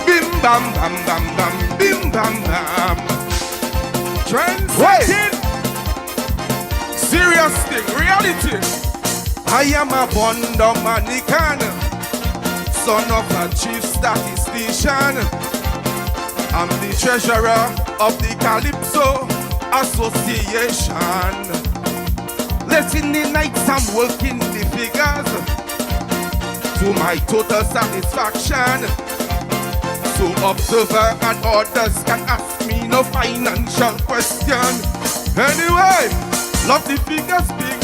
Bim bam bam bam bam bim bam bam. Trendsetting. Serious thing, reality. I am a born Dominican, son of a chief statistician. I'm the treasurer of the Calypso Association. Late in the nights I'm working the figures to my total satisfaction. So observer and others can ask me no financial question. Anyway, love the figures big.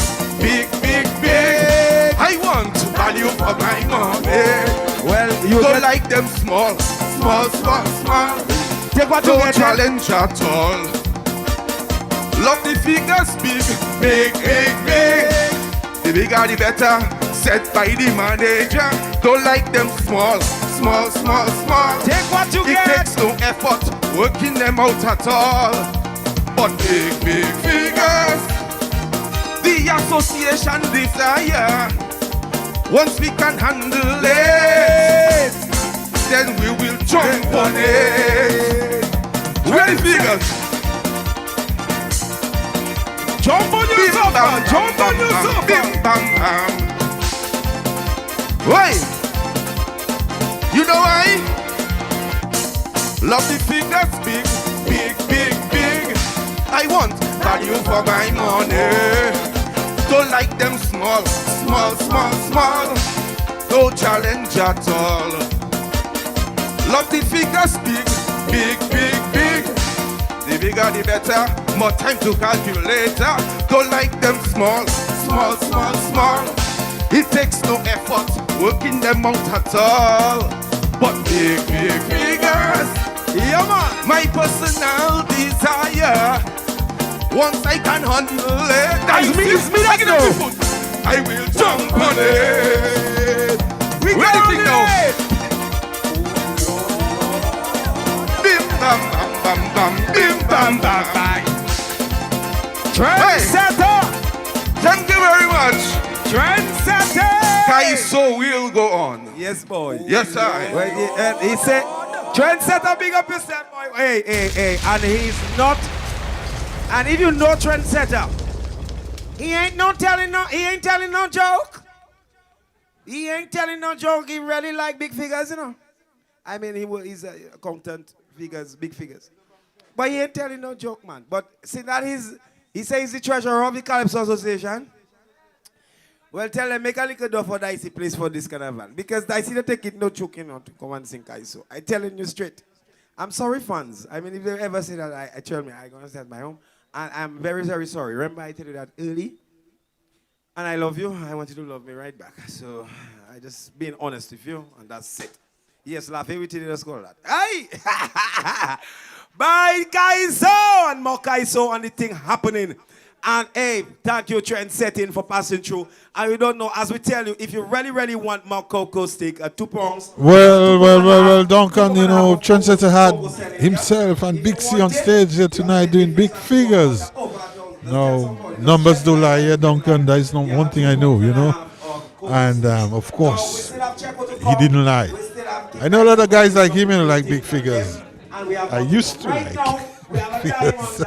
I want value for my money. Well, you don't like them small. Take what you Don't get. challenge at all. Love the figures big. The The bigger the better, set by the manager. Don't like them small. Take what you it get. It takes no effort, working them out at all. But big figures, the association desire. Once we can handle it, then we will jump on it. Ready figures? Jump on your sofa, jump on your sofa. Bim bam bam. Why? You know why? Love the figures big. I want value for my money. Don't like them small. No challenge at all. Love the figures big. The bigger the better, more time to calculate. Don't like them small. It takes no effort, working them out at all. But big figures, yeah man, my personal desire. Once I can handle it, I will jump on it. We got it now. Bim bam bam, bim bam bam bam. Trendsetter. Thank you very much. Trendsetter. Kaiso will go on. Yes, boy. Yes, sir. He said, Trendsetter, big up yourself, boy. Hey. And he's not. And if you know Trendsetter, he ain't telling no joke. He ain't telling no joke. He really like big figures, you know. I mean, he's a accountant, figures, big figures. But he ain't telling no joke, man. But see that he says he's the treasurer of the Calypso Association. Well, tell him, make a little door for Dicey, please, for this carnival. Because Dicey don't take it no joke, you know, to come and sing Kaiso. I telling you straight. I'm sorry, fans. I mean, if they ever say that, I tell me, I'm going to stay at my home. And I'm very, very sorry. Remember, I told you that early. And I love you. I want you to love me right back. So, I just being honest with you, and that's it. Yes, laugh everything in the school. That. Aye! Bye, Kaiso! And more Kaiso and the thing happening. And hey, thank you, Trendsetting, for passing through. And we don't know, as we tell you, if you really want more cocoa stick, 2 pounds. Well, Duncan, you know, Trendsetter had himself and Big C on stage here tonight doing big figures. No, numbers don't lie here, Duncan. That is not one thing I know, you know. And of course, he didn't lie. I know a lot of guys like him, you know, like big figures. I used to like figures.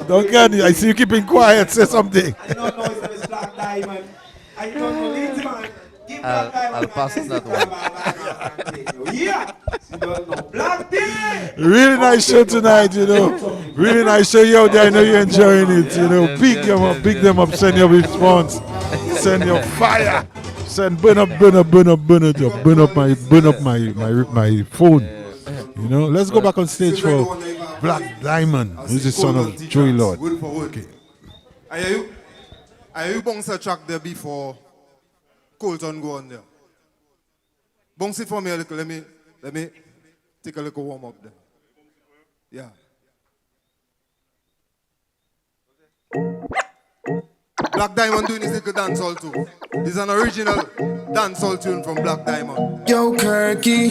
Duncan, I see you keeping quiet. Say something. I'll pass that one. Really nice show tonight, you know. Really nice show you out there. I know you're enjoying it, you know. Pick them up, send your response, send your fire, send burn up my phone. You know, let's go back on stage for Black Diamond, who's the son of Joey Lord. Okay. Are you bounce a track there before Colton go on there? Bounce it for me a little. Let me take a little warm up there. Yeah. Black Diamond doing his little dancehall too. This is an original dancehall tune from Black Diamond. Yo, Kirky,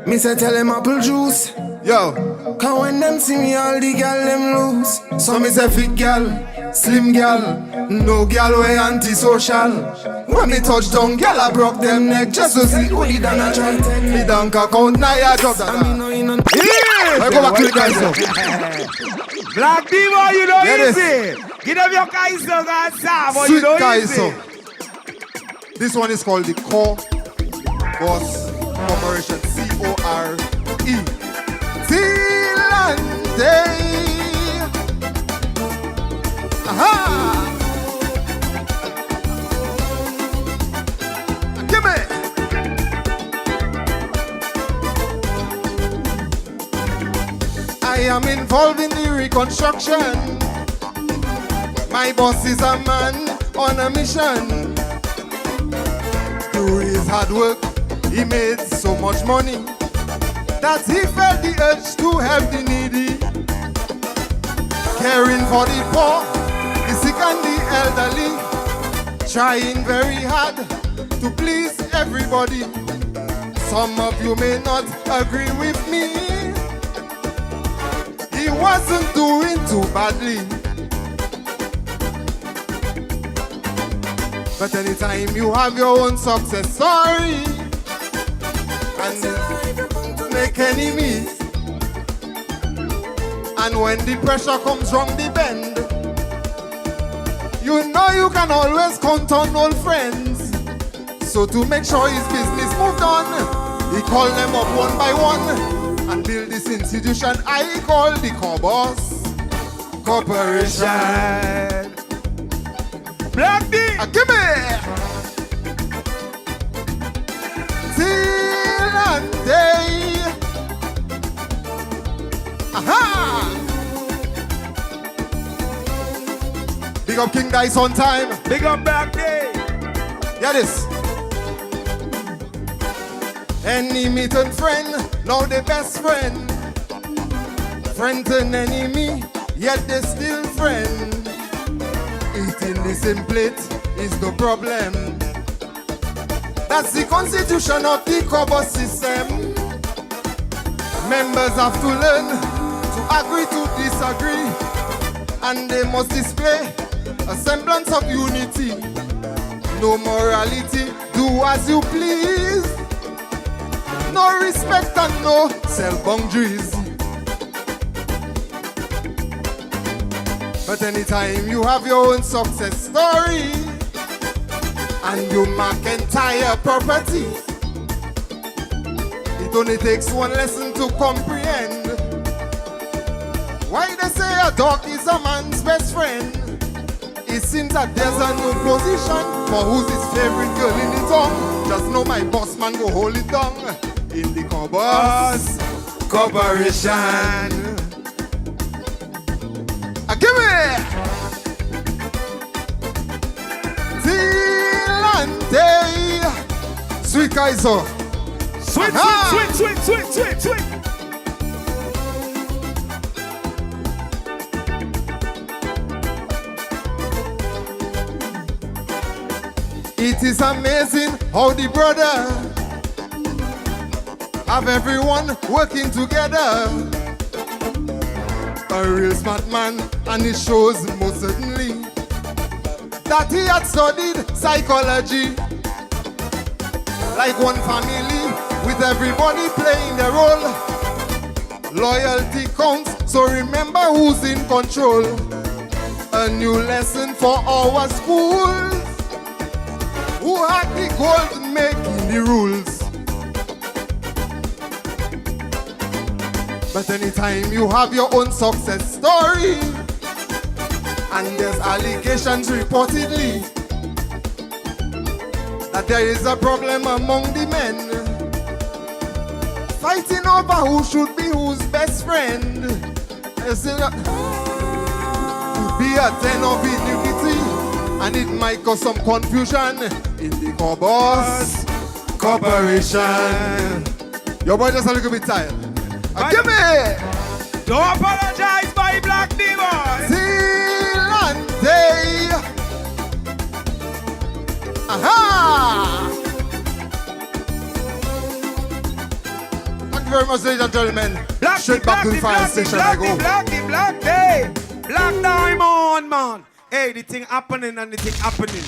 me say tell him apple juice. Yo, cause when them see me, all the gal them lose. So me say fit gal, slim gal, no gal way antisocial. When me touch down, gal I broke them neck just to see who did and I try to take me down. Count now I drop that. I go back to the guys now. Black Diva, you know easy. Give them your Kaiso, God Savo, you know Kaiso. easy. This one is called the Core Boss Corporation, C-O-R-E. Silante. Aha! Give me. I am involved in the reconstruction. My boss is a man on a mission. Through his hard work, he made so much money that he felt the urge to help the needy, caring for the poor, the sick and the elderly, trying very hard to please everybody. Some of you may not agree with me. He wasn't doing too badly. But anytime you have your own success story and make enemies, and when the pressure comes from the bend, you know you can always count on old friends. So to make sure his business moved on, he called them up one by one and built this institution I call the Cobos Corporation. Black D, give me till and day. Aha! Big up King Dice on time. Big up Black Day. Yeah, this. Enemy and friend, now the best friend. Friend and enemy, yet they still friend. Eating the same plate is the problem. That's the constitution of the Cobos system. Members have to learn to agree to disagree, and they must display a semblance of unity. No morality, do as you please. No respect and no self-boundaries. But anytime you have your own success story and you mark entire property, it only takes one lesson to comprehend. Why they say a dog is a man's best friend? It seems that there's a new position for who's his favorite girl in the tongue. Just know my boss man go hold it down in the Cobos Corporation. Give me till and day. Sweet Kaiser. Sweet, sweet, sweet, sweet, sweet, sweet. It is amazing how the brother have everyone working together. A real smart man, and it shows most certainly that he had studied psychology. Like one family with everybody playing their role. Loyalty counts, so remember who's in control. A new lesson for our schools. Who had the goal in making the rules? But anytime you have your own success story and there's allegations reportedly that there is a problem among the men, fighting over who should be whose best friend, is it would be a ten of iniquity, and it might cause some confusion in the Cobos Corporation. Your boy just a little bit tired. Give me! Don't apologize, my Black D-boy! Till and day! Aha! Thank you very much, ladies and gentlemen. Straight back to the fire station I go. Black Day! Black Diamond, man! Hey, the thing happening and the thing happening.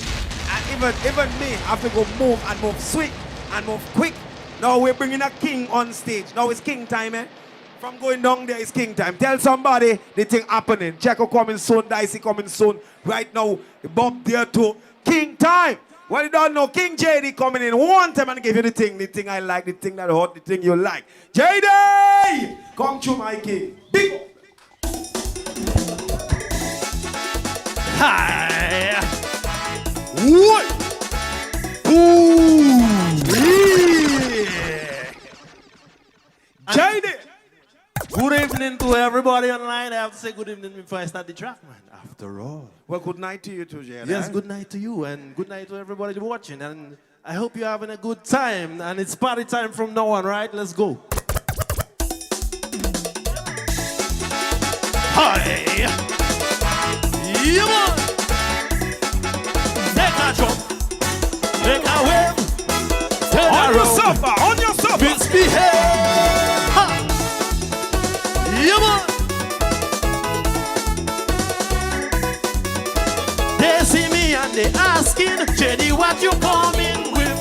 And even me have to go move and move swift and move quick. Now we're bringing a king on stage. Now it's king time, eh? From going down there, it's king time. Tell somebody the thing happening. Checo coming soon, Dicey coming soon. Right now, Bob there too. King time. Well, you don't know, King JD coming in one time and give you the thing I like, the thing that hot, the thing you like. JD! Come through, my king. Big. Hi. What? Ooh. Yeah. JD. Good evening to everybody online. I have to say good evening before I start the track, man. After all. Well, good night to you too, Jay. Yes, good night to you and good night to everybody watching. And I hope you're having a good time. And it's party time from now on, right? Let's go. Hi. Yeah, man. sofa, on your sofa. Misbehave. Ha. Yeah, man. They see me and they asking, Jenny, what you coming with?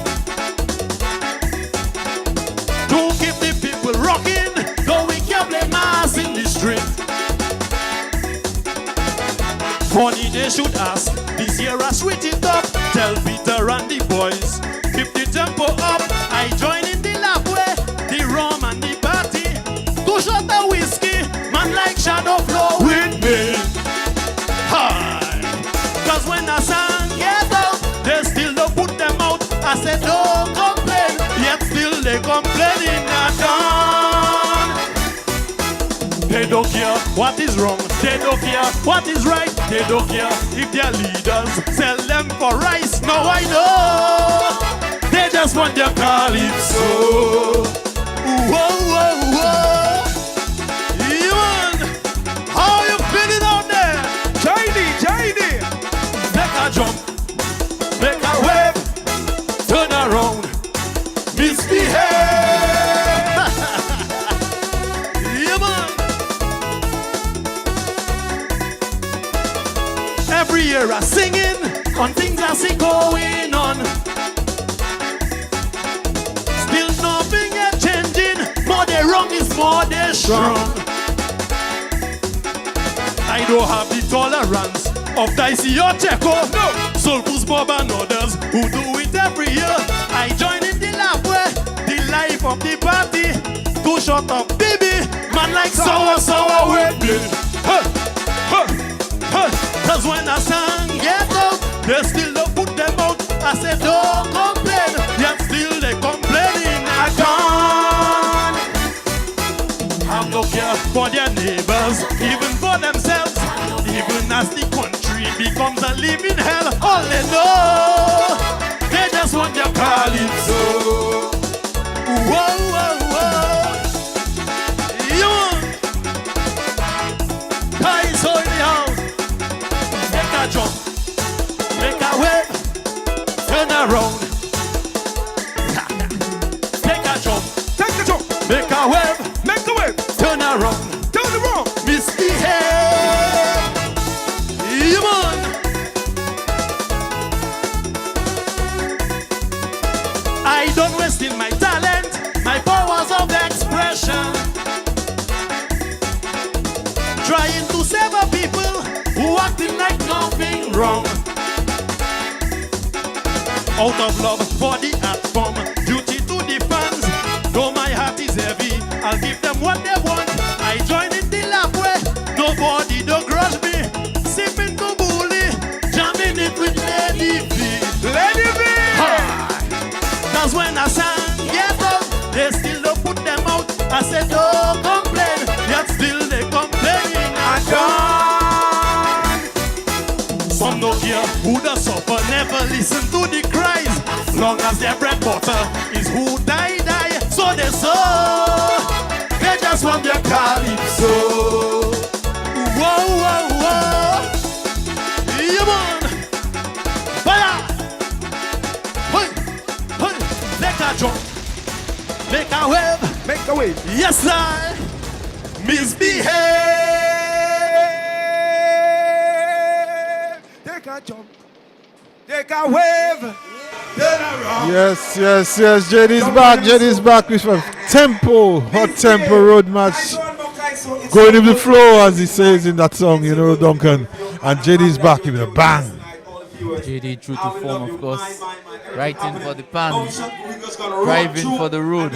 To keep the people rocking, though we can't play mass in the street. Funny they should ask, this year I switch it up. Tell Peter and the boys, keep the tempo up. I join in the lap way, the rum and the party. 2 shots of whiskey, man like shadow flow with me. Hi. Cause when I sang get out, they still don't put them out. I said don't complain, yet still they complaining at dawn. They don't care what is wrong, they don't care what is right. They don't care if their leaders sell them for rice. Now I know, they just want their calypso. Whoa, whoa, whoa. Even, how you feeling out there? JD. Make a jump, make a wave, turn around, misbehave. Yeah, man. Every year I'm singing on things I see going on. Still nothing is changing. More they wrong is more they strong. I don't have the tolerance of Dicey or Checo. No. Soulful's Bob and others who do it every year. I join in the lap way, the life of the party. 2 shots of baby, man like sour with me. Cause when I sang get out, they still don't put them out. I said don't complain, yet still they complaining at dawn. Have no care for their neighbors, even for themselves. Even as the country becomes a living hell, all they know, they just want their calypso. Whoa, whoa, whoa. You guys hold the house. Make a jump, make a wave, turn around. Take a jump, make a wave, turn around, misbehave. Yeah, man. I don't waste in my talent, my powers of expression. Trying to save a people who acting like nothing wrong. Out of love for the art form, duty to the fans. Though my heart is heavy, I'll give them what they want. I join in the lap way, nobody don't grudge me. Sipping to bully, jamming it with Lady V. Lady V! Cause when I sang get out, they still don't put them out. I said don't complain, yet still they complaining at dawn. Some don't care who the suffer, never listen to the cries. Long as their bread butter is who die. So they they just want their calypso. Whoa, whoa, whoa. Yeah, man. Fire. Hey, hey. Make a jump, make a wave, make a wave. Yes, sir. Misbehave. Take a jump, take a wave. Yes. JD's back with a tempo, hot tempo road match. Going with the flow, as he says in that song, you know, Duncan. And JD's back with a bang. JD true to form, of course. Writing for the pan, driving for the road.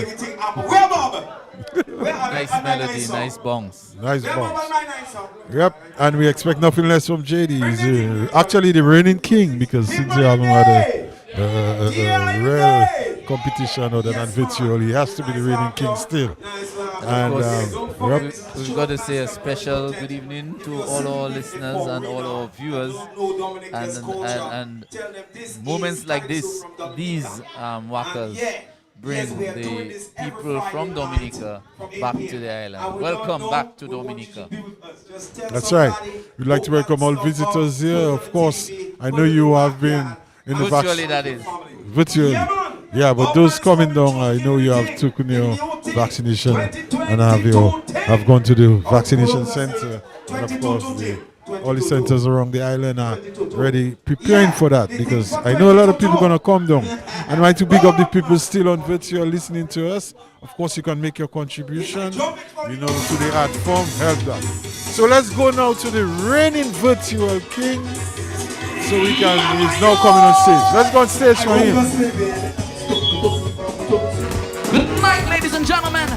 Nice melody, nice bongs. Nice bongs. Yep, and we expect nothing less from JD. He's actually the reigning king, because since we haven't had a real competition other than virtual, he has to be the reigning king still. And we've got to say a special good evening to all our listeners and all our viewers. And moments like this, these whackers bring the people from Dominica back to the island. Welcome back to Dominica. That's right. We'd like to welcome all visitors here. Of course, I know you have been in the virtually, that is. Virtually. Yeah, but those coming down, I know you have taken your vaccination and have gone to the vaccination center. And of course, all the centers around the island are ready, preparing for that, because I know a lot of people are going to come down. And I'd like to big up the people still on virtual listening to us. Of course, you can make your contribution, to the art form, help that. So let's go now to the reigning virtual king. So he's now coming on stage. Let's go on stage for him. Good night, ladies and gentlemen.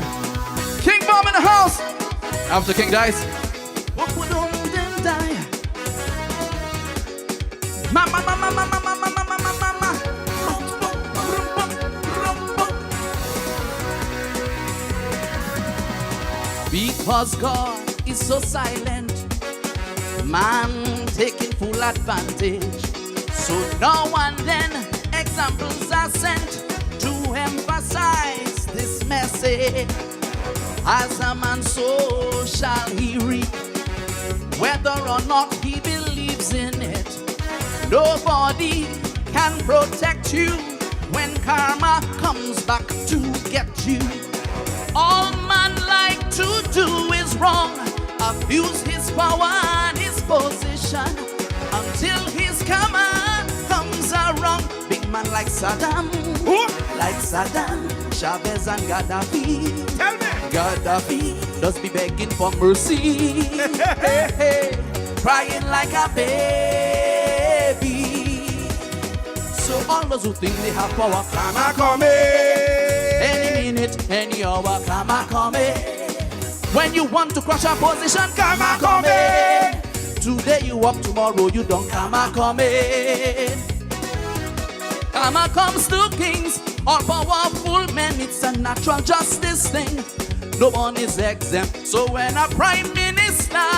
King Bomb in the house. After King Dice. Because God is so silent, man taking full advantage. So now and then examples are sent to emphasize this message. As a man, so shall he reap, whether or not he believes in it. Nobody can protect you when karma comes back to get you. All man like to do is wrong, abuse his power and his position until his karma comes around. Big man like Saddam, Chavez and Gaddafi. Tell me. Gaddafi does be begging for mercy, crying like a baby. So all those who think they have power, karma coming. Any minute, any hour, karma coming. When you want to crush a position, karma coming. Today you up, tomorrow you don't, karma coming. Karma comes to kings or powerful men. It's a natural justice thing. No one is exempt. So when a prime minister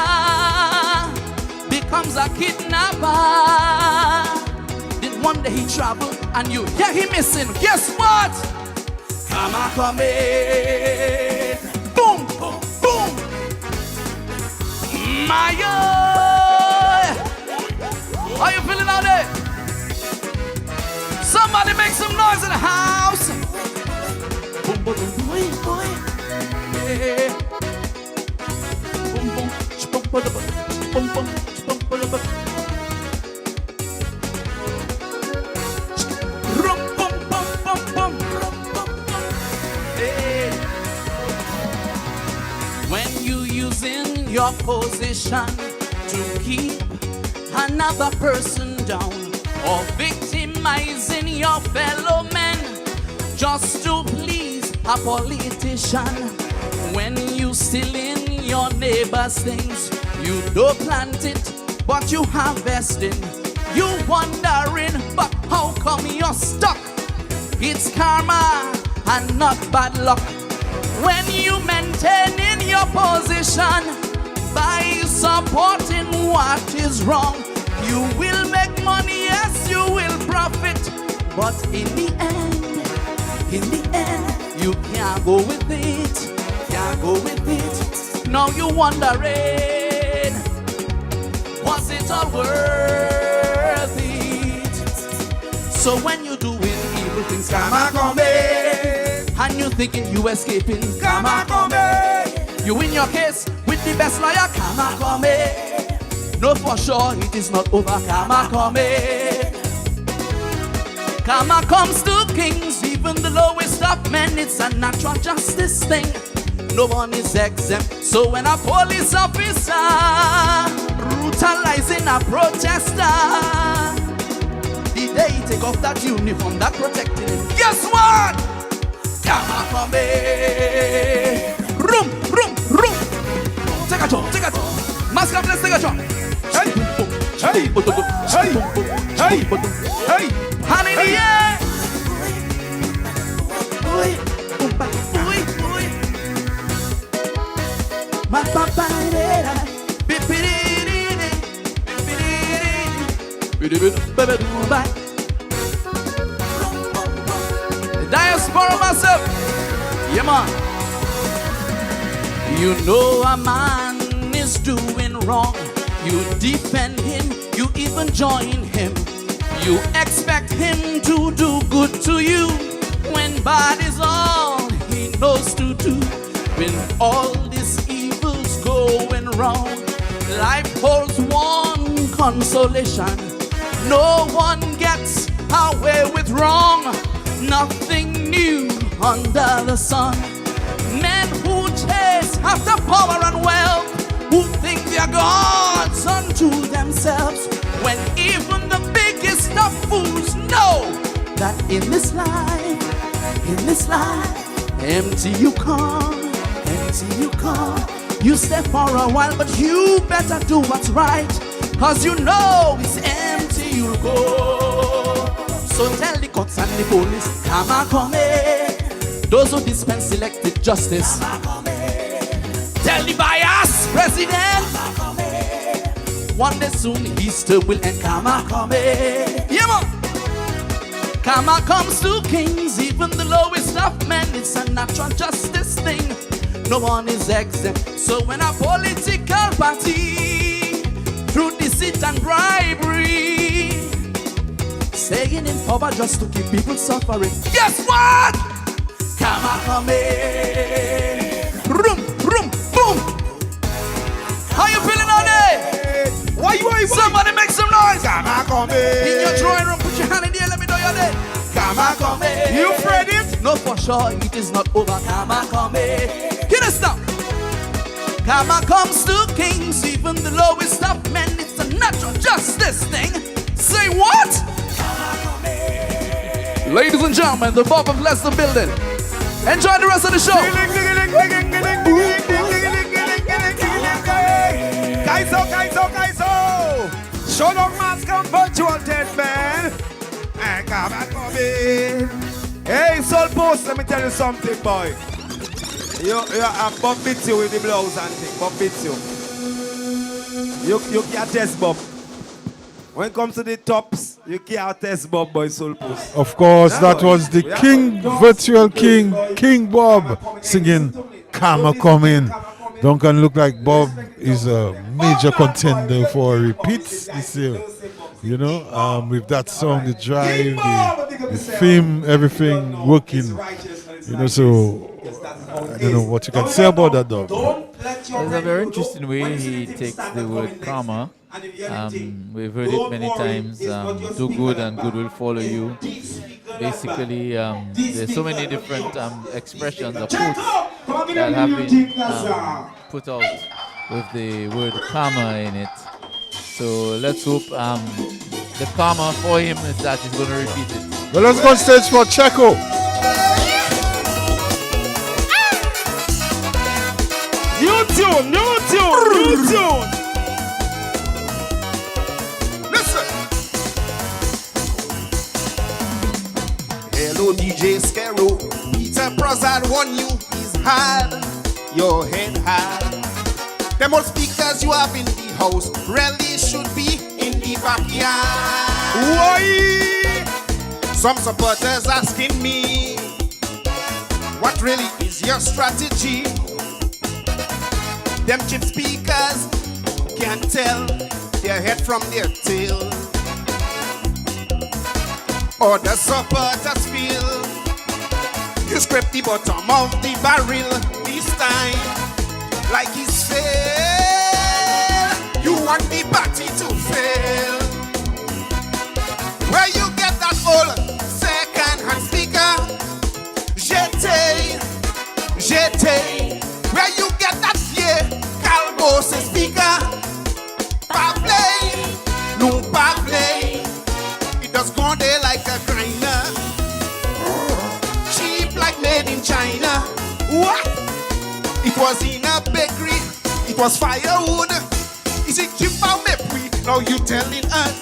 becomes a kidnapper, then one day he travel and you hear him missing. Guess what? Karma coming. Boom, boom, boom. My how you feeling out there? Somebody make some noise in the house. Boom, boom, boom, boy, boy. Yeah. Boom, boom, boom, boom, boom, boom, boom, boom. Rum, boom, boom, boom, boom. Yeah. When you using your position to keep another person down or victimizing your fellow men just to please a politician, when you still in your neighbor's things, you don't plant it but you harvesting. You wondering, but how come you're stuck? It's karma and not bad luck. When you maintaining your position by supporting what is wrong, you will make money, yes, you will profit. But in the end, you can't go with it. Can't go with it. Now you wondering, was it all worth it? So when you doing evil things, karma coming, and you thinking you escaping, karma coming. You win your case with the best lawyer, karma coming. No, for sure it is not over, karma coming. Karma comes to kings, even the lowest of men. It's a natural justice thing. No one is exempt. So when a police officer brutalizing a protester, the day he take off that uniform that protecting him, guess what? Karma coming. Room, room, room. Take a jump, take a jump. MasCamp, let's take a jump. Hey, hey, hey, hey, hey. Hand in the air. The diaspora myself. Yeah, man. You know a man is doing wrong. You defend him, you even join him. You expect him to do good to you. when bad is all he knows to do, when all these evils going wrong, life holds one consolation: no one gets away with wrong. Nothing new under the sun. Men who chase after power and wealth, who think they're gods unto themselves, when even the biggest of fools know that in this life, empty you come. You stay for a while, but you better do what's right, cause you know it's empty you'll go. So tell the courts and the police, come and come in. Those who dispense selected justice, tell the bias president, one day soon history will end. Come and come in. Yeah, man. Karma comes to kings, even the lowest of men. It's a natural justice thing. No one is exempt. So when a political party, through deceit and bribery, staying in power just to keep people suffering, guess what? Karma come in. Boom, boom, boom. How you feeling out there? Why? Somebody make some noise. Karma come in. In your drawing room, put your hand in the air, let me know you're there. Karma come in. You afraid it? No, for sure, it is not over. Karma come in. Hear this now. Karma comes to kings, even the lowest of men. It's a natural justice thing. Say what? Ladies and gentlemen, the Bob of Leicester building. Enjoy the rest of the show. Guys, Showdown Mas Camp Virtual 10, man. Come in. Hey, Soul Post, let me tell you something, boy. You Bob beats you with the blouse and thing. Bob beats you. You can't test Bob. When it comes to the tops, you can't test Bob, boy, Soul Post. Of course, that was the King, virtual King, King Bob, singing Karma Come In. Duncan look like Bob is a major contender for repeats this year. You know, with that song, the drive, the theme, everything working. You know, so I don't know what you can say about that, dog. There's a very interesting way he takes the word karma. We've heard it many times. Do good and good will follow you. Basically, there's so many different expressions or quotes that have been put out with the word karma in it. So let's hope the karma for him is that he's going to repeat it. Well, let's go on stage for Checo. New tune. Listen. Hello, DJ Scarrow. Peter Prozad won you. He's hard. Your head hard. Them old speakers you have in the house really should be in the backyard. Why? Some supporters asking me, what really is your strategy? Them cheap speakers can't tell their head from their tail. Other supporters feel you scrape the bottom of the barrel this time, like it's fair. You want the party to fail. Where you get that old second-hand speaker? J'étais. Where you get that vieux calbos speaker? Pas play, no pas play. It does go there like a grinder. Cheap like made in China. What? It was in a bakery. It was firewood. Is it cheap or mepri? Now you telling us.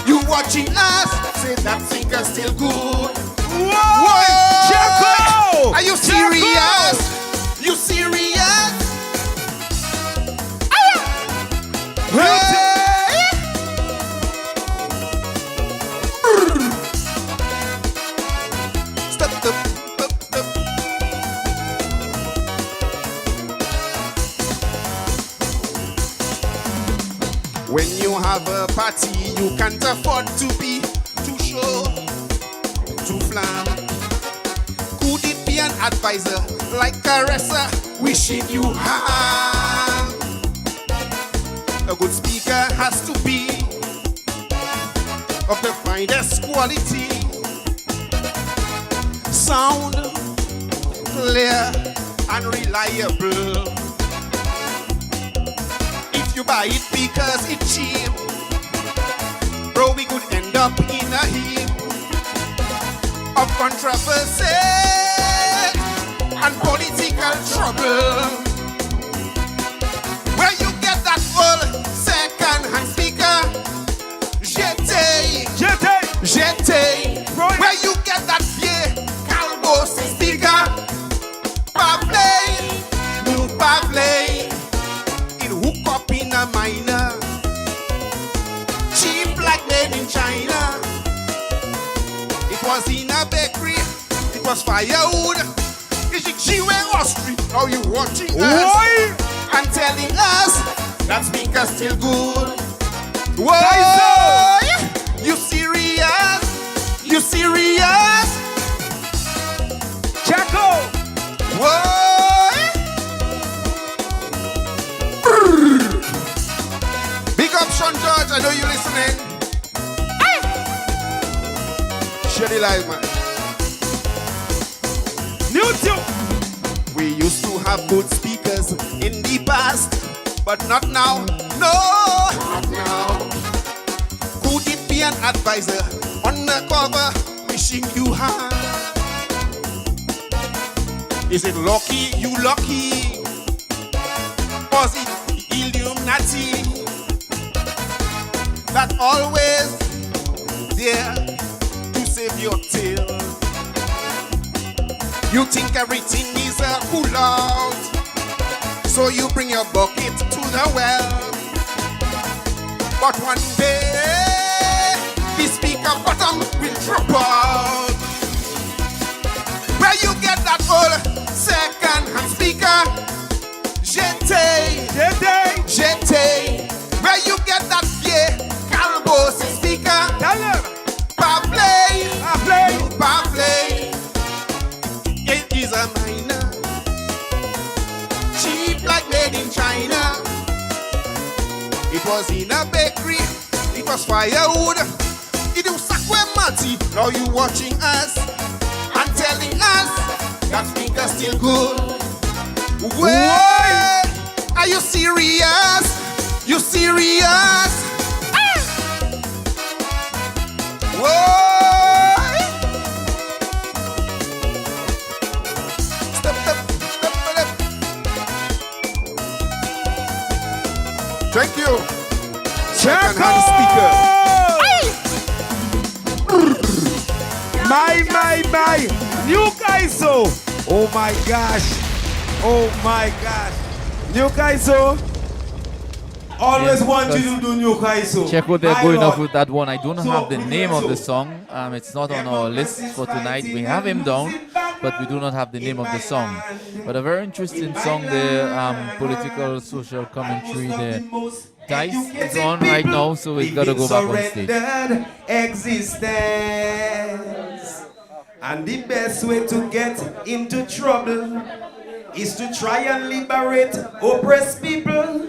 You watching us. Say that speaker still good. Whoa! Checo! Are you serious? You serious? Stop. When you have a party, you can't afford to be too show, too flam. be an advisor, like caresser, wishing you harm. A good speaker has to be of the finest quality. Sound clear and reliable. If you buy it because it's cheap, bro, we could end up in a heap of controversy and political trouble. Where you get that old second-hand speaker, Jete, where you get that vieux Calbo speaker, Pavley, it hook up in a minor, cheap like made in China. It was in a bakery, it was firewood. She went Austria, now you watching us and telling us that speaker's still good. Whoa, you serious? You serious? Chaco. Whoa. Big up Sean George, I know you listening. Share the live, man. New tune. We used to have good speakers in the past, but not now. No, not now. Could it be an advisor on the cover wishing you harm? Is it lucky you lucky? Was it Illuminati that always there to save your tail? You think everything is a cool out, so you bring your bucket to the well. But one day, the speaker bottom will drop out. Where you get that old second-hand speaker? Jete. Where you get that vieux Calbo speaker? Pavley. It is a minor, cheap like made in China. It was in a bakery, it was firewood. It was Sakwe Mati. Now you watching us and telling us that speaker's still good. Wait, are you serious? You serious? Whoa. Thank you. Second-hand speaker. My. New Kaiso. Oh my gosh. New Kaiso. Always want you to do New Kaiso. Check what they're going off with that one. I don't have the name of the song. It's not on our list for tonight. We have him down, but we do not have the name of the song. But a very interesting song there, political, social commentary there. Dice is on right now, so we've got to go back on stage. Existence. And the best way to get into trouble is to try and liberate oppressed people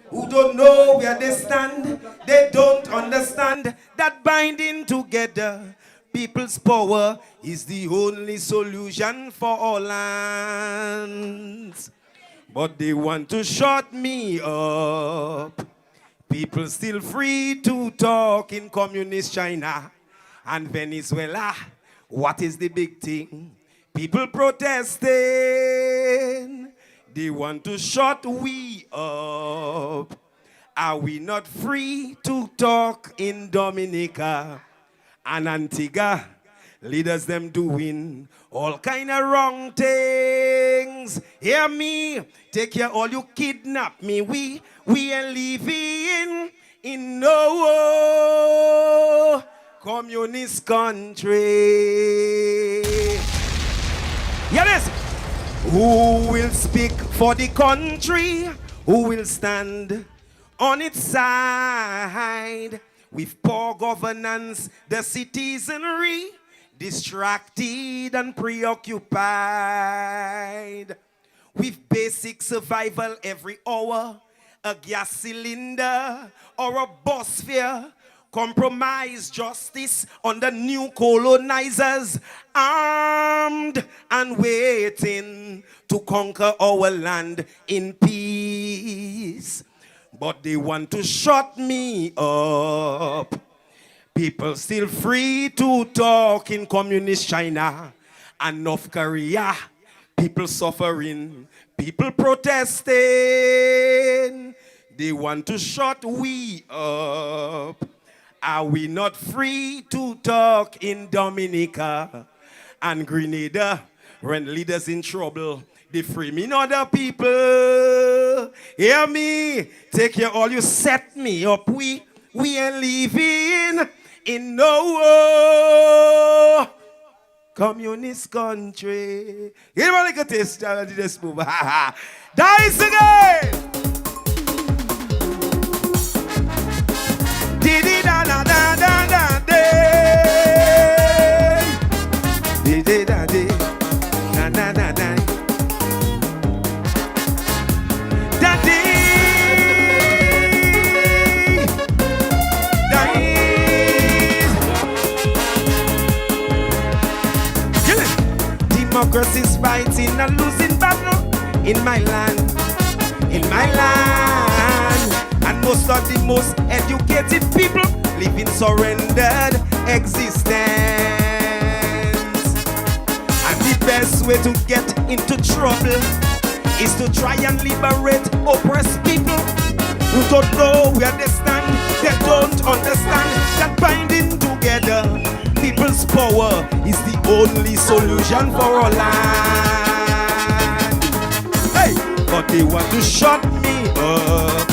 who don't know where they stand. They don't understand that binding together people's power is the only solution for all lands. But they want to shut me up. People still free to talk in communist China and Venezuela. What is the big thing? People protesting. They want to shut we up. Are we not free to talk in Dominica and Antigua? Leaders them doing all kind of wrong things. Hear me, take care all you kidnap me. We ain't living in no communist country. Hear this. Who will speak for the country? Who will stand on its side? With poor governance, the citizenry, distracted and preoccupied with basic survival every hour, a gas cylinder or a bus fare, compromise justice under new colonizers, armed and waiting to conquer our land in peace. But they want to shut me up. People still free to talk in communist China and North Korea. People suffering, people protesting. They want to shut we up. Are we not free to talk in Dominica and Grenada when leaders in trouble? They free me, not other people. Hear me, take care all you set me up. We ain't living in no communist country. Give me a little taste of this move. Dice again. Didi da da da da da day. Didi da da da da da da. Democracy's fighting a losing battle in my land, and most of the most educated people live in surrendered existence. And the best way to get into trouble is to try and liberate oppressed people who don't know where they stand. They don't understand that binding together people's power is the only solution for our land. Hey, but they want to shut me up.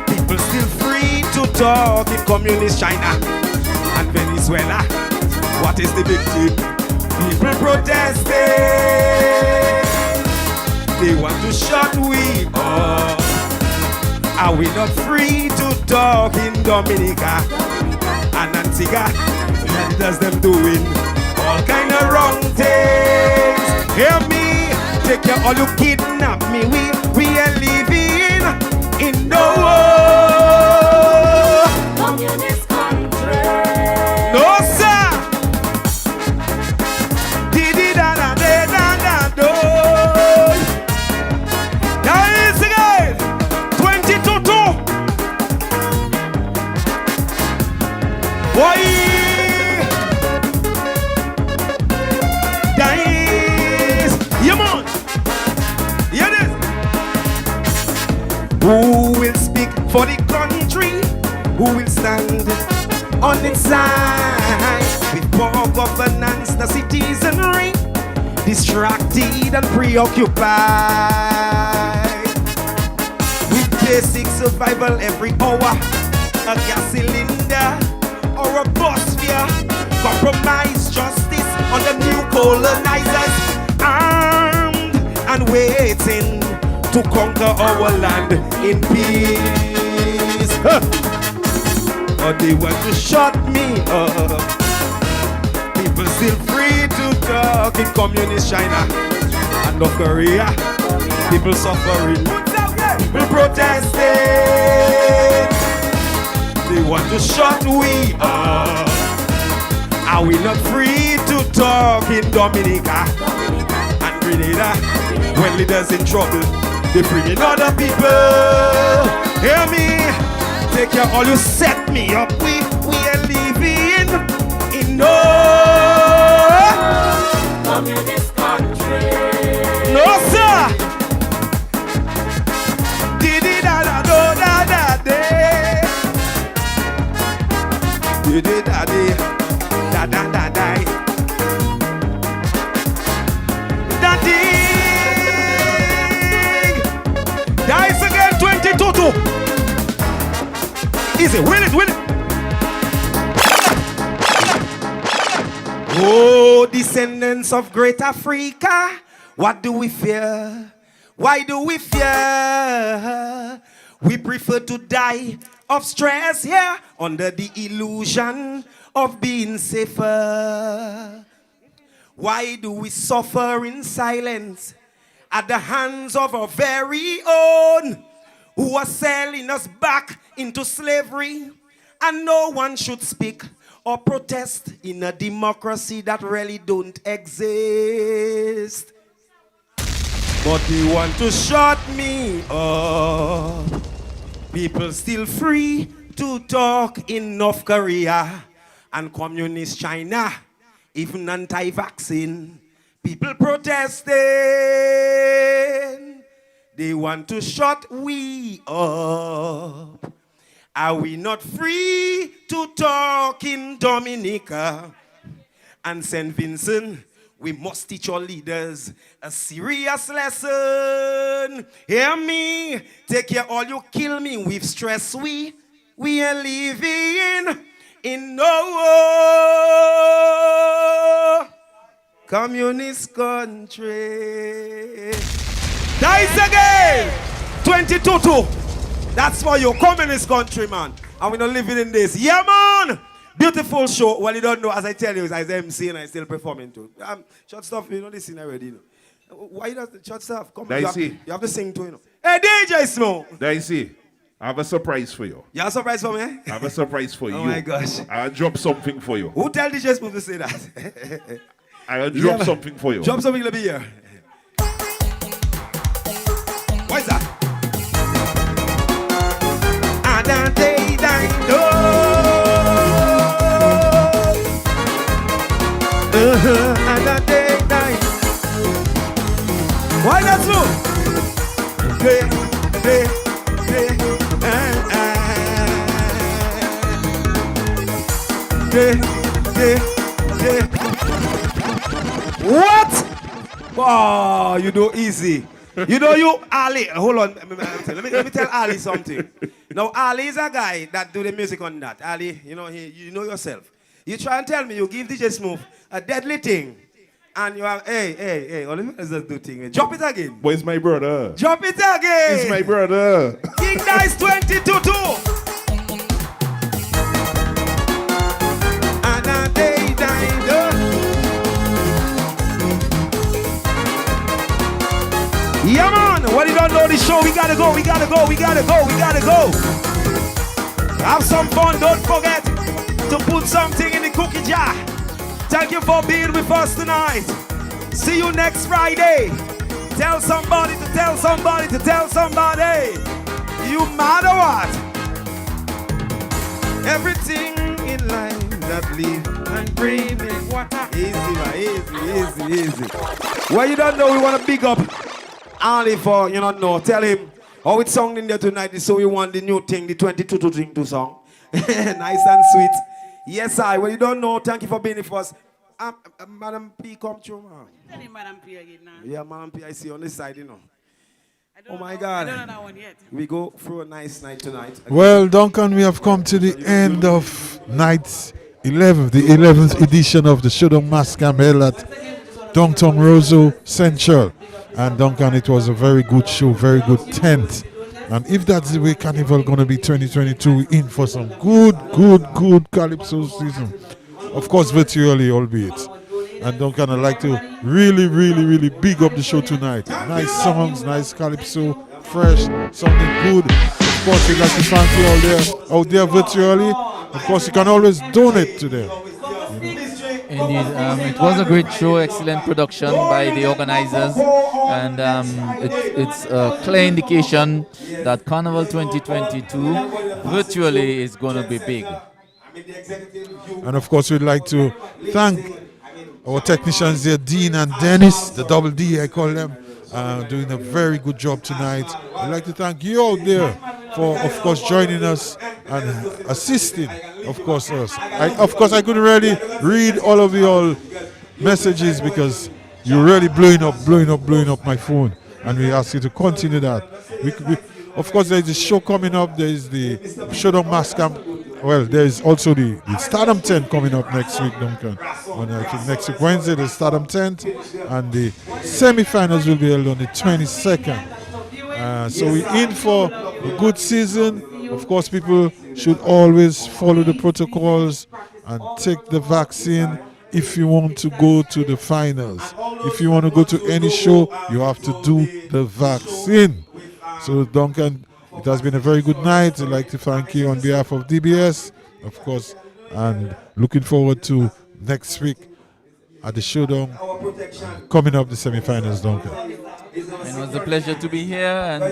People still free to talk in communist China and Venezuela. What is the big deal? People protesting. They want to shut we up. Are we not free to talk in Dominica and Antigua? And does them doing all kind of wrong things. Hear me, take care all you kidnap me. We are living in no communist country. No sir. Didi da da da da da do. Now is again 22-2. Boy. Who will speak for the country? Who will stand on its side? With poor governance, the citizenry distracted and preoccupied with basic survival every hour, a gas cylinder or a bus fare, compromise justice on the new colonizers, armed and waiting to conquer our land in peace. But they want to shut me up. People still free to talk in communist China and North Korea. People suffering, people protesting. They want to shut we up. Are we not free to talk in Dominica and Grenada when leaders in trouble? They bring in other people. Hear me, take care all you set me up. We are living in no communist country. No sir. Didi da da do da da day. Didi da day da da da da. Dice again, 22-2. Easy, win it. Oh, descendants of great Africa, what do we fear? Why do we fear? We prefer to die of stress, yeah, under the illusion of being safer. Why do we suffer in silence at the hands of our very own who are selling us back into slavery? And no one should speak or protest in a democracy that really don't exist. But they want to shut me up. People still free to talk in North Korea and communist China, even anti-vaccine. People protesting. They want to shut we up. Are we not free to talk in Dominica and St. Vincent? We must teach our leaders a serious lesson. Hear me, take care all you kill me with stress. We are living in no communist country. Dice again, 22-2. That's for your communist country, man. And we're not living in this. Yeah, man. Beautiful show. Well, you don't know, as I tell you, as MC and I still performing too. Short stuff, you know this scene already, you know. Why not the short stuff? Come on, you have to sing too, you know. Hey, DJ Smoke. Daisy, I have a surprise for you. You have a surprise for me? I have a surprise for you. Oh my gosh. I'll drop something for you. Who tell DJ Smoke to say that? I'll drop something for you. Drop something, let me hear. What is that? Why not so? What? Oh, you do easy. You know you, Ali, hold on. Let me tell Ali something. Now, Ali is a guy that do the music on that. Ali, you know, you know yourself. You try and tell me you give DJ Smooth a deadly thing. And you have, hey, all of us do thing. Drop it again. But it's my brother. Drop it again. It's my brother. King Dice 22-2. Yeah, man. What you don't know the show? We gotta go. Have some fun. Don't forget to put something in the cookie jar. Thank you for being with us tonight. See you next Friday. Tell somebody to tell somebody to tell somebody. You mad or what? Everything in life that live and breathe in water. Easy, man. Easy. Well, you don't know, we want to big up Ali for, you don't know. Tell him how it's sung in there tonight. So we want the new thing, the 22 song. Nice and sweet. Yes, well, you don't know. Thank you for being with us. Madam P, come through, man. Tell him Madam P again now. Yeah, Madam P, I see on this side, you know. Oh my God. I don't know that one yet. We go through a nice night tonight. Well, Duncan, we have come to the end of night 11, the 11th edition of the Showdown MasCamp held at Downtown Roseau Central. And Duncan, it was a very good show, very good tent. And if that's the way Carnival gonna be 2022, we're in for some good Calypso season. Of course, virtually, albeit. And Duncan, I'd like to really big up the show tonight. Nice songs, nice Calypso, fresh, something good. Of course, we'd like to thank you all out there virtually. Of course, you can always donate to them. Indeed, it was a great show, excellent production by the organizers, and it's a clear indication that Carnival 2022 virtually is going to be big. And of course, we'd like to thank our technicians there, Dean and Dennis, the double D I call them, doing a very good job tonight. I'd like to thank you out there for, of course, joining us and assisting, of course, us. I couldn't really read all of your messages because you're really blowing up my phone, and we ask you to continue that. Of course, there's the show coming up. There's the Showdown Mas Camp. Well, there's also the Stardom tent coming up next week, Duncan. I think next week, Wednesday, the Stardom tent, and the semi-finals will be held on the 22nd. So we're in for a good season. Of course, people should always follow the protocols and take the vaccine if you want to go to the finals. If you want to go to any show, you have to do the vaccine. So Duncan, it has been a very good night. I'd like to thank you on behalf of DBS, of course, and looking forward to next week at the Showdown, coming up the semi-finals, Duncan. It was a pleasure to be here, and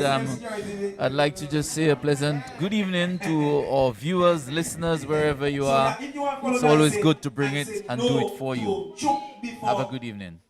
I'd like to just say a pleasant good evening to our viewers, listeners, wherever you are. It's always good to bring it and do it for you. Have a good evening.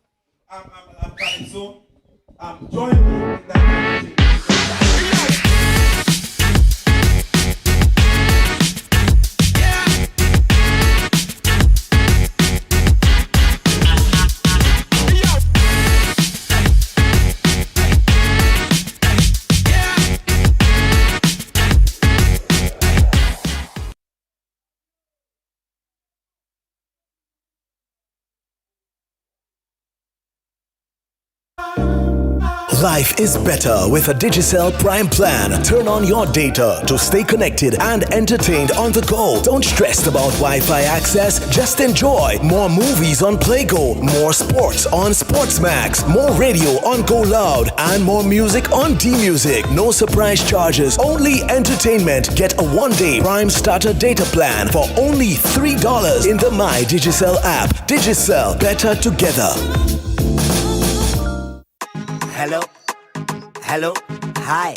Life is better with a Digicel Prime plan. Turn on your data to stay connected and entertained on the go. Don't stress about Wi-Fi access. Just enjoy more movies on PlayGo, more sports on Sportsmax, more radio on Go Loud, and more music on D-Music. No surprise charges, only entertainment. Get a one-day Prime starter data plan for only $3 in the My Digicel app. Digicel, better together. Hello, hi.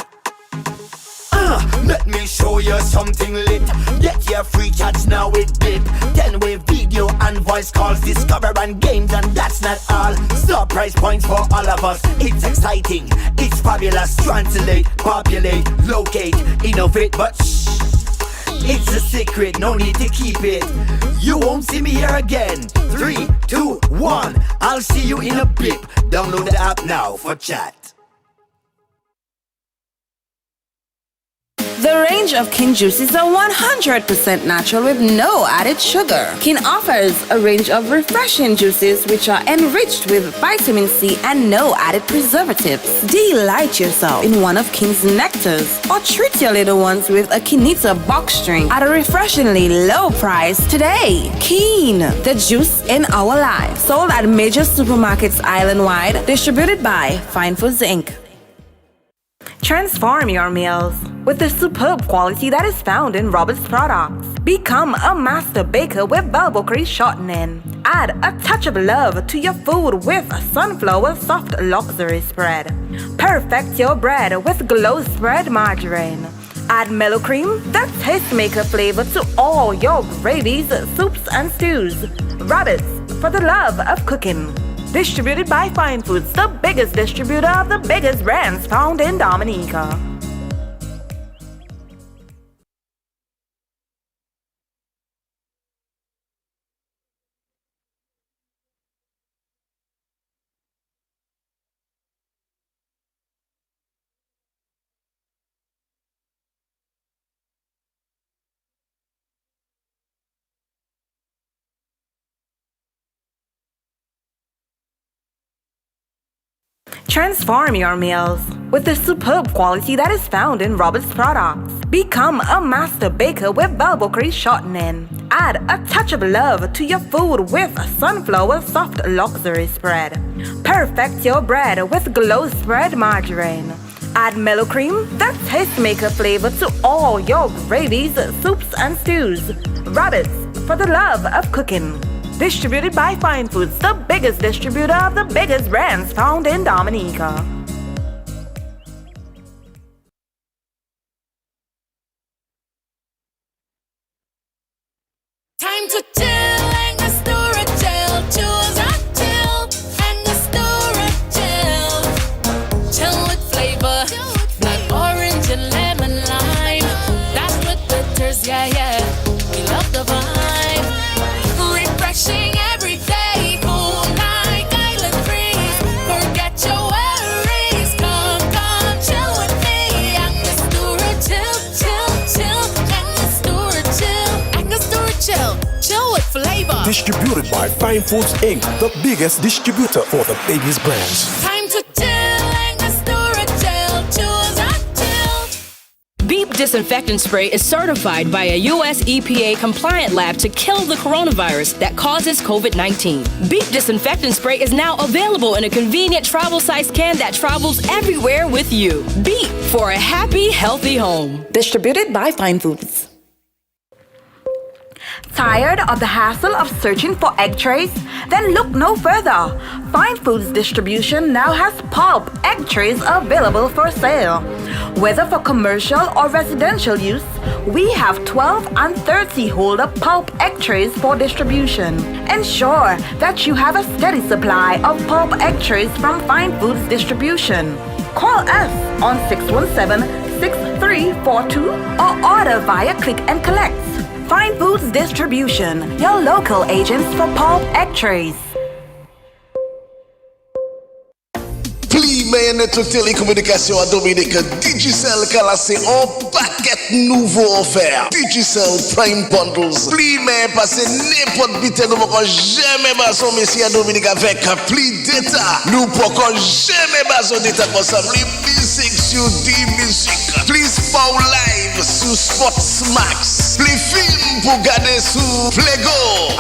Let me show you something lit. Get your free chats now with BIP. 10-way video and voice calls, discover and games, and that's not all. Surprise points for all of us. It's exciting, it's fabulous. Translate, populate, locate, innovate, but shh, it's a secret, no need to keep it. You won't see me here again. 3, 2, 1, I'll see you in a bit. Download the app now for chat. The range of King juices are 100% natural with no added sugar. King offers a range of refreshing juices which are enriched with vitamin C and no added preservatives. Delight yourself in one of King's nectars or treat your little ones with a Kinita box drink at a refreshingly low price today. Keen, the juice in our lives. Sold at major supermarkets island-wide. Distributed by Fine Foods Inc. Transform your meals with the superb quality that is found in Robert's products. Become a master baker with Balbocree shortening. Add a touch of love to your food with Sunflower Soft Luxury Spread. Perfect your bread with Glow Spread Margarine. Add mellow cream, the tastemaker flavor to all your gravies, soups, and stews. Robert's, for the love of cooking. Distributed by Fine Foods, the biggest distributor of the biggest brands found in Dominica. Transform your meals with the superb quality that is found in Robert's products. Become a master baker with Balbocree shortening. Add a touch of love to your food with Sunflower Soft Luxury Spread. Perfect your bread with Glow Spread Margarine. Add mellow cream, the tastemaker flavor to all your gravies, soups, and stews. Robert's, for the love of cooking. Distributed by Fine Foods, the biggest distributor of the biggest brands found in Dominica. Time to chill and the store chill. Choose a chill and the store chill. Chill with flavor, like orange and lemon lime. That's with bitters, yeah, yeah. We love the vibe. Refreshing every day, cool like island breeze. Forget your worries, come chill with me. Angostura chill, Angostura chill, chill with flavor. Distributed by Fine Foods Inc., the biggest distributor for the biggest brands. Time to chill, Angostura chill, choose a disinfectant spray is certified by a U.S. EPA compliant lab to kill the coronavirus that causes COVID-19. Beep disinfectant spray is now available in a convenient travel-sized can that travels everywhere with you. Beep for a happy, healthy home. Distributed by Fine Foods. Tired of the hassle of searching for egg trays? Then look no further. Fine Foods Distribution now has pulp egg trays available for sale. Whether for commercial or residential use, we have 12 and 30 holder pulp egg trays for distribution. Ensure that you have a steady supply of pulp egg trays from Fine Foods Distribution. Call us on 617-6342 or order via Click and Collect. Fine Foods Distribution, your local agents for pulp egg trays. Pli mayen to télécommunication à Dominique Digicel classé en paquet nouveau offert. Digicel Prime Bundles. Pli mayen passé n'importe bité nous pouvons jamais baser messie à Dominique avec pli data. Nous pouvons jamais baser data comme ça. Pli music sur D-Music. Please pour live sur Sports Max. Pli film pour garder sur Playgo.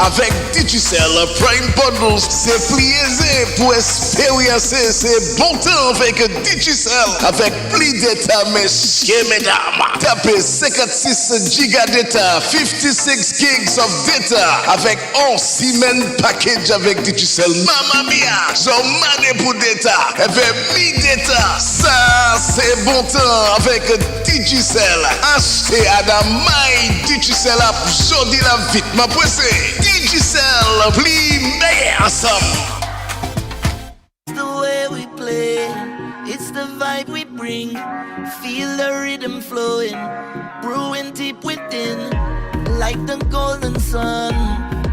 Avec Digicel Prime Bundles. C'est plié pour expériencer c'est bon temps avec Digicel avec plus d'état messieurs mesdames. Tapez 56 giga data, 56 gigs of data avec 11 semaines package avec Digicel. Mamma mia, j'en mané pour data. Avec mi data, ça c'est bon temps avec Digicel. Achetez à la main Digicel app, jodi la vite ma pressé. Digicel, plus meilleur ensemble. The way we play, it's the vibe we bring. Feel the rhythm flowing, brewing deep within, like the golden sun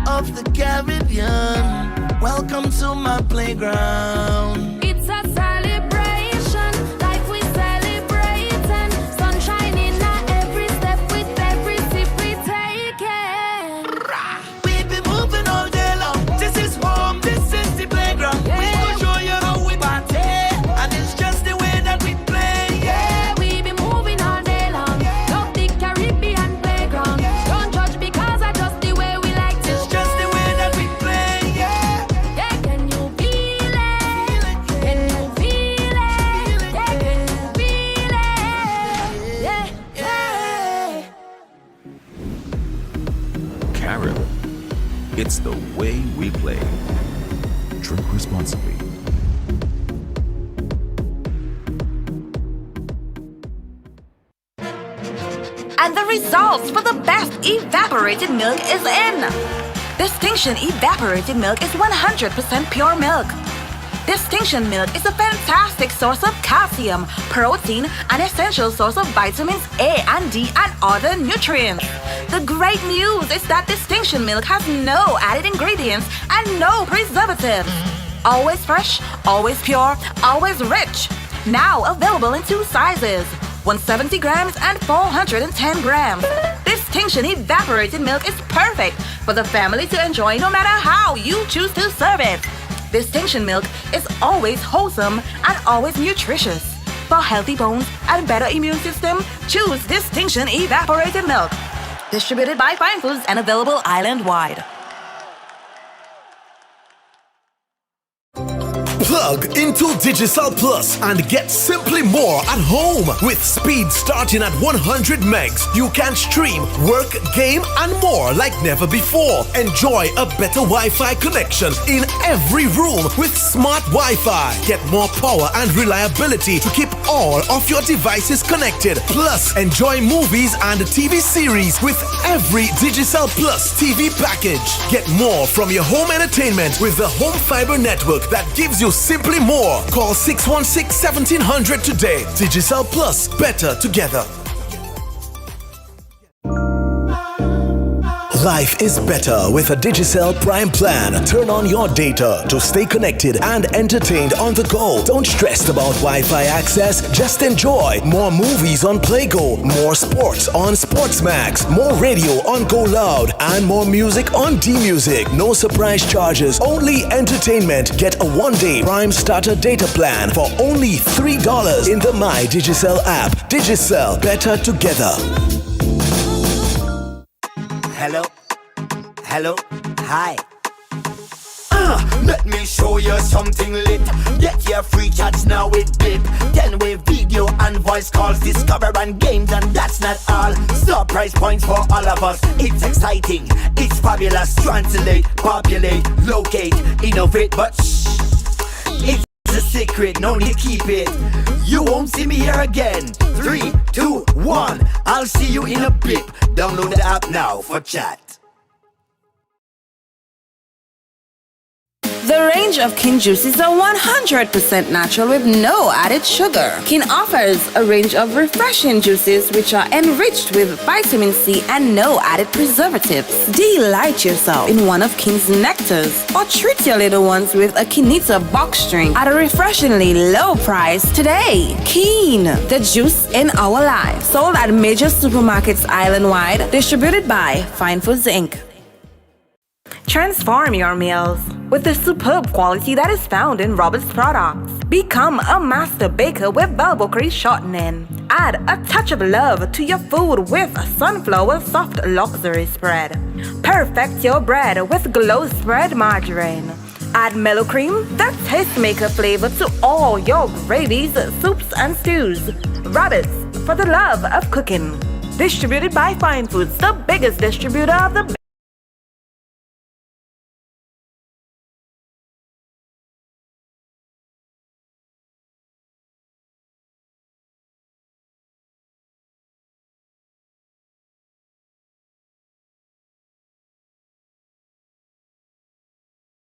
of the Caribbean. Welcome to my playground. It's a celebration, like we celebrating. Sunshine in every step with every sip we taking. We be moving all day long. This is home, this is the playground. Yeah. We gon' show you how we party, and it's just the way that we play. Yeah, we be moving all day long. Love the Caribbean playground. Don't judge because I just the way we like to. It's just the way that we play. Yeah. Yeah, can you feel it? Can you feel it? Yeah, can you feel it? Yeah, yeah. Carib. It's the way we play. Drink responsibly. And the results for the best evaporated milk is in. Distinction Evaporated Milk is 100% pure milk. Distinction Milk is a fantastic source of calcium, protein, and essential source of vitamins A and D and other nutrients. The great news is that Distinction Milk has no added ingredients and no preservatives. Always fresh, always pure, always rich. Now available in 2 sizes, 170 grams and 410 grams. Distinction Evaporated Milk is perfect for the family to enjoy no matter how you choose to serve it. Distinction Milk is always wholesome and always nutritious. For healthy bones and better immune system, choose Distinction Evaporated Milk. Distributed by Fine Foods and available island-wide. Plug into Digicel Plus and get simply more at home. With speed starting at 100 megs, you can stream, work, game, and more like never before. Enjoy a better Wi-Fi connection in every room with smart Wi-Fi. Get more power and reliability to keep all of your devices connected. Plus, enjoy movies and TV series with every Digicel Plus TV package. Get more from your home entertainment with the Home Fiber network that gives you simply more. Call 616-1700 today. Digicel Plus, better together. Life is better with a Digicel Prime plan. Turn on your data to stay connected and entertained on the go. Don't stress about Wi-Fi access. Just enjoy more movies on PlayGo, more sports on Sportsmax, more radio on Go Loud, and more music on D-Music. No surprise charges, only entertainment. Get a one-day Prime starter data plan for only $3 in the My Digicel app. Digicel, better together. Hello, hi. Let me show you something lit. Get your free chats now with BIP. 10-way video and voice calls, discover and games, and that's not all. Star price points for all of us. It's exciting, it's fabulous. Translate, populate, locate, innovate, but shh, it's a secret, no need to keep it. You won't see me here again. 3, 2, 1, I'll see you in a bit. Download the app now for chat. The range of Kin juices are 100% natural with no added sugar. Kin offers a range of refreshing juices which are enriched with vitamin C and no added preservatives. Delight yourself in one of Kin's nectars or treat your little ones with a Kinita box drink at a refreshingly low price today. Kin, the juice in our lives. Sold at major supermarkets island-wide. Distributed by Fine Foods Inc. Transform your meals with the superb quality that is found in Robert's products. Become a master baker with Balbocree shortening. Add a touch of love to your food with Sunflower Soft Luxury Spread. Perfect your bread with Glow Spread Margarine. Add Mellow Cream, the tastemaker flavor to all your gravies, soups, and stews. Robert's, for the love of cooking. Distributed by Fine Foods, the biggest distributor of the